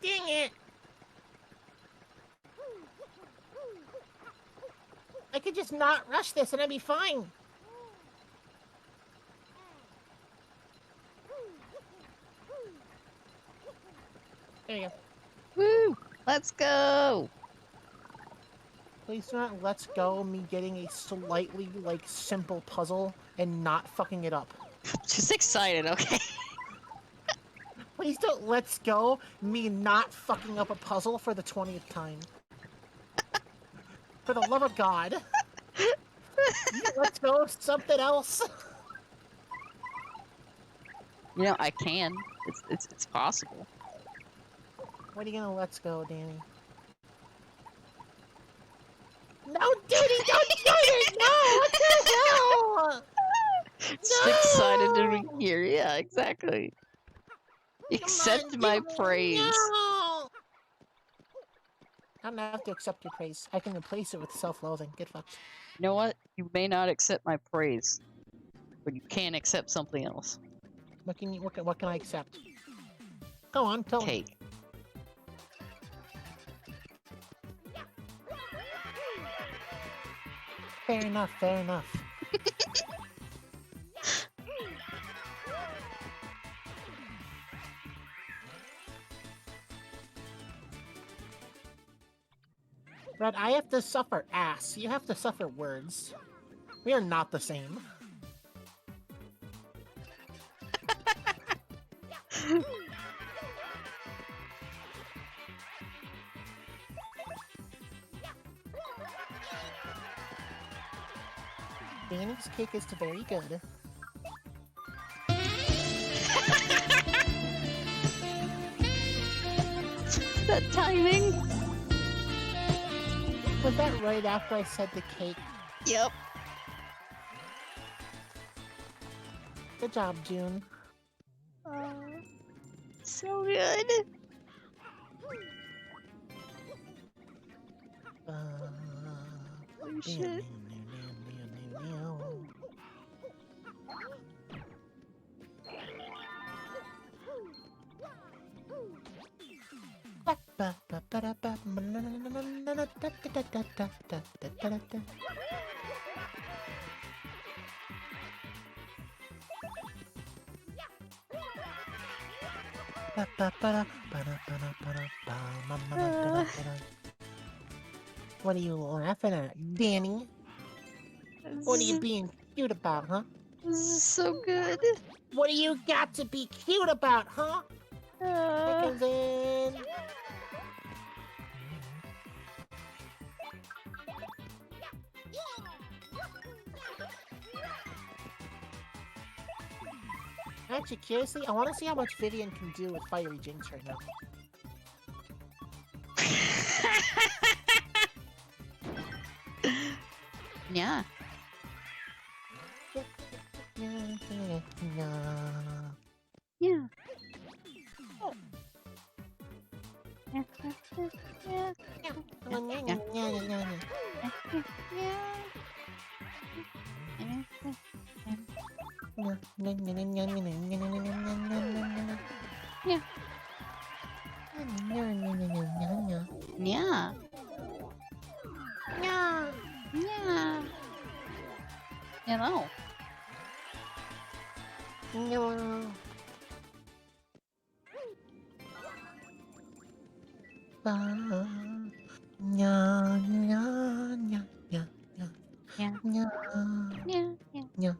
Dang it! I could just not rush this and I'd be fine. There you go. Woo! Let's go! Please do not let's go me getting a slightly, like, simple puzzle and not fucking it up. Just excited, okay? Please don't let's go me not fucking up a puzzle for the 20th time. For the love of God. Let's go something else. You know, I can. It's possible. What are you gonna let's go, Danny? No, Danny, don't do it! No! What the hell? Just excited to be here. Yeah, exactly. Accept my praise. No! I don't have to accept your praise. I can replace it with self-loathing. Get fucked. You know what? You may not accept my praise, but you can accept something else. What can I accept? Go on, tell me. Cake. Fair enough, fair enough. Red, I have to suffer ass. You have to suffer words. We are not the same. Danny's cake is very good. That timing? Was that right after I said the cake? Yep. Good job, June. So good. Holy shit. What are you laughing at, Danny? What are you being cute about, huh? This is so good. What do you got to be cute about, huh? Here comes in. Actually, curiously, I want to see how much Vivian can do with Fiery Jinx right now. Yeah. Yeah. Yeah. Yeah. You know. Yeah. Yeah. Yeah. Yeah.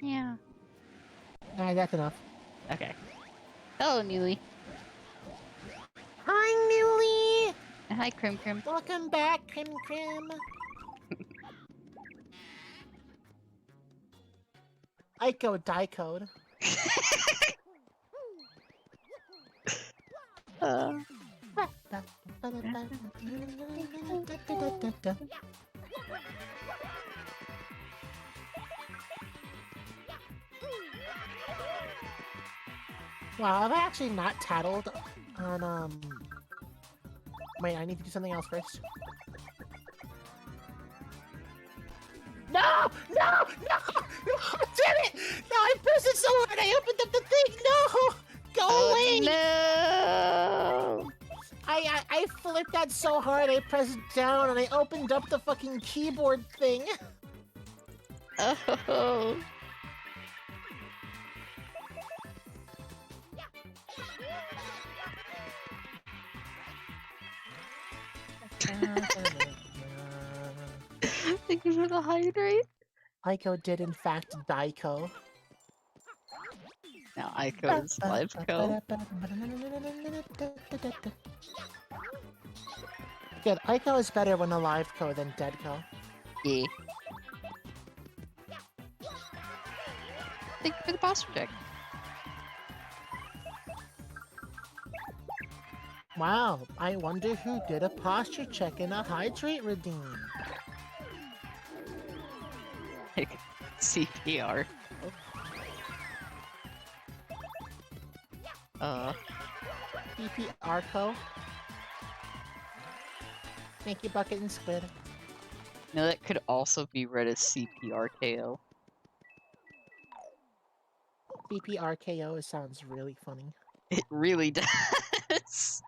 Yeah. Alright, that's enough. Okay. Hello, Neely. Hi, Millie! Hi, Crim Crim. Welcome back, Crim Crim. Ico die code. Wow, I've actually not tattled on, Wait, I need to do something else first. No! No! No! No! Damn it! No, I pressed it so hard I opened up the thing! No! Go away! No! I flipped that so hard I pressed it down and I opened up the fucking keyboard thing. Oh. Thank you for the hydrate. Aiko did in fact Daiko. Now Aiko's life co. Good, Aiko is better when alive co than dead co. Yeah. Thank you for the posture check. Wow, I wonder who did a posture check and a hydrate redeem. CPR. BP Arco. Thank you, Bucket and Squid. No, that could also be read as CPRKO. BP RKO sounds really funny. It really does.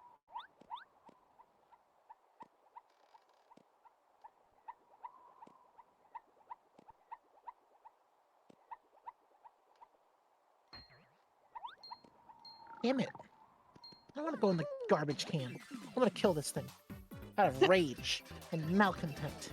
Damn it. I want to go in the garbage can. I want to kill this thing. Out of rage and malcontent.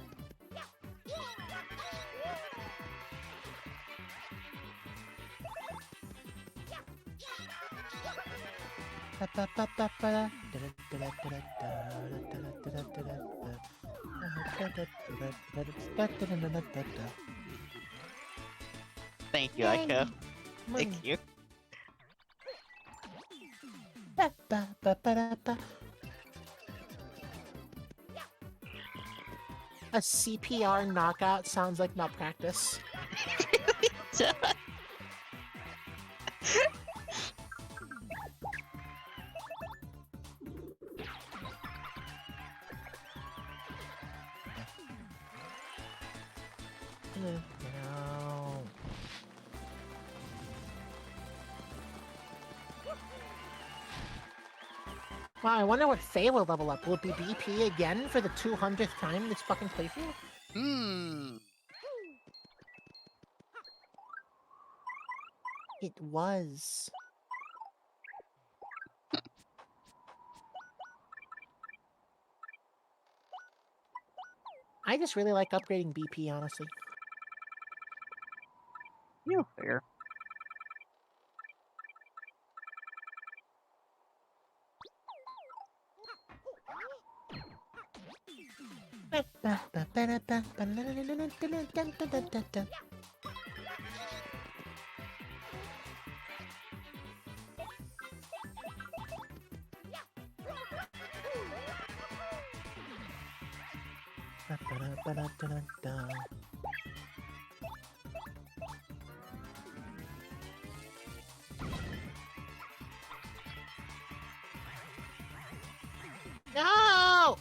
Thank you, Aiko. Thank you. A CPR knockout sounds like malpractice. No. Wow, I wonder what Fae will level up. Will it be BP again for the 200th time this fucking playthrough? It was. I just really like upgrading BP, honestly. You're fair. No!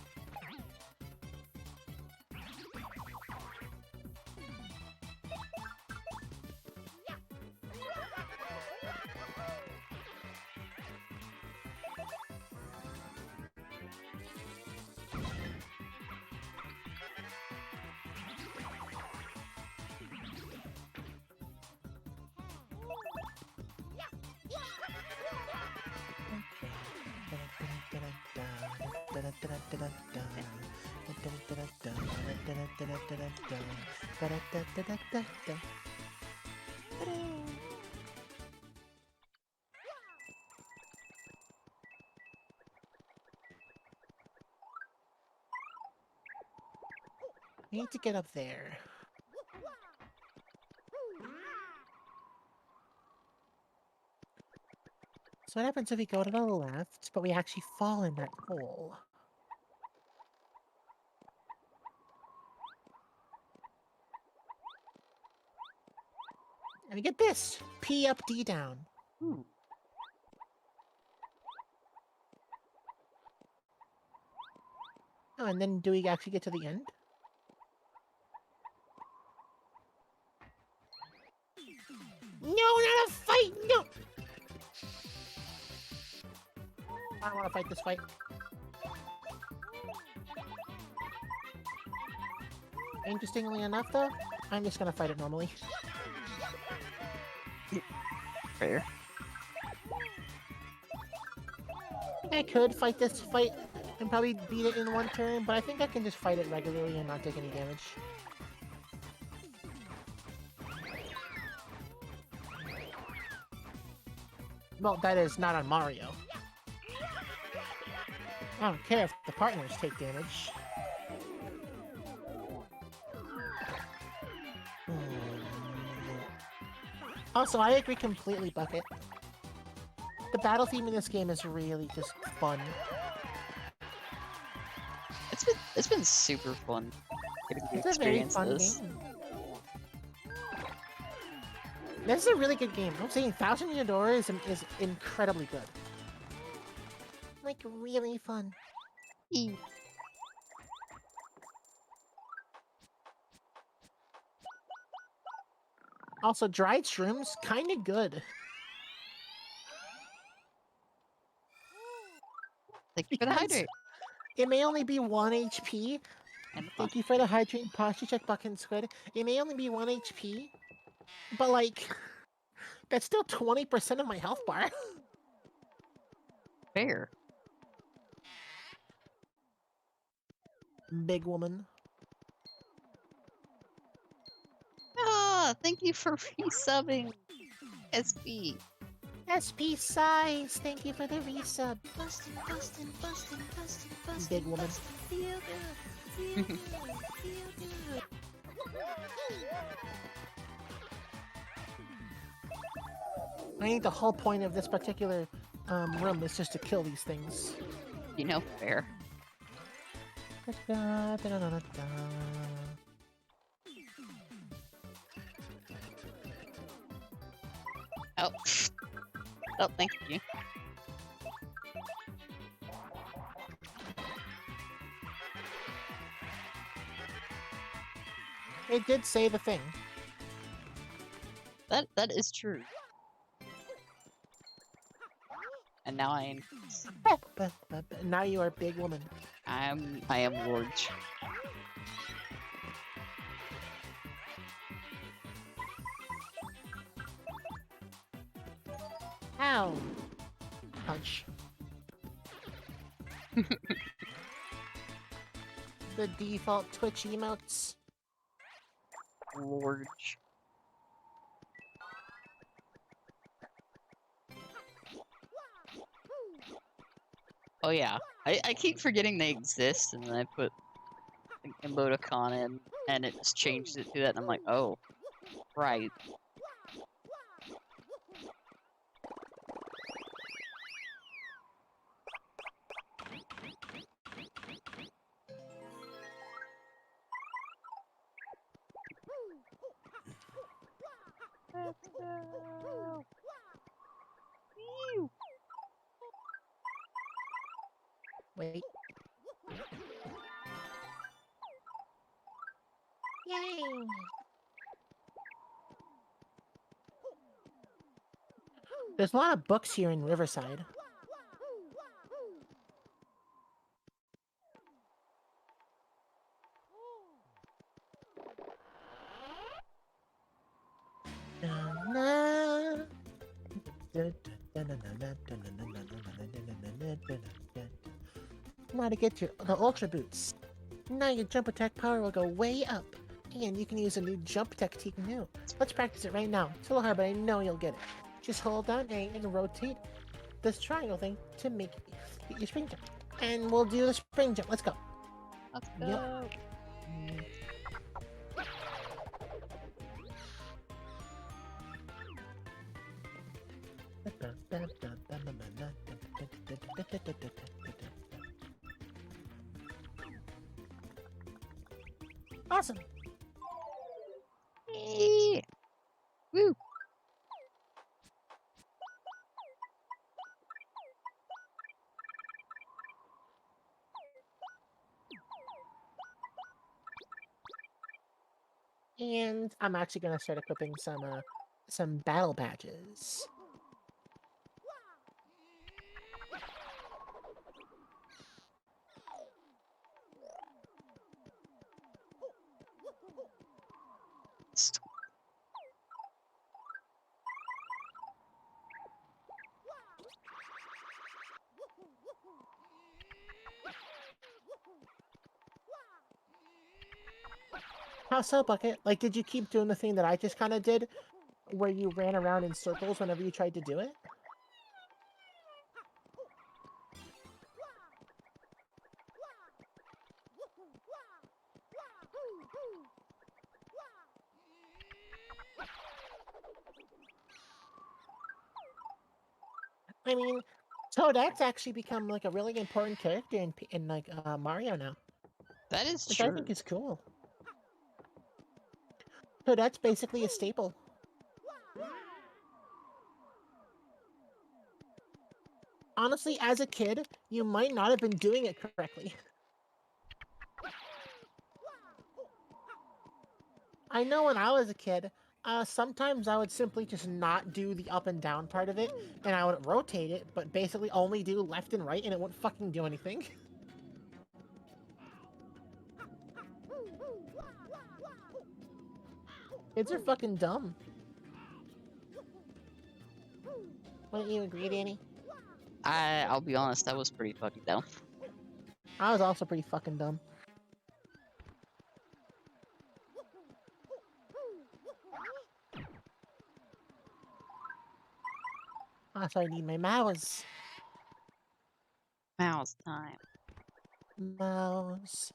I need to get up there. So what happens if we go to the left, but we actually fall in that hole? And we get this! P up, D down. Ooh. Oh, and then do we actually get to the end? No, not a fight! No! I don't want to fight this fight. Interestingly enough, though, I'm just gonna fight it normally. Fair. I could fight this fight and probably beat it in one turn, but I think I can just fight it regularly and not take any damage. Well, that is not on Mario. I don't care if the partners take damage. Also, I agree completely, Bucket. The battle theme in this game is really just fun. It's been super fun getting to It's a very experience fun this. game. This is a really good game. I'm saying Thousand Year Door is incredibly good. Like, really fun. Also, dried shrooms, kinda good. Thank you for the Because hydrate. it may only be 1 HP. And the Thank you for the hydrate posture check, Bucket Squid. It may only be 1 HP, but like, that's still 20% of my health bar. fair. Big woman. Ah, thank you for resubbing, SB. SP size, thank you for the resub. Bustin', bustin', bustin', bustin', bustin', Big woman. bustin', feel good, feel good, feel good. I think the whole point of this particular room is just to kill these things. You know, fair. Oh. Oh, thank you. It did say the thing. That is true. And now I am Now you are a big woman. I am Lorge. Ow! Punch. The default Twitch emotes. Lorge. Oh yeah, I keep forgetting they exist, and then I put an emoticon in, and it just changes it to that, and I'm like, oh, right. Let's go. Ew. Wait. Yay! There's a lot of books here in Riverside. Now to get the Ultra Boots. Now your jump attack power will go way up. And you can use a new jump technique now. Let's practice it right now. It's a little hard, but I know you'll get it. Just hold down A and rotate this triangle thing to make get your spring jump. And we'll do the spring jump. Let's go. Let's Yep. go. Awesome. Yay. Woo. And I'm actually gonna start equipping some battle badges. How so, Bucket? Like, did you keep doing the thing that I just kind of did, where you ran around in circles whenever you tried to do it? I mean, Toadette's actually become like a really important character in like Mario now, That is which I true. think is cool. Toadette's basically a staple. Honestly, as a kid, you might not have been doing it correctly. I know when I was a kid, sometimes I would simply just not do the up and down part of it, and I would rotate it, but basically only do left and right, and it wouldn't fucking do anything. Kids are fucking dumb. Wouldn't you agree, Danny? I'll be honest, that was pretty fucking dumb. I was also pretty fucking dumb. So I need my mouse. Mouse time. Mouse.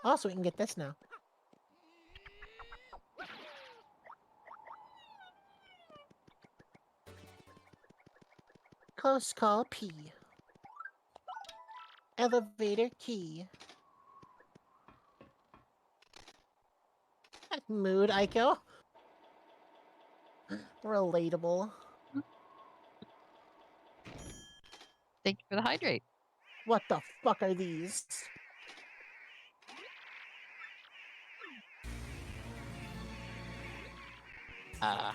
Also, we can get this now. Close call P. Elevator key. Mood Ico. Relatable. Thank you for the hydrate. What the fuck are these? Uh,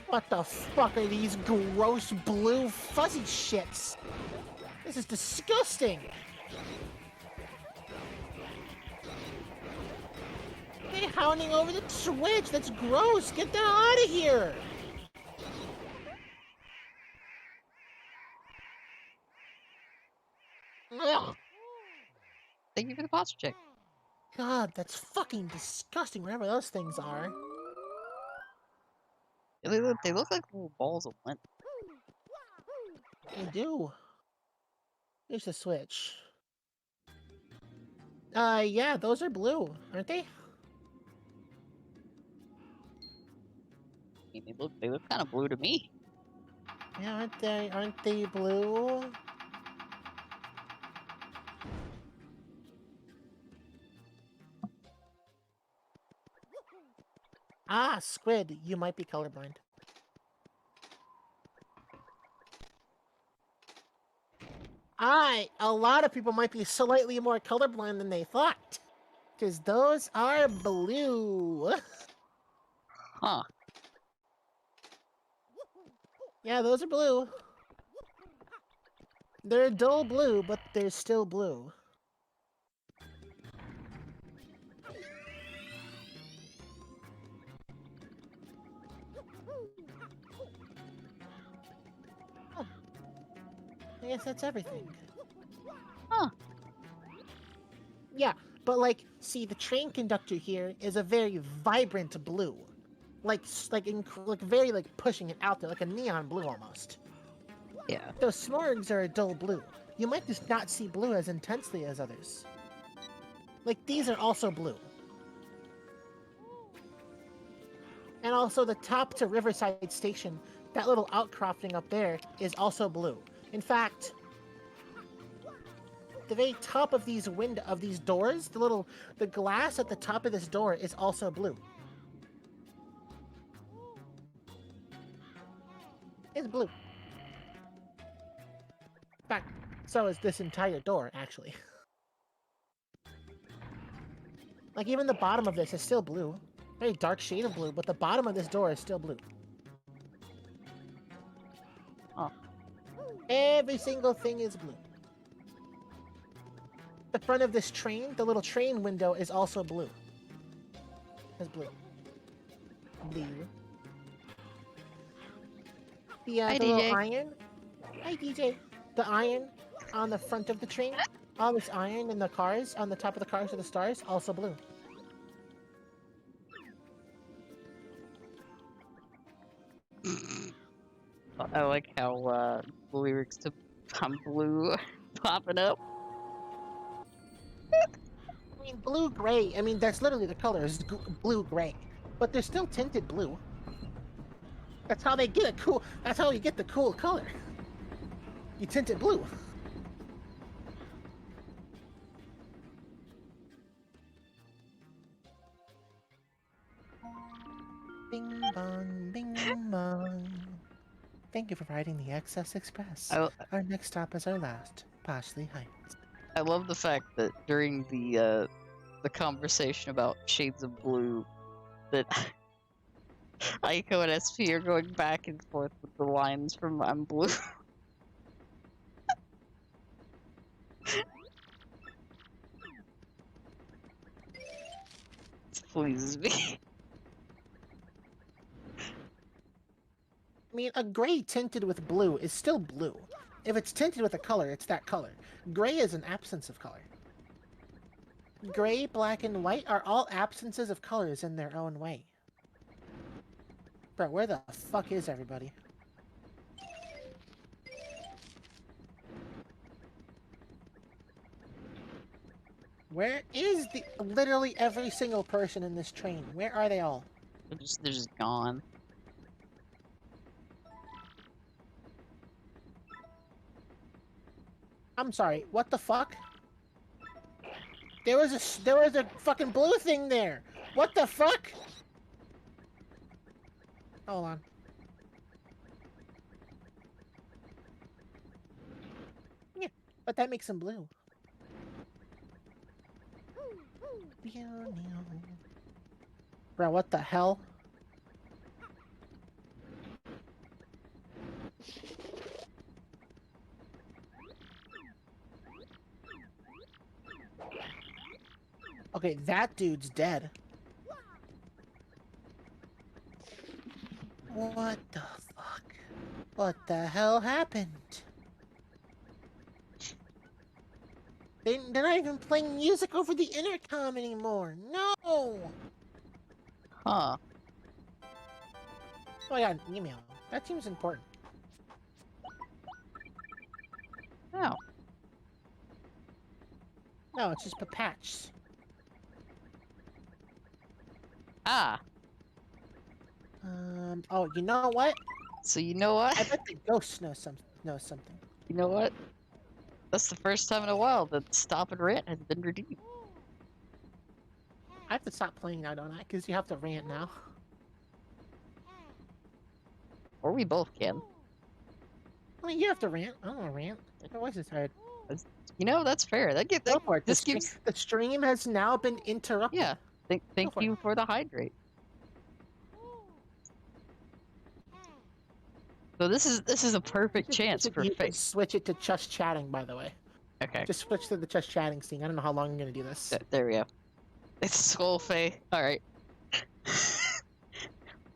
What the fuck are these gross blue fuzzy shits? This is disgusting! They're hounding over the Switch! That's gross! Get them out of here! Ugh. thank you for the posture check. God, that's fucking disgusting, whatever those things are. They look like little balls of lint. They do. Here's the Switch. Yeah, those are blue, aren't they? I mean, they look kind of blue to me. Yeah, aren't they blue? Ah, Squid, you might be colorblind. A lot of people might be slightly more colorblind than they thought. Because those are blue. Huh. Yeah, those are blue. They're dull blue, but they're still blue. Huh. I guess that's everything. Huh. Yeah, but like, see, the train conductor here is a very vibrant blue. Like very, like, pushing it out there, like a neon blue almost. Yeah. Those smorgs are a dull blue. You might just not see blue as intensely as others. Like, these are also blue. And also the top to Riverside Station, that little outcropping up there, is also blue. In fact, the very top of these doors, the glass at the top of this door is also blue. It's blue. fact, so is this entire door, actually. Like, even the bottom of this is still blue. Very dark shade of blue, but the bottom of this door is still blue. Oh. Every single thing is blue. The front of this train, the little train window, is also blue. It's blue. Blue. Hi, The little DJ. iron. Hi, DJ. The iron on the front of the train. All this iron in the cars, on the top of the cars with the stars, also blue. I like how the lyrics to I'm Blue popping up. I mean, blue-gray, I mean, that's literally the color, is blue-gray. But they're still tinted blue. That's how they get a cool, that's how you get the cool color. You tint it blue. Bing bong, bing bong. Thank you for riding the Excess Express. Our next stop is our last, Poshley Heights. I love the fact that during the conversation about shades of blue, that Aiko and SP are going back and forth with the lines from I'm Blue. It pleases me. I mean, a gray tinted with blue is still blue. If it's tinted with a color, it's that color. Gray is an absence of color. Gray, black, and white are all absences of colors in their own way. Bro, where the fuck is everybody? Where is literally every single person in this train? Where are they all? They're just gone. I'm sorry, what the fuck? There was a fucking blue thing there. What the fuck? Hold on. Yeah, but that makes them blue. Bro, what the hell? Okay, that dude's dead. What the fuck? What the hell happened? They're not even playing music over the intercom anymore. No! Huh. Oh, I got an email. That seems important. Oh. No, it's just Papatch. Ah. Oh, you know what? So you know what? I bet the ghost knows something. You know what? That's the first time in a while that Stop and Rant has been redeemed. I have to stop playing now, don't I? Because you have to rant now. Or we both can. I mean, you have to rant. I don't want to rant. My voice is tired. You know, that's fair. Go for it. This gives... The stream has now been interrupted. Yeah. Thank you for the hydrate. So this is a perfect chance for You can Faeso. switch it to just chatting, by the way. Okay. Just switch to the just chatting scene. I don't know how long I'm going to do this. There we go. It's Skull Fae. Alright.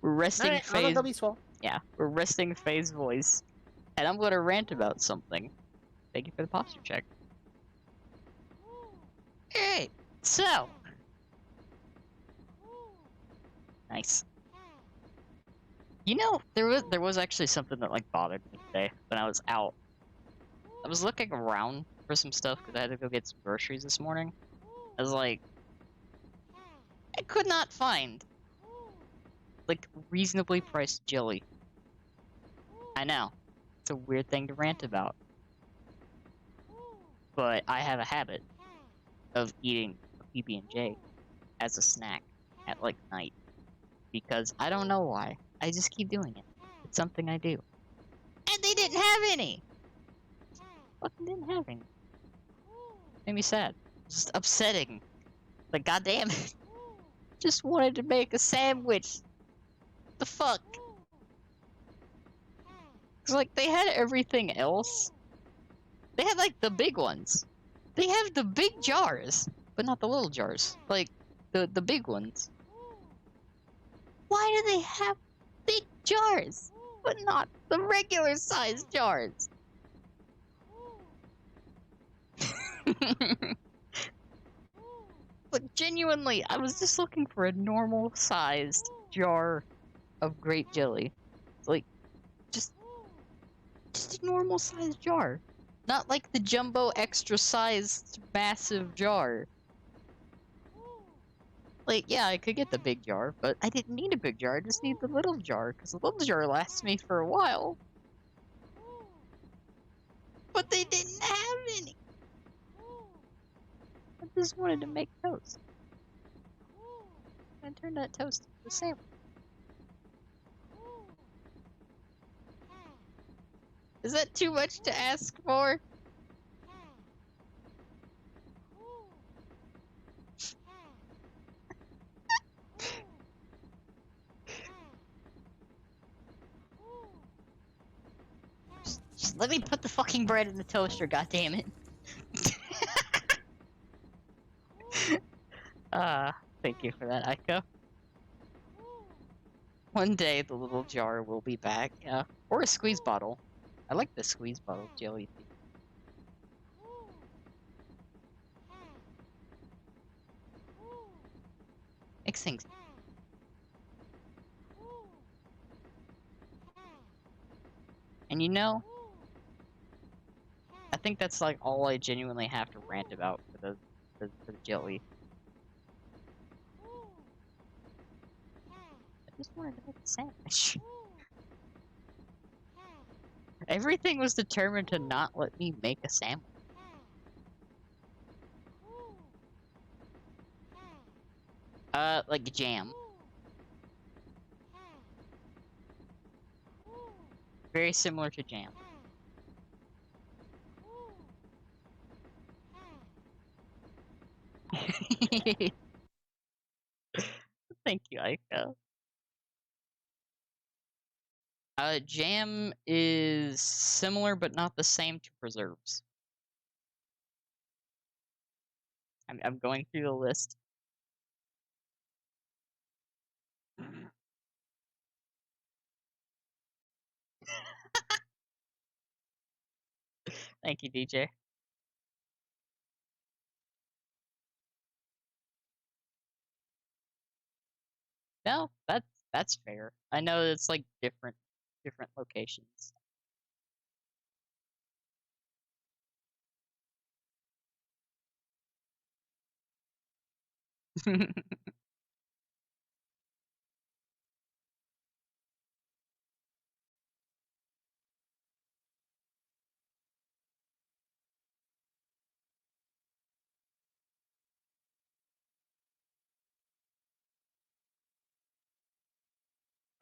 We're resting Alright, I'm Fae's... gonna be swole. Yeah, we're resting Fae's voice. And I'm gonna rant about something. Thank you for the posture check. Alright, so... Nice. You know, there was actually something that like bothered me today when I was out. I was looking around for some stuff because I had to go get some groceries this morning. I was like, I could not find like reasonably priced jelly. I know, it's a weird thing to rant about, but I have a habit of eating a PB&J as a snack at like night because I don't know why. I just keep doing it. It's something I do. And they didn't have any! fucking didn't have any. Made me sad. Just upsetting. Like, goddamn it. Just wanted to make a sandwich. The fuck? Cause like they had everything else. They had like the big ones. They have the big jars, but not the little jars. Like the big ones. Why do they have big jars, but not the regular sized jars? But genuinely, I was just looking for a normal sized jar of grape jelly. Like, just a normal sized jar. Not like the jumbo extra sized massive jar. Like, yeah, I could get the big jar, but I didn't need a big jar, I just need the little jar, because the little jar lasts me for a while. But they didn't have any! I just wanted to make toast. And turn that toast into a sandwich. Is that too much to ask for? Just let me put the fucking bread in the toaster, goddammit. Thank you for that, Aiko. One day the little jar will be back, yeah. Or a squeeze bottle. I like the squeeze bottle jelly thing. Makes things. And you know, I think that's like all I genuinely have to rant about for the jelly. I just wanted to make a sandwich. Everything was determined to not let me make a sandwich. Like jam. Very similar to jam. Thank you, Aiko. Jam is similar but not the same to preserves. I'm going through the list. Thank you, DJ. No, that's fair. I know it's like different locations.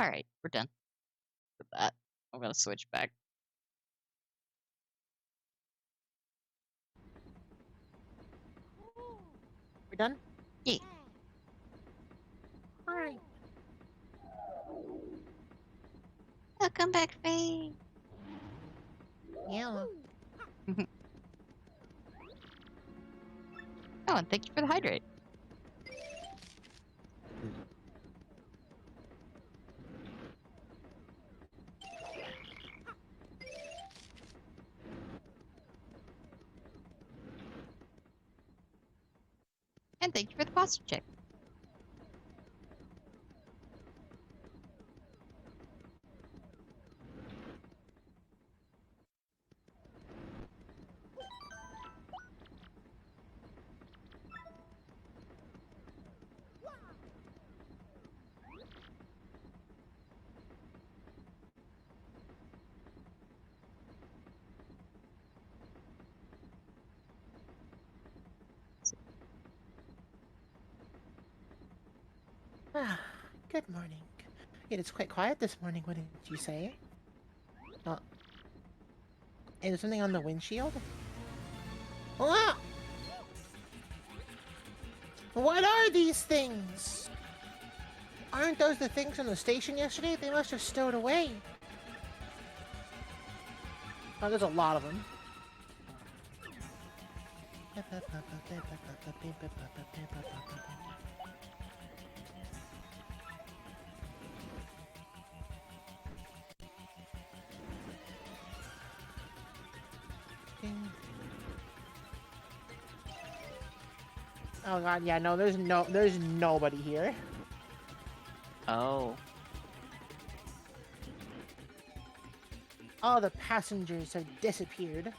Alright, we're done with that. I'm gonna switch back. We're done? Yeah. Alright. Welcome back, Faye. Yeah. Oh, and thank you for the hydrate. And thank you for the posture check. Good morning. It is quite quiet this morning, wouldn't you say? Uh, Is there something on the windshield? Ah! What are these things? Aren't those the things from the station yesterday? They must have stowed away. Oh, there's a lot of them. Oh god, yeah, no, there's nobody here. Oh. All the passengers have disappeared.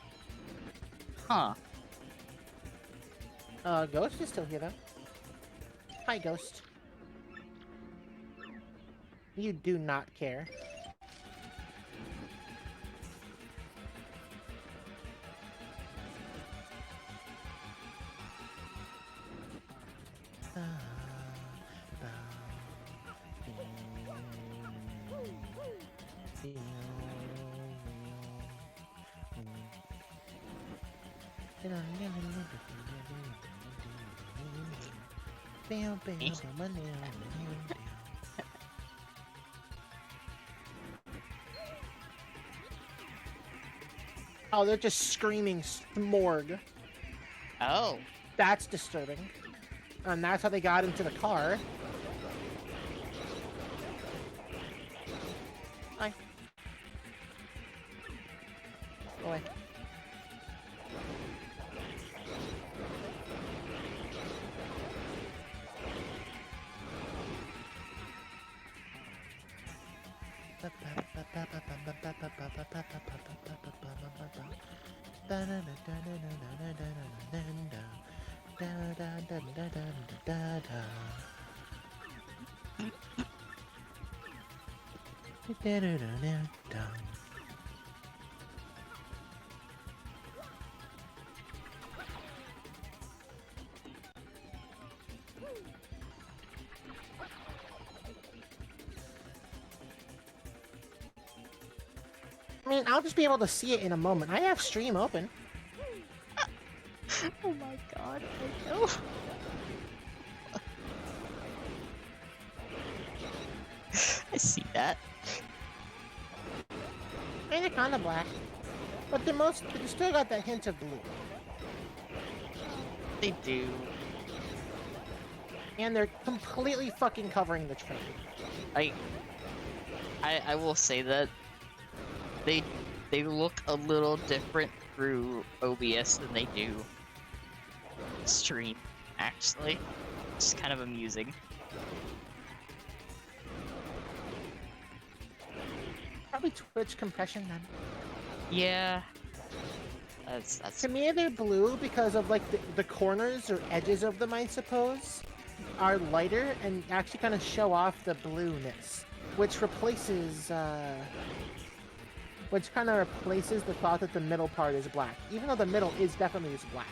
Huh. Ghost is still here though. Hi, Ghost. You do not care. Oh, they're just screaming smorg. Oh. That's disturbing. And that's how they got into the car. Hi. Go away. I mean, I'll just be able to see it in a moment. I have stream open. Oh my god, I know. I see that. And they're kind of black. But they still got that hint of blue. They do. And they're completely fucking covering the train. I will say that they look a little different through OBS than they do stream, actually. It's kind of amusing. Probably Twitch compression then. Yeah. That's To me, they're blue because of like the corners or edges of them, I suppose, are lighter and actually kind of show off the blueness, which kind of replaces the thought that the middle part is black, even though the middle is definitely just black.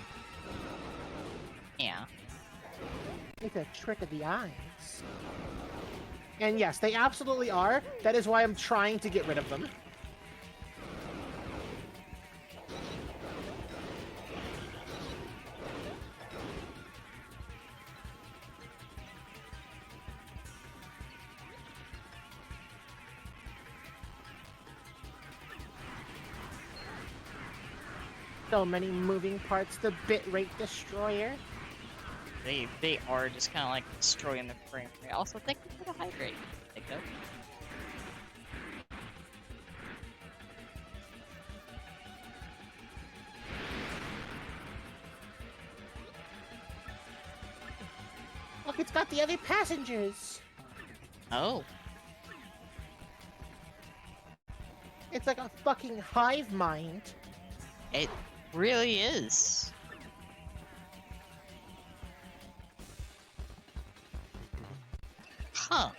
yeah. It's a trick of the eyes. And yes, they absolutely are. That is why I'm trying to get rid of them. So many moving parts, the bitrate destroyer. They are just kind of like destroying the frame rate. Also, thank you for the hydrate. Thank you. Look, it's got the other passengers. Oh. It's like a fucking hive mind. It really is. Huh.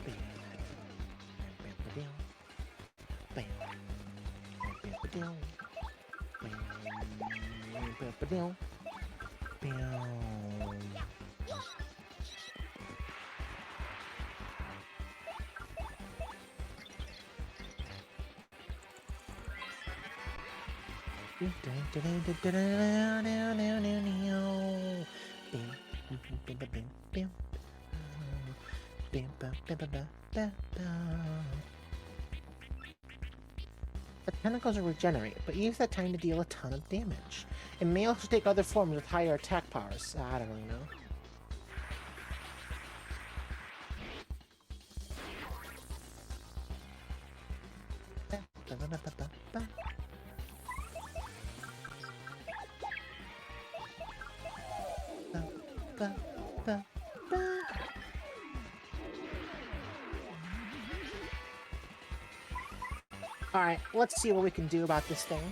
The tentacles regenerate, but use that time to deal a ton of damage. It may also take other forms with higher attack powers. I don't really know. Alright, let's see what we can do about this thing.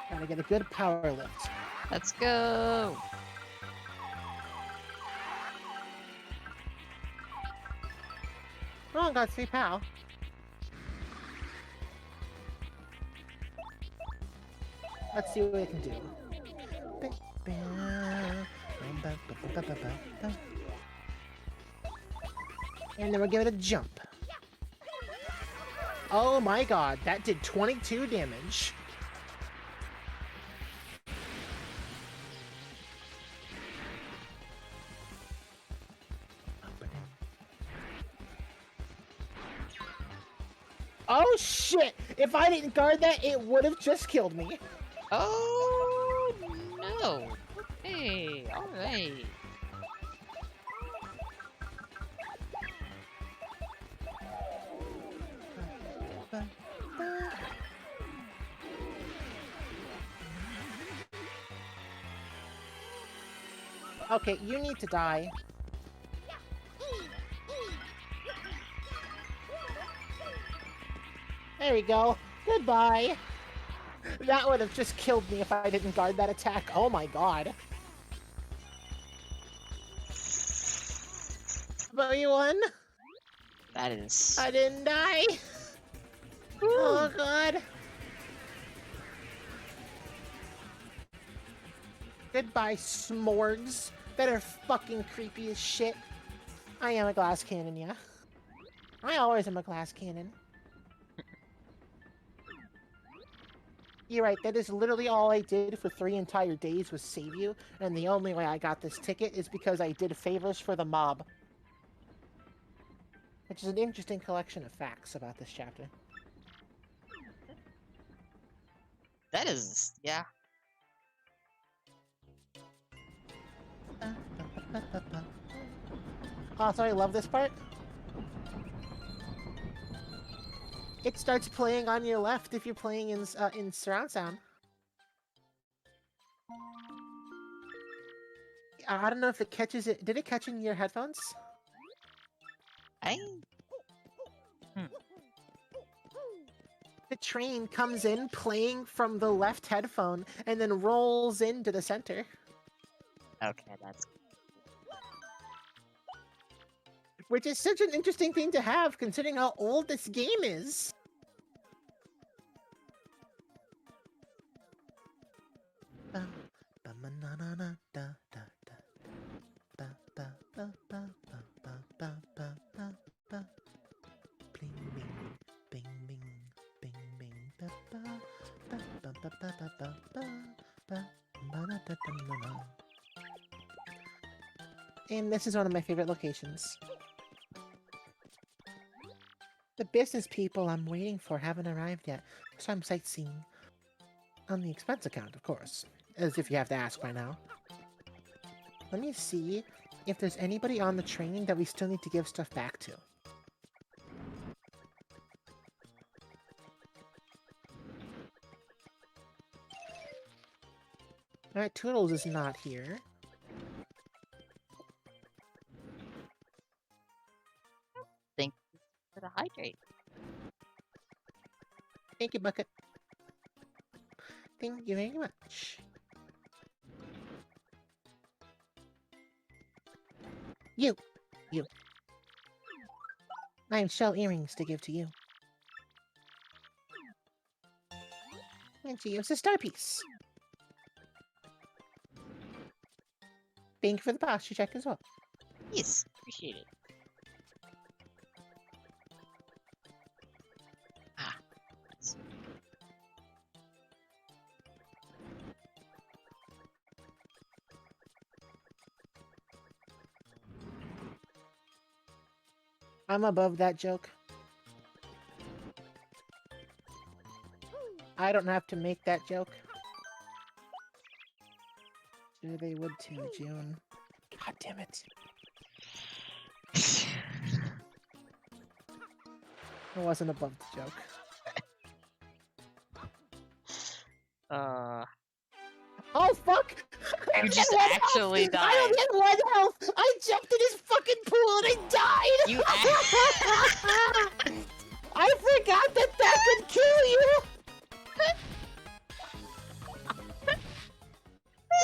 Gotta get a good power lift. Let's go. Oh, I got 3 POW. Let's see what we can do. And then we'll give it a jump. Oh my god, that did 22 damage. Oh shit! If I didn't guard that, it would have just killed me. Oh no. Okay, alright. Okay, you need to die. There we go. Goodbye. That would have just killed me if I didn't guard that attack. Oh my god. But we won. That is... I didn't die. Oh god. Goodbye, smorgs. That are fucking creepy as shit. I am a glass cannon, yeah. I always am a glass cannon. You're right, that is literally all I did for 3 entire days was save you, and the only way I got this ticket is because I did favors for the mob. Which is an interesting collection of facts about this chapter. That is... yeah. Also, I love this part. It starts playing on your left if you're playing in surround sound. I don't know if it catches it. Did it catch in your headphones? I... The train comes in playing from the left headphone and then rolls into the center. Okay, that's... Which is such an interesting thing to have, considering how old this game is. And this is one of my favorite locations. The business people I'm waiting for haven't arrived yet, so I'm sightseeing. On the expense account, of course. As if you have to ask by now. Let me see if there's anybody on the train that we still need to give stuff back to. Alright, Toodles is not here. Thank you for the hydrate. Thank you, Bucket. Thank you very much. You! I have shell earrings to give to you. And to use a star piece. Thank you for the posture check as well. Yes, appreciate it. Ah. I'm above that joke. I don't have to make that joke. Sure they would too, June. God damn it. I wasn't above the joke. Oh fuck! I You only just had one actually health! I only died. had one health! I jumped in his fucking pool and I died! You I forgot that that could kill you! I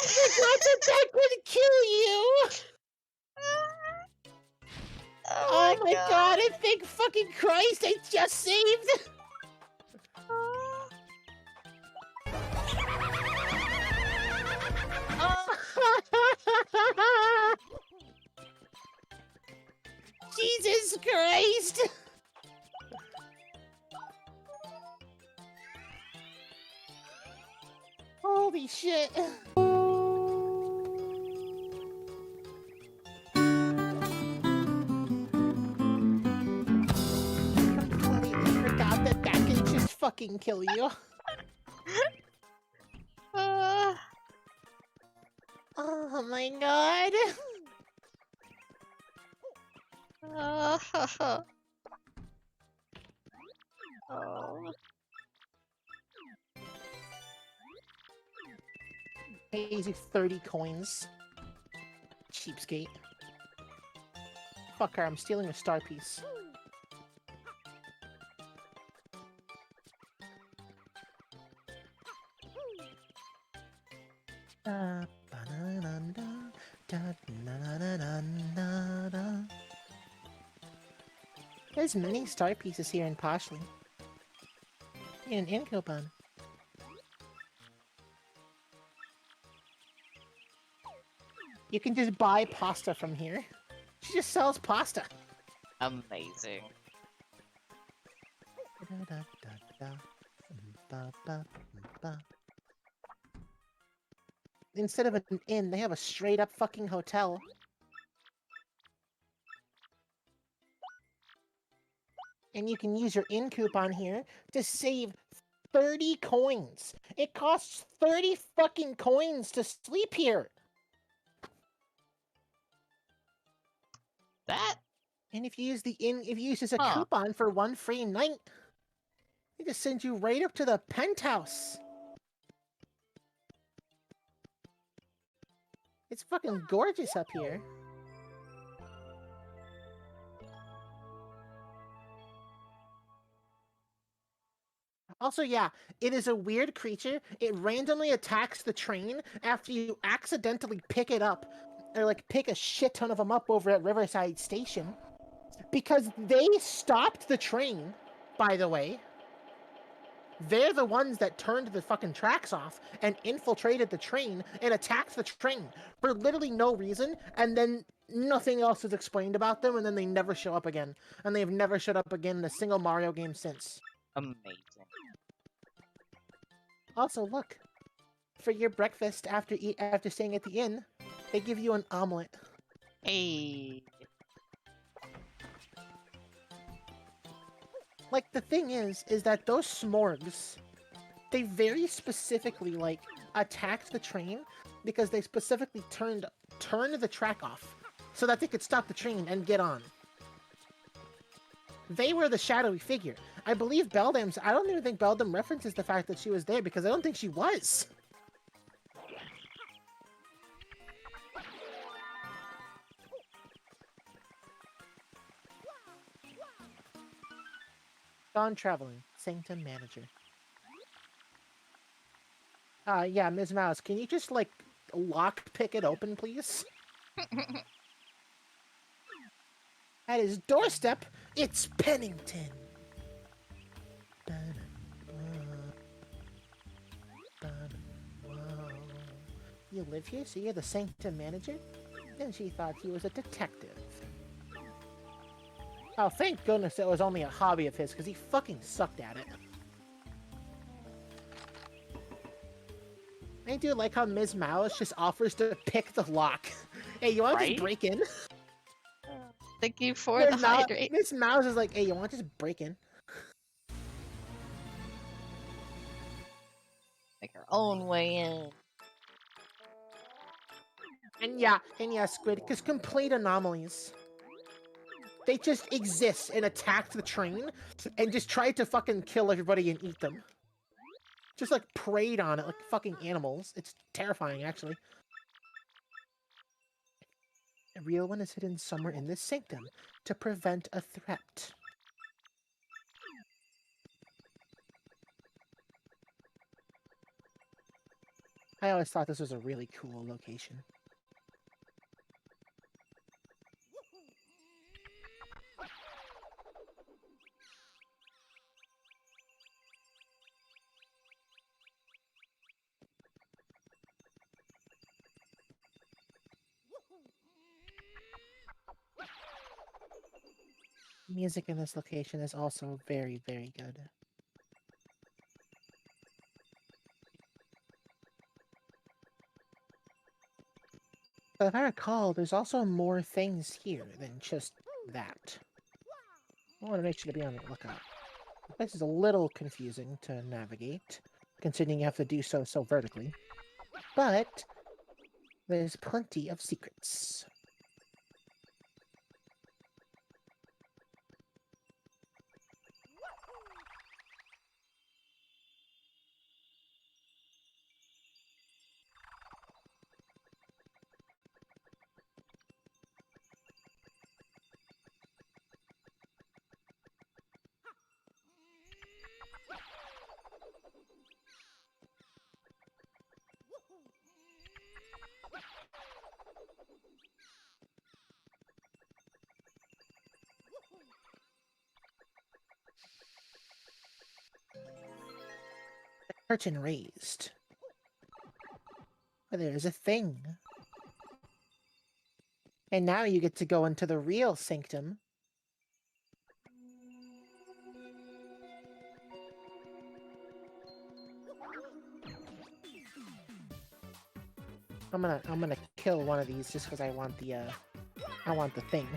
forgot that that could kill you! Oh my god, I thank fucking Christ I just saved! Jesus Christ! Holy shit! Completely forgot that that can just fucking kill you. Oh my god! Oh. Pays you 30 coins. Cheapskate. Fuck her, I'm stealing a star piece. There's many star pieces here in Poshley. In an inn coupon. You can just buy pasta from here. She just sells pasta. Amazing. Instead of an inn, they have a straight up fucking hotel. And you can use your inn coupon here to save 30 coins. It costs 30 fucking coins to sleep here. That? And if you use the inn, if you use this as a Huh. coupon for one free night, they just send you right up to the penthouse. It's fucking gorgeous up here. Also, yeah, it is a weird creature. It randomly attacks the train after you accidentally pick it up, or like pick a shit ton of them up over at Riverside Station. Because they stopped the train, by the way. They're the ones that turned the fucking tracks off and infiltrated the train and attacked the train for literally no reason, and then nothing else is explained about them, and then they never show up again. And they've never showed up again in a single Mario game since. Amazing. Also, look. For your breakfast after staying at the inn, they give you an omelet. Hey. Like, the thing is that those smorgs, they very specifically, like, attacked the train because they specifically turned the track off so that they could stop the train and get on. They were the shadowy figure. I believe Beldam's... I don't even think Beldam references the fact that she was there because I don't think she was. Gone traveling. Sanctum manager. Yeah, Ms. Mouse, can you just, like, lock-pick it open, please? At his doorstep, it's Pennington! You live here, so you're the Sanctum manager? and she thought he was a detective. Oh, thank goodness it was only a hobby of his, because he fucking sucked at it. I do like how Ms. Mouse just offers to pick the lock. Hey, you want to Right? just break in? Thank you for the hydrate. Ms. Mouse is like, hey, you want to just break in? Make our own way in. And yeah, Squid, because complete anomalies. They just exist and attack the train and just try to fucking kill everybody and eat them. Just like preyed on it like fucking animals. It's terrifying, actually. A real one is hidden somewhere in this sanctum to prevent a threat. I always thought this was a really cool location. Music in this location is also very, very good. But if I recall, there's also more things here than just that. I want to make sure to be on the lookout. The place is a little confusing to navigate, considering you have to do so vertically. But there's plenty of secrets. Curtain raised. But there's a thing. And now you get to go into the real sanctum. I'm gonna kill one of these just because I want the thing.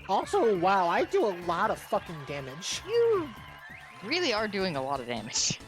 Also, wow, I do a lot of fucking damage. You really are doing a lot of damage.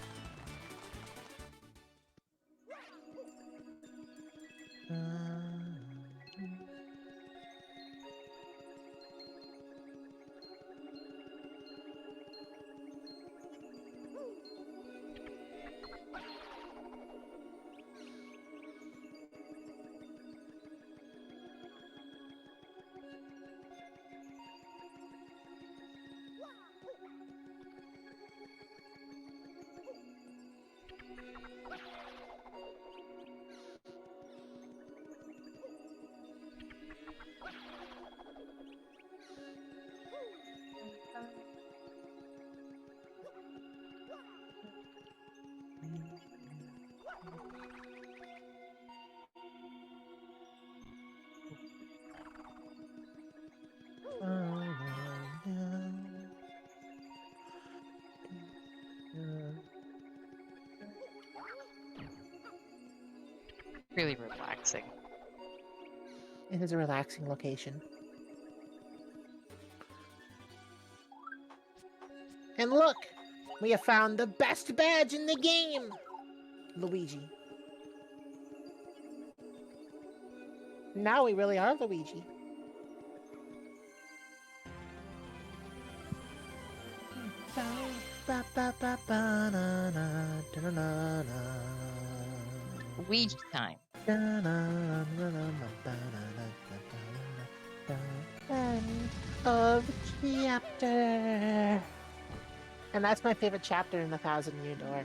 Really relaxing. It is a relaxing location. And look! We have found the best badge in the game! Luigi. Now we really are Luigi. Ouija time. End of chapter. And that's my favorite chapter in the Thousand Year Door.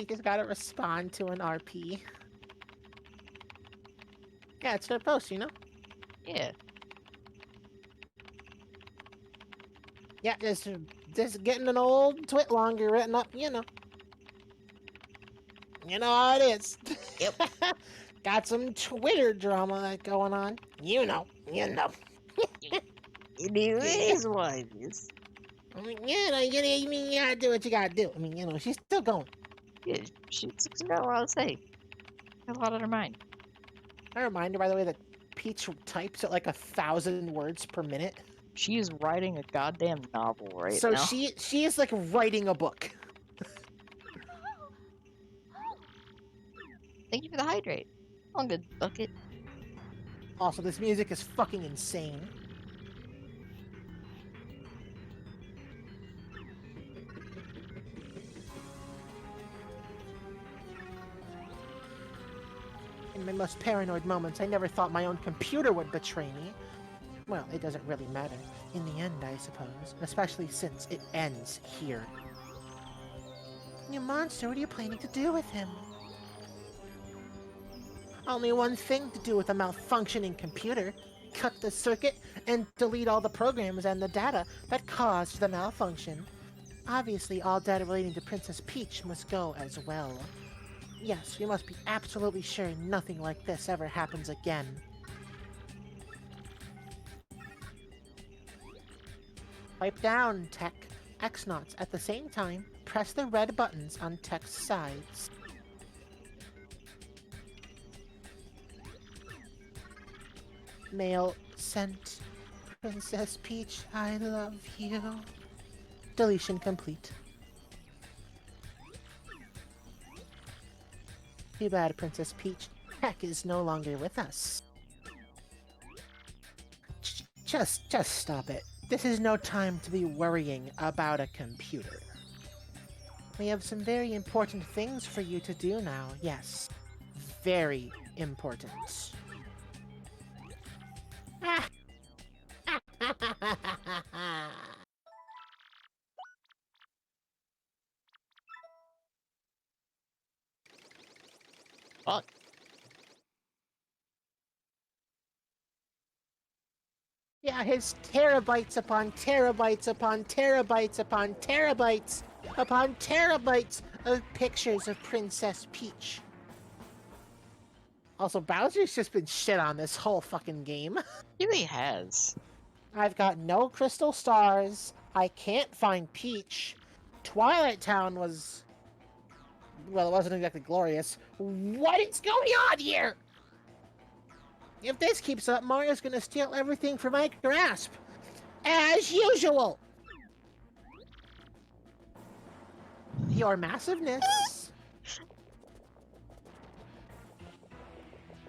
Peach has gotta respond to an RP. Yeah, it's their post, you know? Yeah. Yeah, just getting an old twit longer written up, you know. You know how it is. Yep. Got some Twitter drama going on. You know. It is what it is. I mean, you gotta do what you gotta do. I mean, you know, she's still going. Yeah, she's got a lot to say. Got a lot on her mind. A reminder, by the way, that Peach types at like 1,000 words per minute. She is writing a goddamn novel right So now. she is like writing a book. Thank you for the hydrate. All good, bucket. Also, this music is fucking insane. In my most paranoid moments, I never thought my own computer would betray me. Well, it doesn't really matter. In the end, I suppose. Especially since it ends here. You monster, what are you planning to do with him? Only one thing to do with a malfunctioning computer. Cut the circuit and delete all the programs and the data that caused the malfunction. Obviously, all data relating to Princess Peach must go as well. Yes, we must be absolutely sure nothing like this ever happens again. Pipe down, Tech. X-Nauts at the same time, press the red buttons on Tech's sides. Mail sent. Princess Peach, I love you. Deletion complete. Too bad, Princess Peach. Heck is no longer with us. Just stop it. This is no time to be worrying about a computer. We have some very important things for you to do now, yes. Very important. Fuck. Yeah, his terabytes upon terabytes upon terabytes upon terabytes upon terabytes of pictures of Princess Peach. Also, Bowser's just been shit on this whole fucking game. He really has. I've got no crystal stars. I can't find Peach. Twilight Town was... well, it wasn't exactly glorious. What is going on here? If this keeps up, Mario's gonna steal everything from my grasp. As usual! Your massiveness.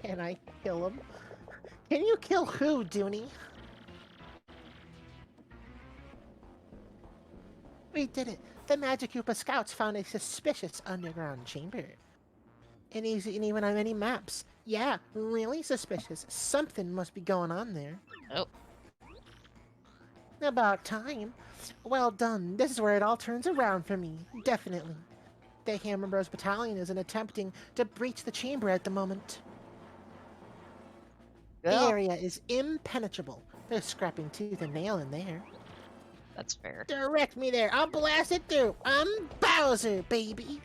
Can I kill him? Can you kill who, Dooney? We did it. The Magic Koopa Scouts found a suspicious underground chamber. It isn't even on any maps. Yeah, really suspicious. Something must be going on there. Oh. About time. Well done. This is where it all turns around for me. Definitely. The Hammer Bros Battalion isn't attempting to breach the chamber at the moment. The Yeah. area is impenetrable. There's scrapping tooth and nail in there. That's fair. Direct me there. I'll blast it through. I'm Bowser, baby.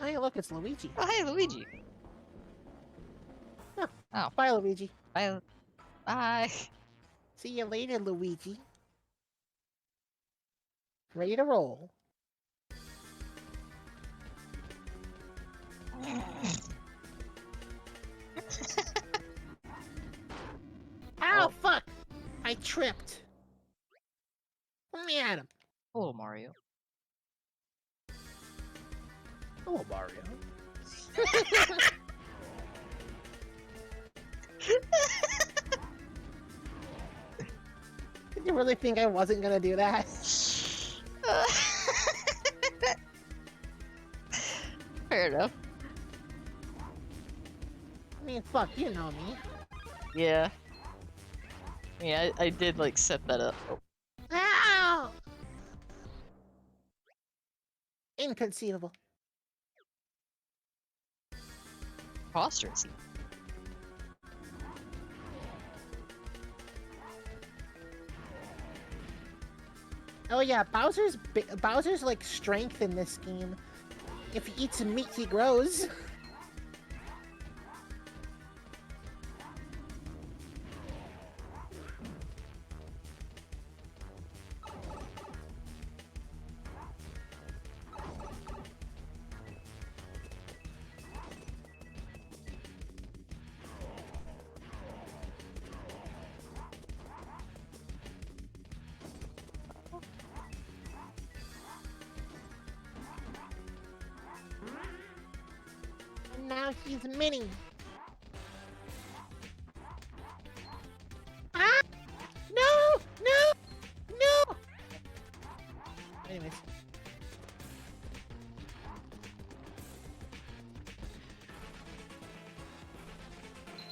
Hey, look, it's Luigi. Oh, hey, Luigi. Bye, Luigi. Bye. Bye. See you later, Luigi. Ready to roll. Ow, fuck! I tripped. Let me at him. Hello, Mario. Hello, Mario. Did you really think I wasn't gonna do that? Fair enough. I mean, fuck, you know me. Yeah. Yeah, I did like set that up. Oh. Ow! Inconceivable. Preposterous. Oh yeah, Bowser's like strength in this game. If he eats some meat, he grows. And now he's mini. Ah! No! No! No! Anyways.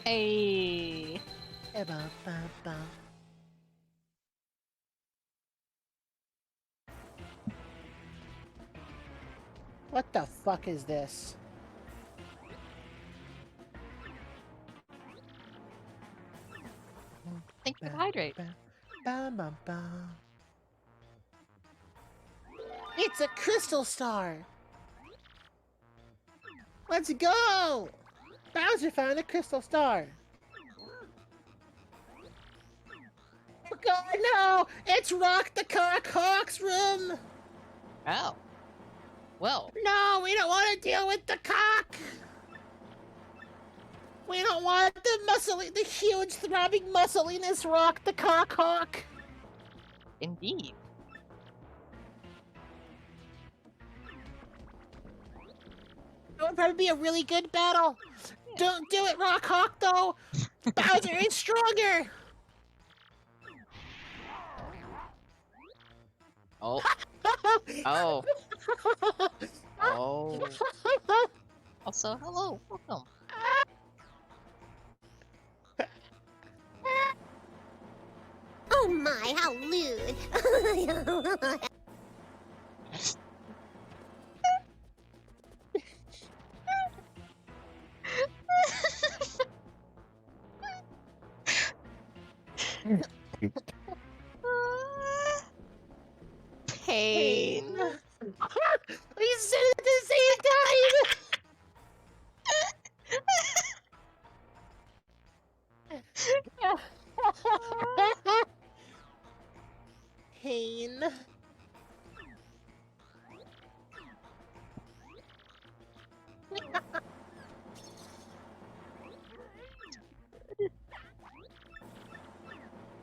Hey. Ba-ba-ba-ba. What the fuck is this? Thank you for the hydrate. Ba-ba-ba. It's a crystal star! Let's go! Bowser found a crystal star! Oh god, no! It's Rock the Cock Hawk's room! Oh. Well, No, we don't want to deal with the cock! We don't want the huge throbbing muscliness Rock the Cock Hawk! indeed. That would probably be a really good battle! Don't do it, Rock Hawk, though! Bowser is stronger! Oh. Oh. Oh. Also, hello. Welcome. Oh my, how lewd! Pain. We said it at the same time! Pain.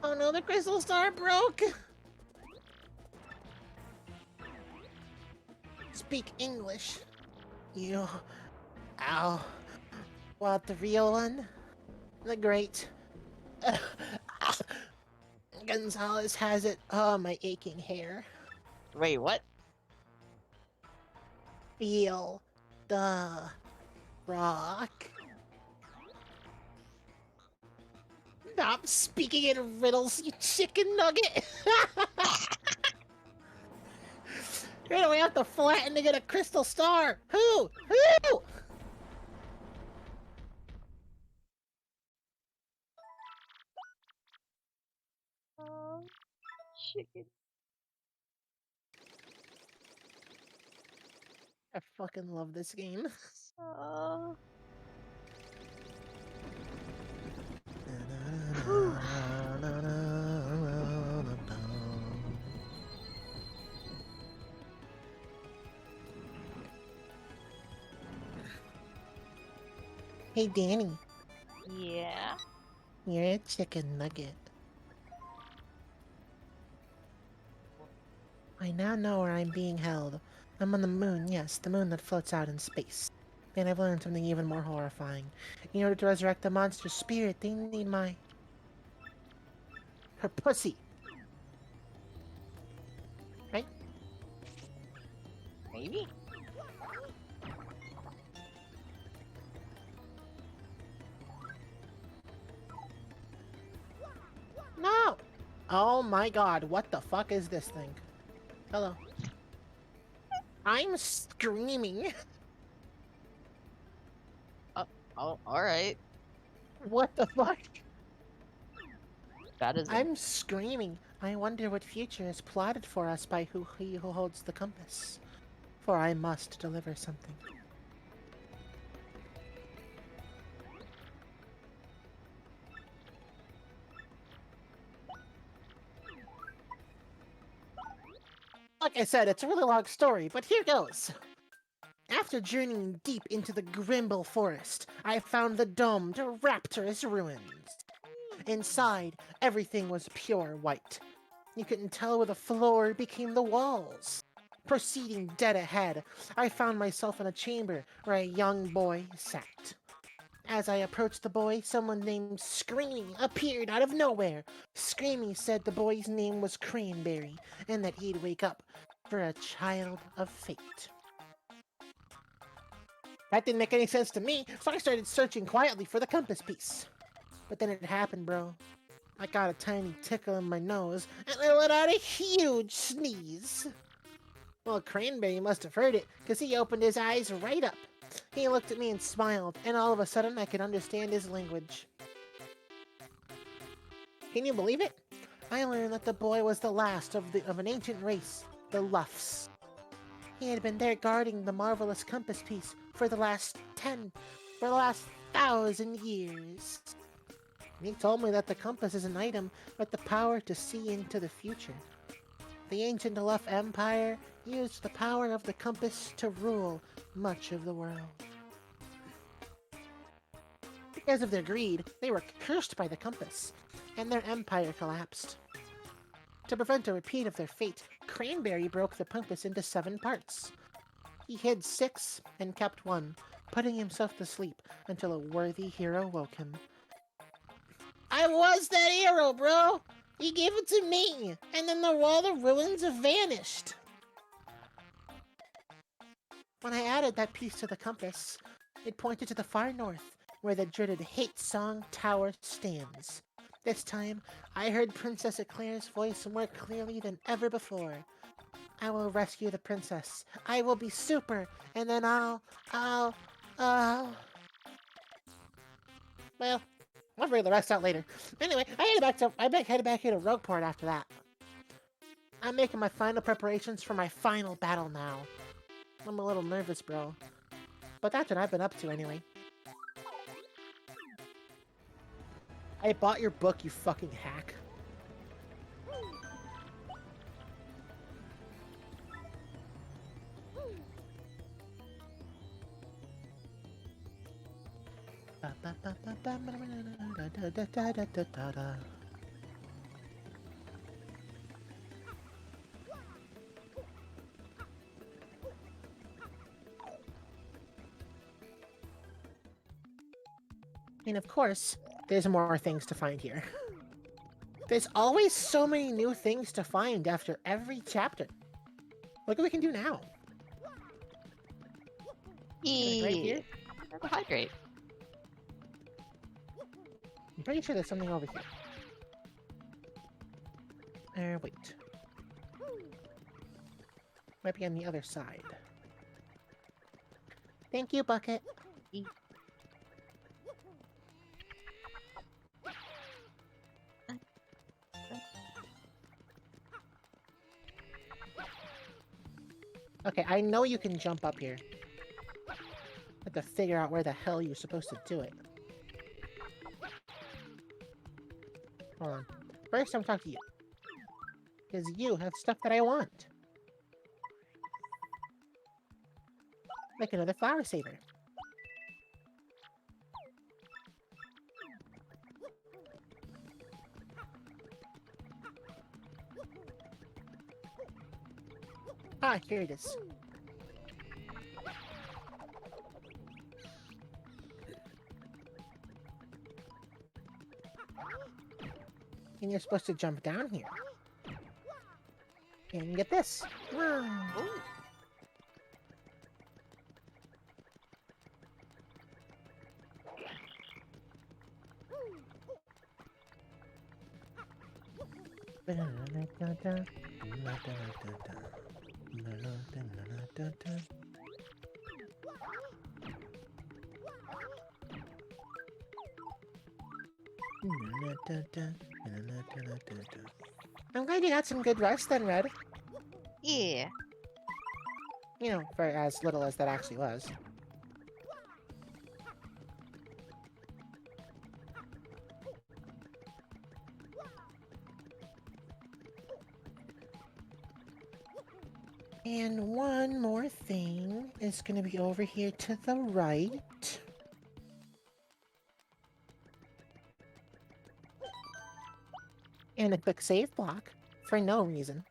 Oh no, the crystal star broke! Speak English. You... Ow. Want the real one? The great... Gonzalez has it. Oh, my aching hair. Wait, what? Feel the rock. Stop speaking in riddles, you chicken nugget! You're gonna have to flatten to get a crystal star! Who? Who? Chicken. I fucking love this game. Hey Danny, Yeah. you're a chicken nugget. I now know where I'm being held. I'm on the moon, yes, the moon that floats out in space. And I've learned something even more horrifying. In order to resurrect the monster's spirit, they need her pussy. Right? Maybe? No! Oh my god, what the fuck is this thing? Hello. I'm screaming. Oh, alright. What the fuck? That is I'm screaming. I wonder what future is plotted for us by he who holds the compass. For I must deliver something. Like I said, it's a really long story, but here goes. After journeying deep into the Grimble forest, I found the domed, rapturous ruins. Inside, everything was pure white. You couldn't tell where the floor became the walls. Proceeding dead ahead, I found myself in a chamber where a young boy sat. As I approached the boy, someone named Screamy appeared out of nowhere. Screamy said the boy's name was Cranberry, and that he'd wake up for a child of fate. That didn't make any sense to me, so I started searching quietly for the compass piece. But then it happened, bro. I got a tiny tickle in my nose, and I let out a huge sneeze. Well, Cranberry must have heard it, because he opened his eyes right up. He looked at me and smiled, and all of a sudden I could understand his language. Can you believe it? I learned that the boy was the last of an ancient race, the Luffs. He had been there guarding the marvelous compass piece for the last 1,000 years. He told me that the compass is an item with the power to see into the future. The ancient Luff Empire used the power of the compass to rule much of the world. Because of their greed, they were cursed by the compass, and their empire collapsed. To prevent a repeat of their fate, Cranberry broke the compass into 7 parts. He hid 6 and kept 1, putting himself to sleep until a worthy hero woke him. I was that hero, bro! He gave it to me, and then all the ruins have vanished. When I added that piece to the compass, it pointed to the far north, where the dreaded Hate Song Tower stands. This time, I heard Princess Eclair's voice more clearly than ever before. I will rescue the princess. I will be super, and then I'll... Well, I'll figure the rest out later. Anyway, I headed back here to Rogueport after that. I'm making my final preparations for my final battle now. I'm a little nervous, bro. But that's what I've been up to anyway. I bought your book, you fucking hack. And of course, there's more things to find here. There's always so many new things to find after every chapter. Look what we can do now. Right here? Carbohydrate. I'm pretty sure there's something over here. Wait. Might be on the other side. Thank you, Bucket. Okay, I know you can jump up here. I have to figure out where the hell you're supposed to do it. Hold on. First, I'm gonna talk to you. Because you have stuff that I want. Like another flower saver. Ah, here it is. And you're supposed to jump down here. And get this. Wow. I'm glad you got some good rest then, Red. Yeah. You know, for as little as that actually was. And one more thing is going to be over here to the right. And a quick save block for no reason.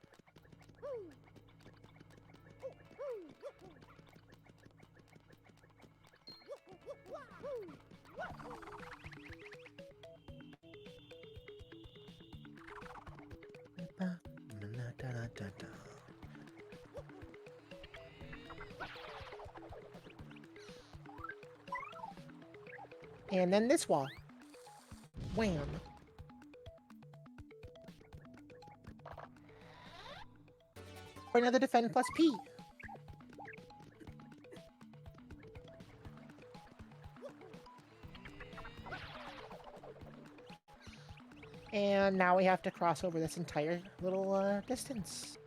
And then this wall. Wham. For another defend plus P. And now we have to cross over this entire little distance.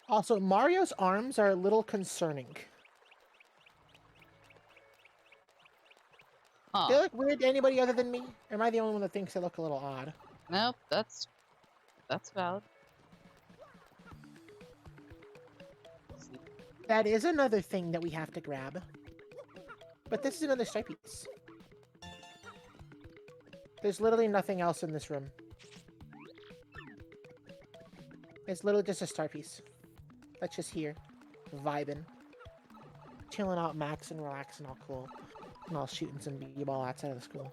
Also, Mario's arms are a little concerning. Huh. They look weird to anybody other than me? Or am I the only one that thinks they look a little odd? Nope, that's valid. That is another thing that we have to grab. But this is another star piece. There's literally nothing else in this room. It's literally just a star piece. That's just here. Vibing. Chilling out, maxing, relaxing, all cool. And all shooting some b-ball outside of the school.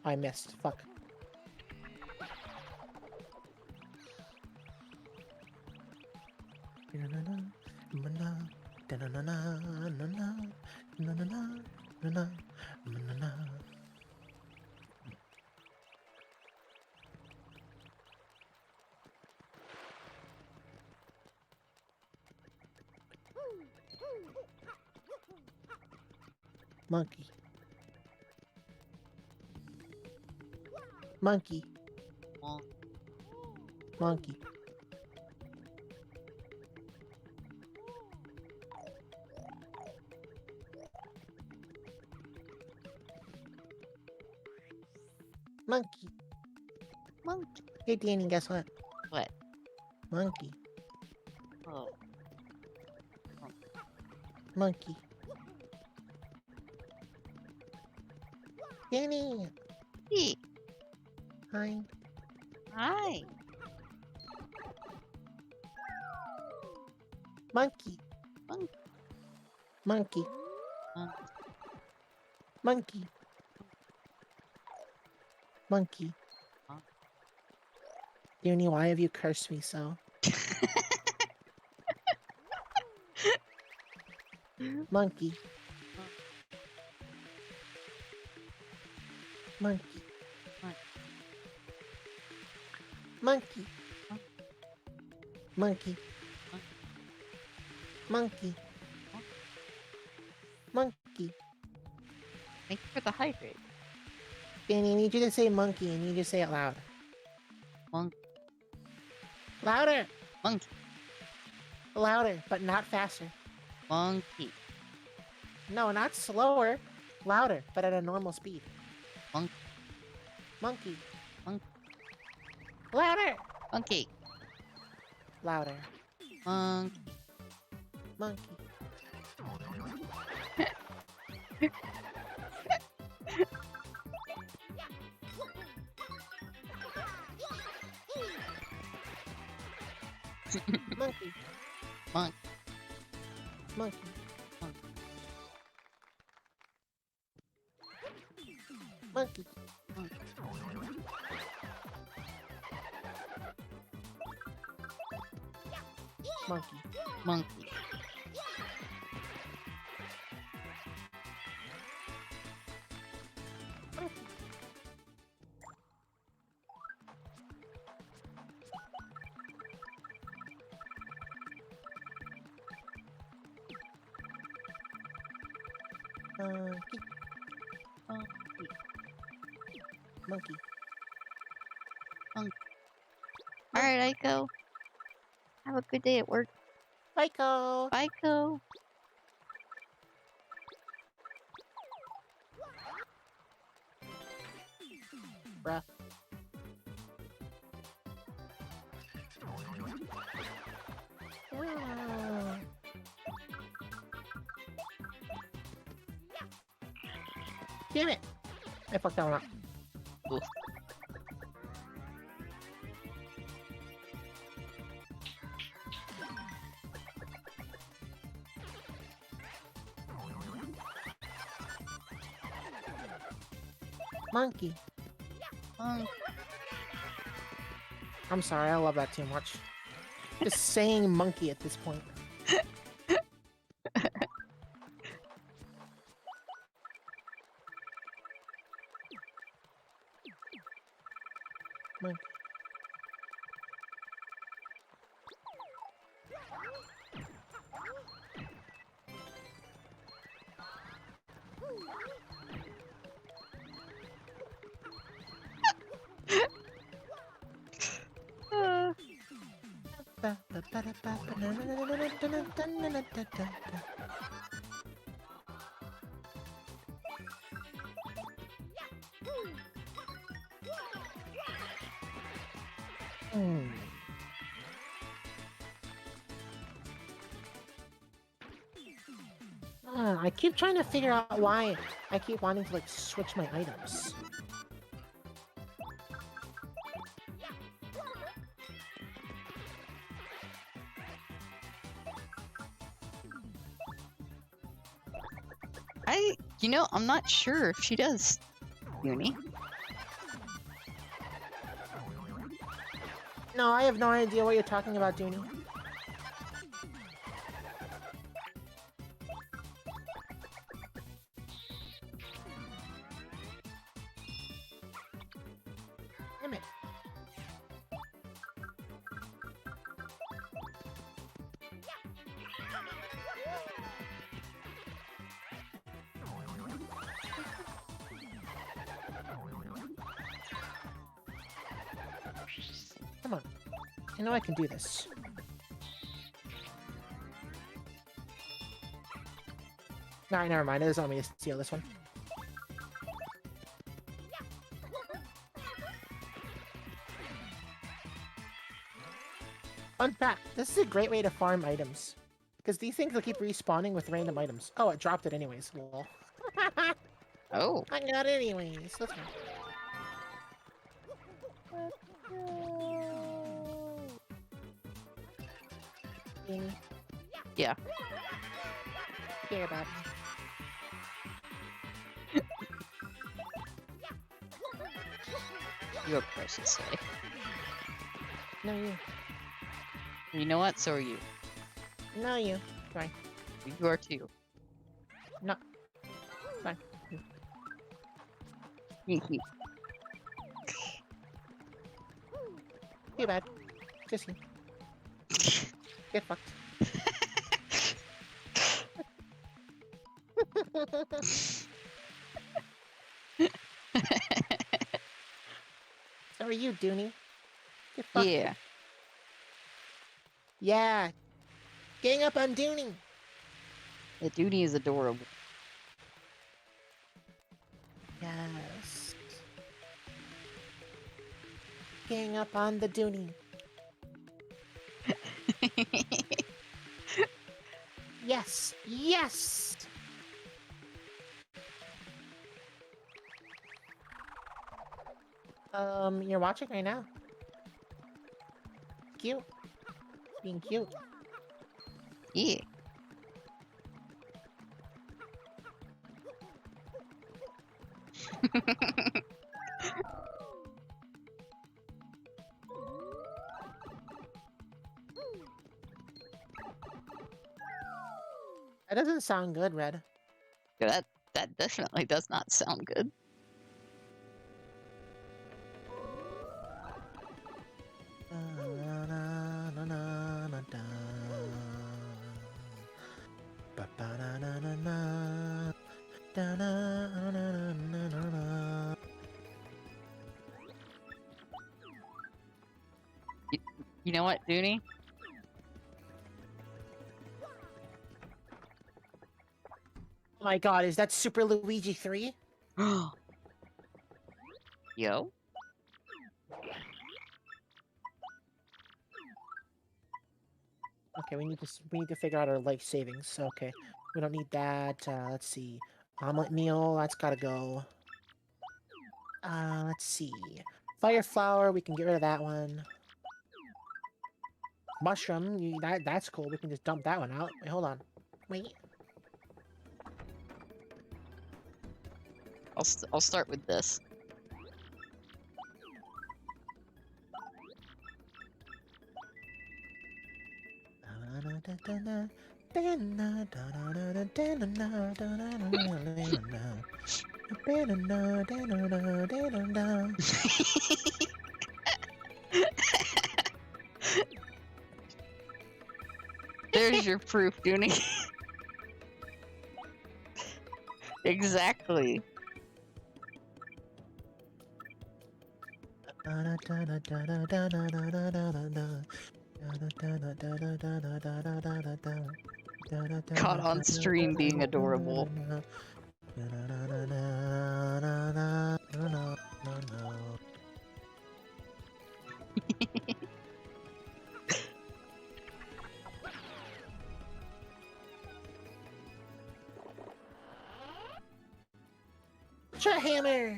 I missed. Fuck. Monkey. Monkey. Well, Monkey. Monkey. monkey. Hey, Danny, guess what? What? Monkey. Oh. Monkey. Danny! Hey. Hi. Hi. Monkey. Monkey. Monkey. Monkey. Monkey. Huh? Danny, why have you cursed me so? Monkey. Monkey. Monkey. Monkey. Monkey. Monkey. Thank you for the hydrate. Danny, I need you to say monkey. I need you to say it loud. Monk. Louder! Monkey. Louder, but not faster. Monkey. No, not slower. Louder, but at a normal speed. Monkey. Monkey. Monkey. Louder! Monkey. Louder. Monkey. Monkey. Monkey. Monk. Monkey. Monkey. Monkey. Monkey. Monkey. Monkey. Alright, Aiko. Have a good day at work. Aiko! Aiko. Bruh. Ah. Damn it! I fucked that one up. Oof. Monkey. I'm sorry, I love that too much. Just saying monkey at this point. Monkey. Hmm. I keep trying to figure out why I keep wanting to like switch my items. I'm not sure if she does, Uni. No, I have no idea what you're talking about, Dooney. Damn it. Come on. I know I can do this. Nah, never mind. It doesn't want me to steal this one. Fun fact, this is a great way to farm items. Because these things will keep respawning with random items. Oh, it dropped it anyways. Lol. Oh. I got it anyways. Let's go. Amy. Yeah. Care about me. You're precious, eh? No, you. You know what? So are you. No, you. Fine. You are too. No. Fine. Hee Too bad. Just you. Get fucked. So are you, Dooney. Get fucked. Yeah. Yeah. Gang up on Dooney. The duty is adorable. Yes. Gang up on the Dooney. Yes. Yes. You're watching right now. Cute. Being cute. Yeah. That doesn't sound good, Red. That definitely does not sound good. You know what, Dooney? Oh my god, is that Super Luigi 3? Yo? Okay, we need to figure out our life savings. Okay, we don't need that. Let's see, omelet meal. That's gotta go. Let's see, fire flower. We can get rid of that one. Mushroom. That's cool. We can just dump that one out. Wait, hold on. Wait. I'll start with this. There's your proof, Dooney. Exactly. Caught on stream being adorable. Hammer.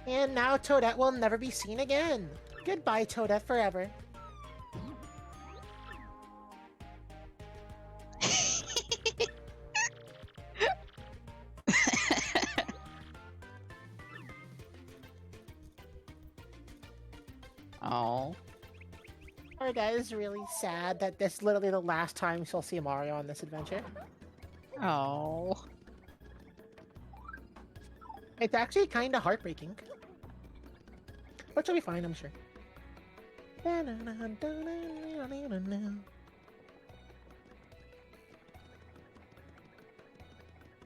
And now Toadette will never be seen again. Goodbye, Toadette, forever. Oh. That is really sad that this is literally the last time she'll see Mario on this adventure. Oh. It's actually kind of heartbreaking. But she'll be fine, I'm sure.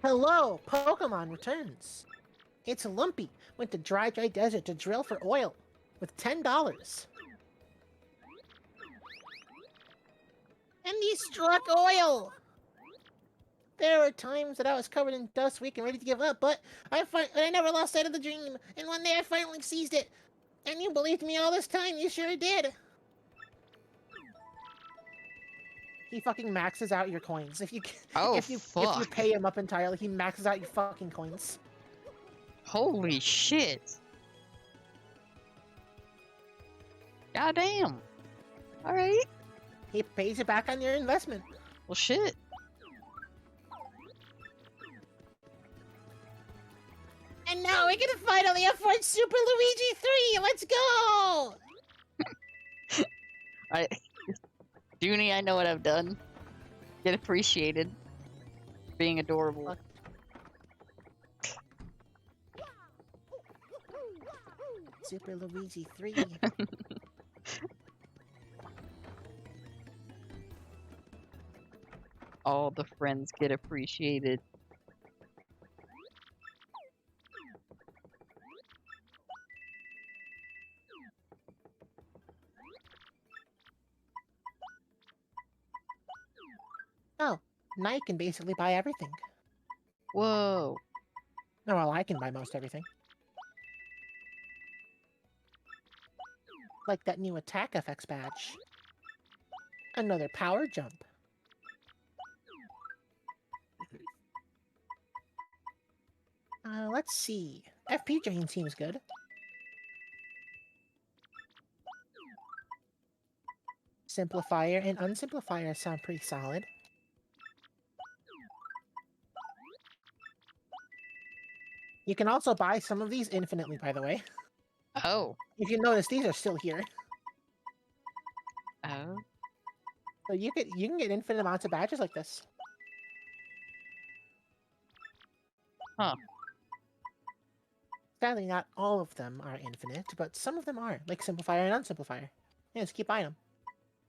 Hello, Pokemon returns. It's Lumpy. Went to Dry Desert to drill for oil with $10. And he struck oil! There were times that I was covered in dust, weak, and ready to give up, but I never lost sight of the dream. And one day I finally seized it. And you believed me all this time, you sure did. He fucking maxes out your coins. If you pay him up entirely, he maxes out your fucking coins. Holy shit. Goddamn. Alright. He pays you back on your investment. Well, shit. And now we can finally afford Super Luigi 3! Let's go! Dooney, I know what I've done. Get appreciated. Being adorable. Super Luigi 3. All the friends get appreciated. Oh, now you can basically buy everything. Whoa. No, well, I can buy most everything. Like that new attack effects badge. Another power jump. Let's see. FP Drain seems good. Simplifier and Unsimplifier sound pretty solid. You can also buy some of these infinitely, by the way. Oh. If you notice, these are still here. Oh. So you can get infinite amounts of badges like this. Huh. Sadly, not all of them are infinite, but some of them are, like Simplifier and Unsimplifier. Yeah, just keep buying them.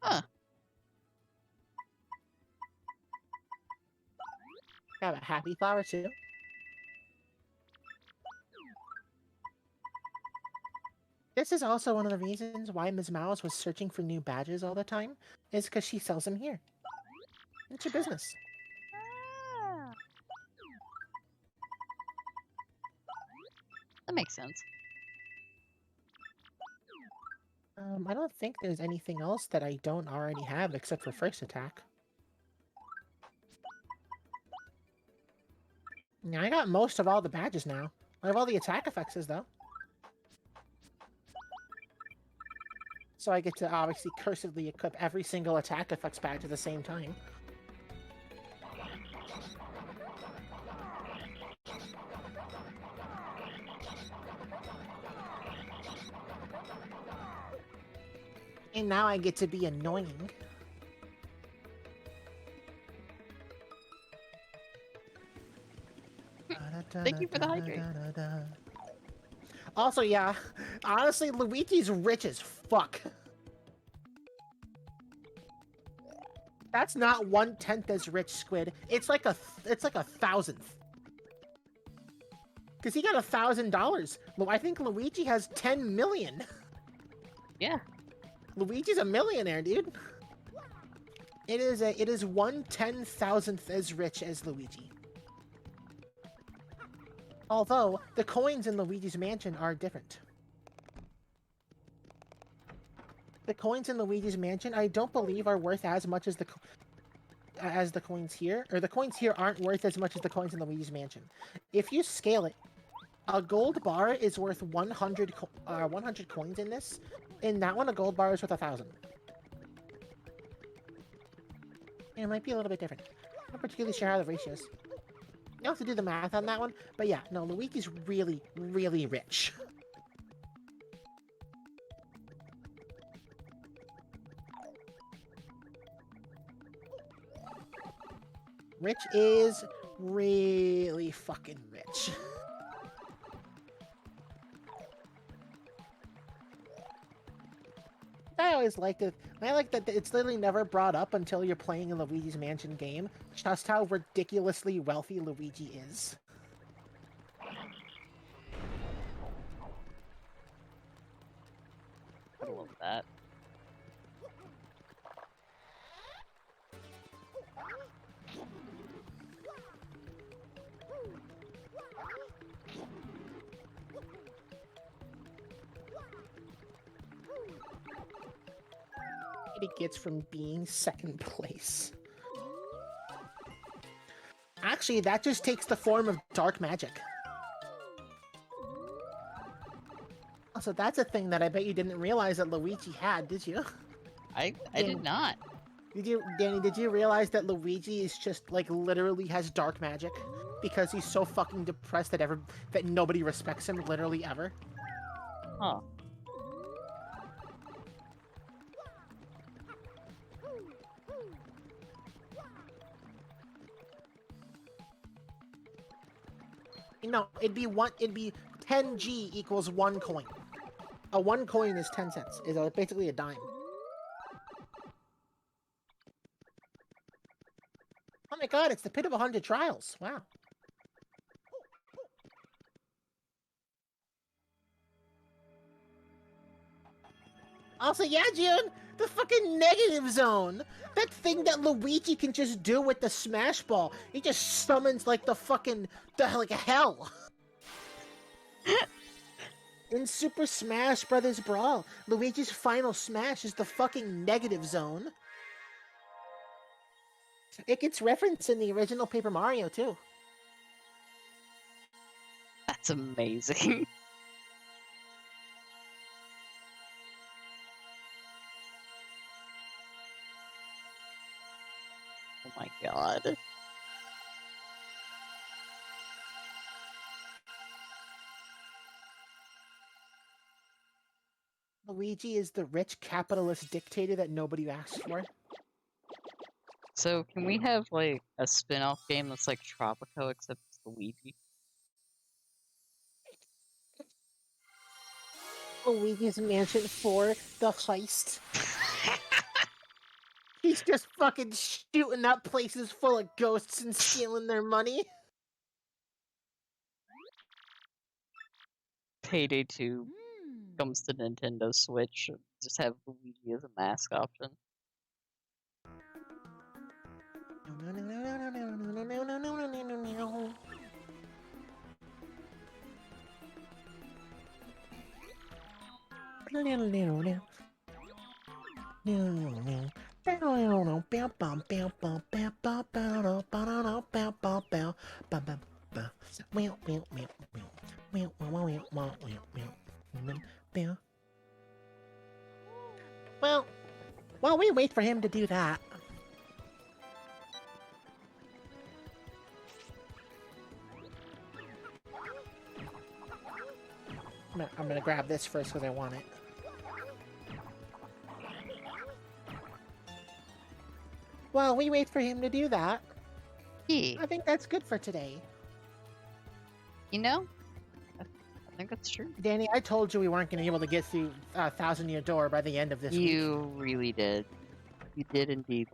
Huh. Got a Happy Flower, too. This is also one of the reasons why Ms. Mouse was searching for new badges all the time, is because she sells them here. It's your business. Ah. That makes sense. I don't think there's anything else that I don't already have except for first attack. Yeah, I got most of all the badges now. I have all the attack effects, though. So I get to obviously cursively equip every single attack effects badge at the same time. And now I get to be annoying. Thank you for the hydrate. Also, yeah, honestly, Luigi's rich as fuck. That's not 1/10 as rich, Squid. It's like a 1,000th. Because he got $1,000. I think Luigi has 10 million. Yeah. Luigi's a millionaire, dude. It is 1/10,000th as rich as Luigi. Although the coins in Luigi's mansion are different. The coins in Luigi's mansion, I don't believe, are worth as much as the coins here, or the coins here aren't worth as much as the coins in Luigi's mansion. If you scale it, a gold bar is worth 100 coins in this. In that one, a gold bar is worth 1,000. It might be a little bit different. I'm not particularly sure how the ratios. You have to do the math on that one, but yeah, no, Luigi's really, really rich. Rich is really fucking rich. I always liked it. I like that it's literally never brought up until you're playing a Luigi's Mansion game, just how ridiculously wealthy Luigi is. I love that. It gets from being second place. Actually, that just takes the form of dark magic. So that's a thing that I bet you didn't realize that Luigi had, did you? I did not. Danny, did you realize that Luigi is just, like, literally has dark magic? Because he's so fucking depressed that nobody respects him, literally ever? Huh. No, it'd be 10G equals 1 coin. A 1 coin is 10 cents, basically a dime. Oh my god, it's the Pit of 100 Trials. Wow. Also, yeah, June, the fucking negative zone. That thing that Luigi can just do with the Smash Ball. He just summons like like hell. In Super Smash Bros. Brawl, Luigi's final smash is the fucking negative zone. It gets referenced in the original Paper Mario, too. That's amazing. Oh my god. Luigi is the rich capitalist dictator that nobody asked for. So, can we have, like, a spin-off game that's like Tropico except it's Luigi? Luigi's Mansion 4, the heist. He's just fucking shooting up places full of ghosts and stealing their money. Payday 2 comes to Nintendo Switch. Just have Luigi as a mask option. Well, while we wait for him to do that, I'm gonna grab this first because I want it. While we wait for him to do that, Yeah, I think that's good for today. you know, I think that's true. Danny, I told you we weren't going to be able to get through Thousand Year Door by the end of this week. You really did. You did indeed.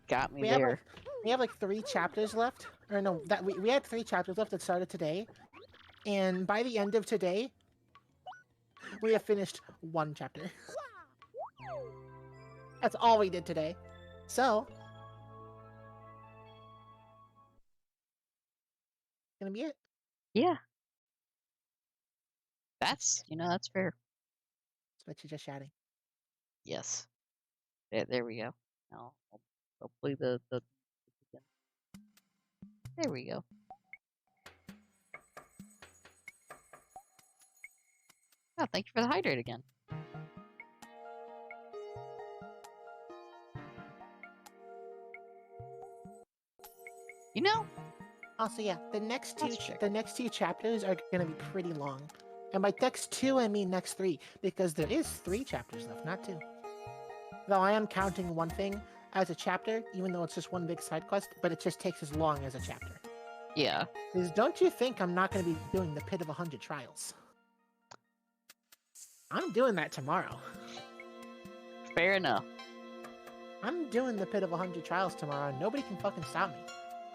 Got me We there. have like 3 chapters left. Or no, that we had 3 chapters left that started today. And by the end of today, we have finished 1 chapter. That's all we did today. So, gonna be it. Yeah. That's fair. Switch is just chatting. Yes. There we go. Now I'll play the again. There we go. Oh, thank you for the hydrate again. You know, Also, yeah, the next That's fair. 2 chapters are gonna be pretty long. And by next 2, I mean next 3, because there is 3 chapters left, not 2. Though I am counting one thing as a chapter, even though it's just one big side quest, but it just takes as long as a chapter. yeah. Because don't you think I'm not going to be doing the Pit of 100 Trials? I'm doing that tomorrow. Fair enough. I'm doing the Pit of 100 Trials tomorrow, and nobody can fucking stop me.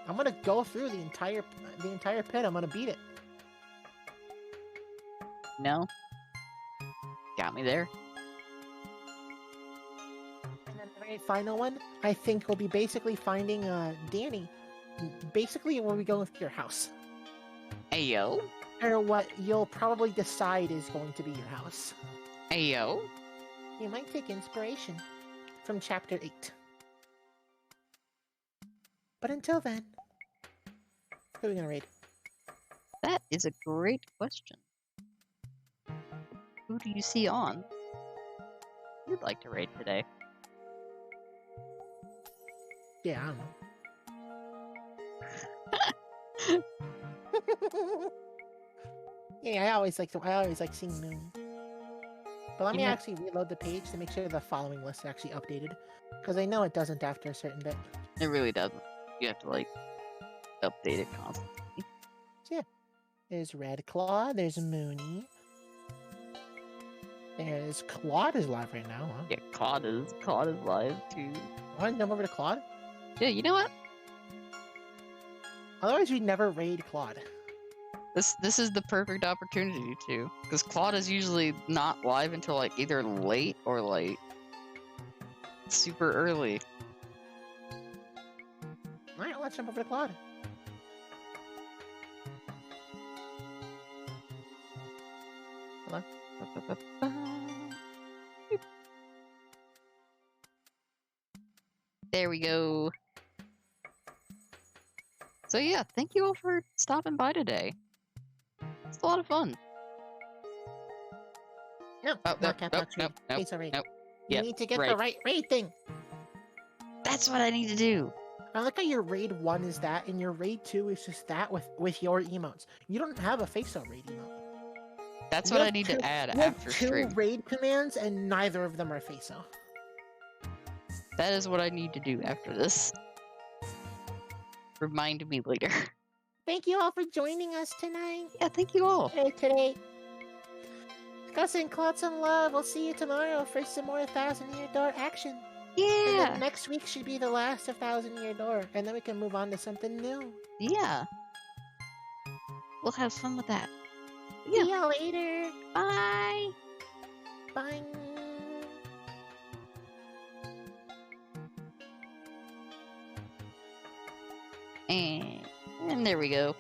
I'm gonna go through the entire pit. I'm gonna beat it. No. Got me there. And then the very final one, I think, will be basically finding Danny. Basically, where we go with your house, Ayo. or what you'll probably decide is going to be your house. Ayo. You might take inspiration from chapter 8. But until then, who are we gonna raid? That is a great question. Who do you see on? You'd like to raid today? Yeah, I don't know. Yeah, I always like seeing Moon. But let me You know- actually reload the page to make sure the following list is actually updated, because I know it doesn't after a certain bit. It really doesn't. You have to update it constantly. There's Red Claw, there's Mooney. There's Claude is live right now, huh? Yeah, Claude is live too. Want to jump over to Claude? Yeah, you know what? Otherwise, we'd never raid Claude. This is the perfect opportunity to, because Claude is usually not live until either late or super early. Alright, let's jump over to Claude. Hello? There we go. So yeah, thank you all for stopping by today. It's a lot of fun. No, Oh, not Cat Box raid. nope, It's a raid. nope. You Yep, need to get right. the right raid thing. That's what I need to do. I like how your raid 1 is that, and your raid 2 is just that with your emotes. You don't have a Faeso raid emote. That's You what I have need two- to add You have after 2 stream. raid commands, and neither of them are Faeso. That is what I need to do after this. Remind me later. Thank you all for joining us tonight. Yeah, thank you all. Today. Go send Claude some love. We'll see you tomorrow for some more 1,000-year door action. And Yeah. then next week should be the last of 1,000-year door, and then we can move on to something new. Yeah. We'll have fun with that. See y'all later. Bye. Bye. And there we go.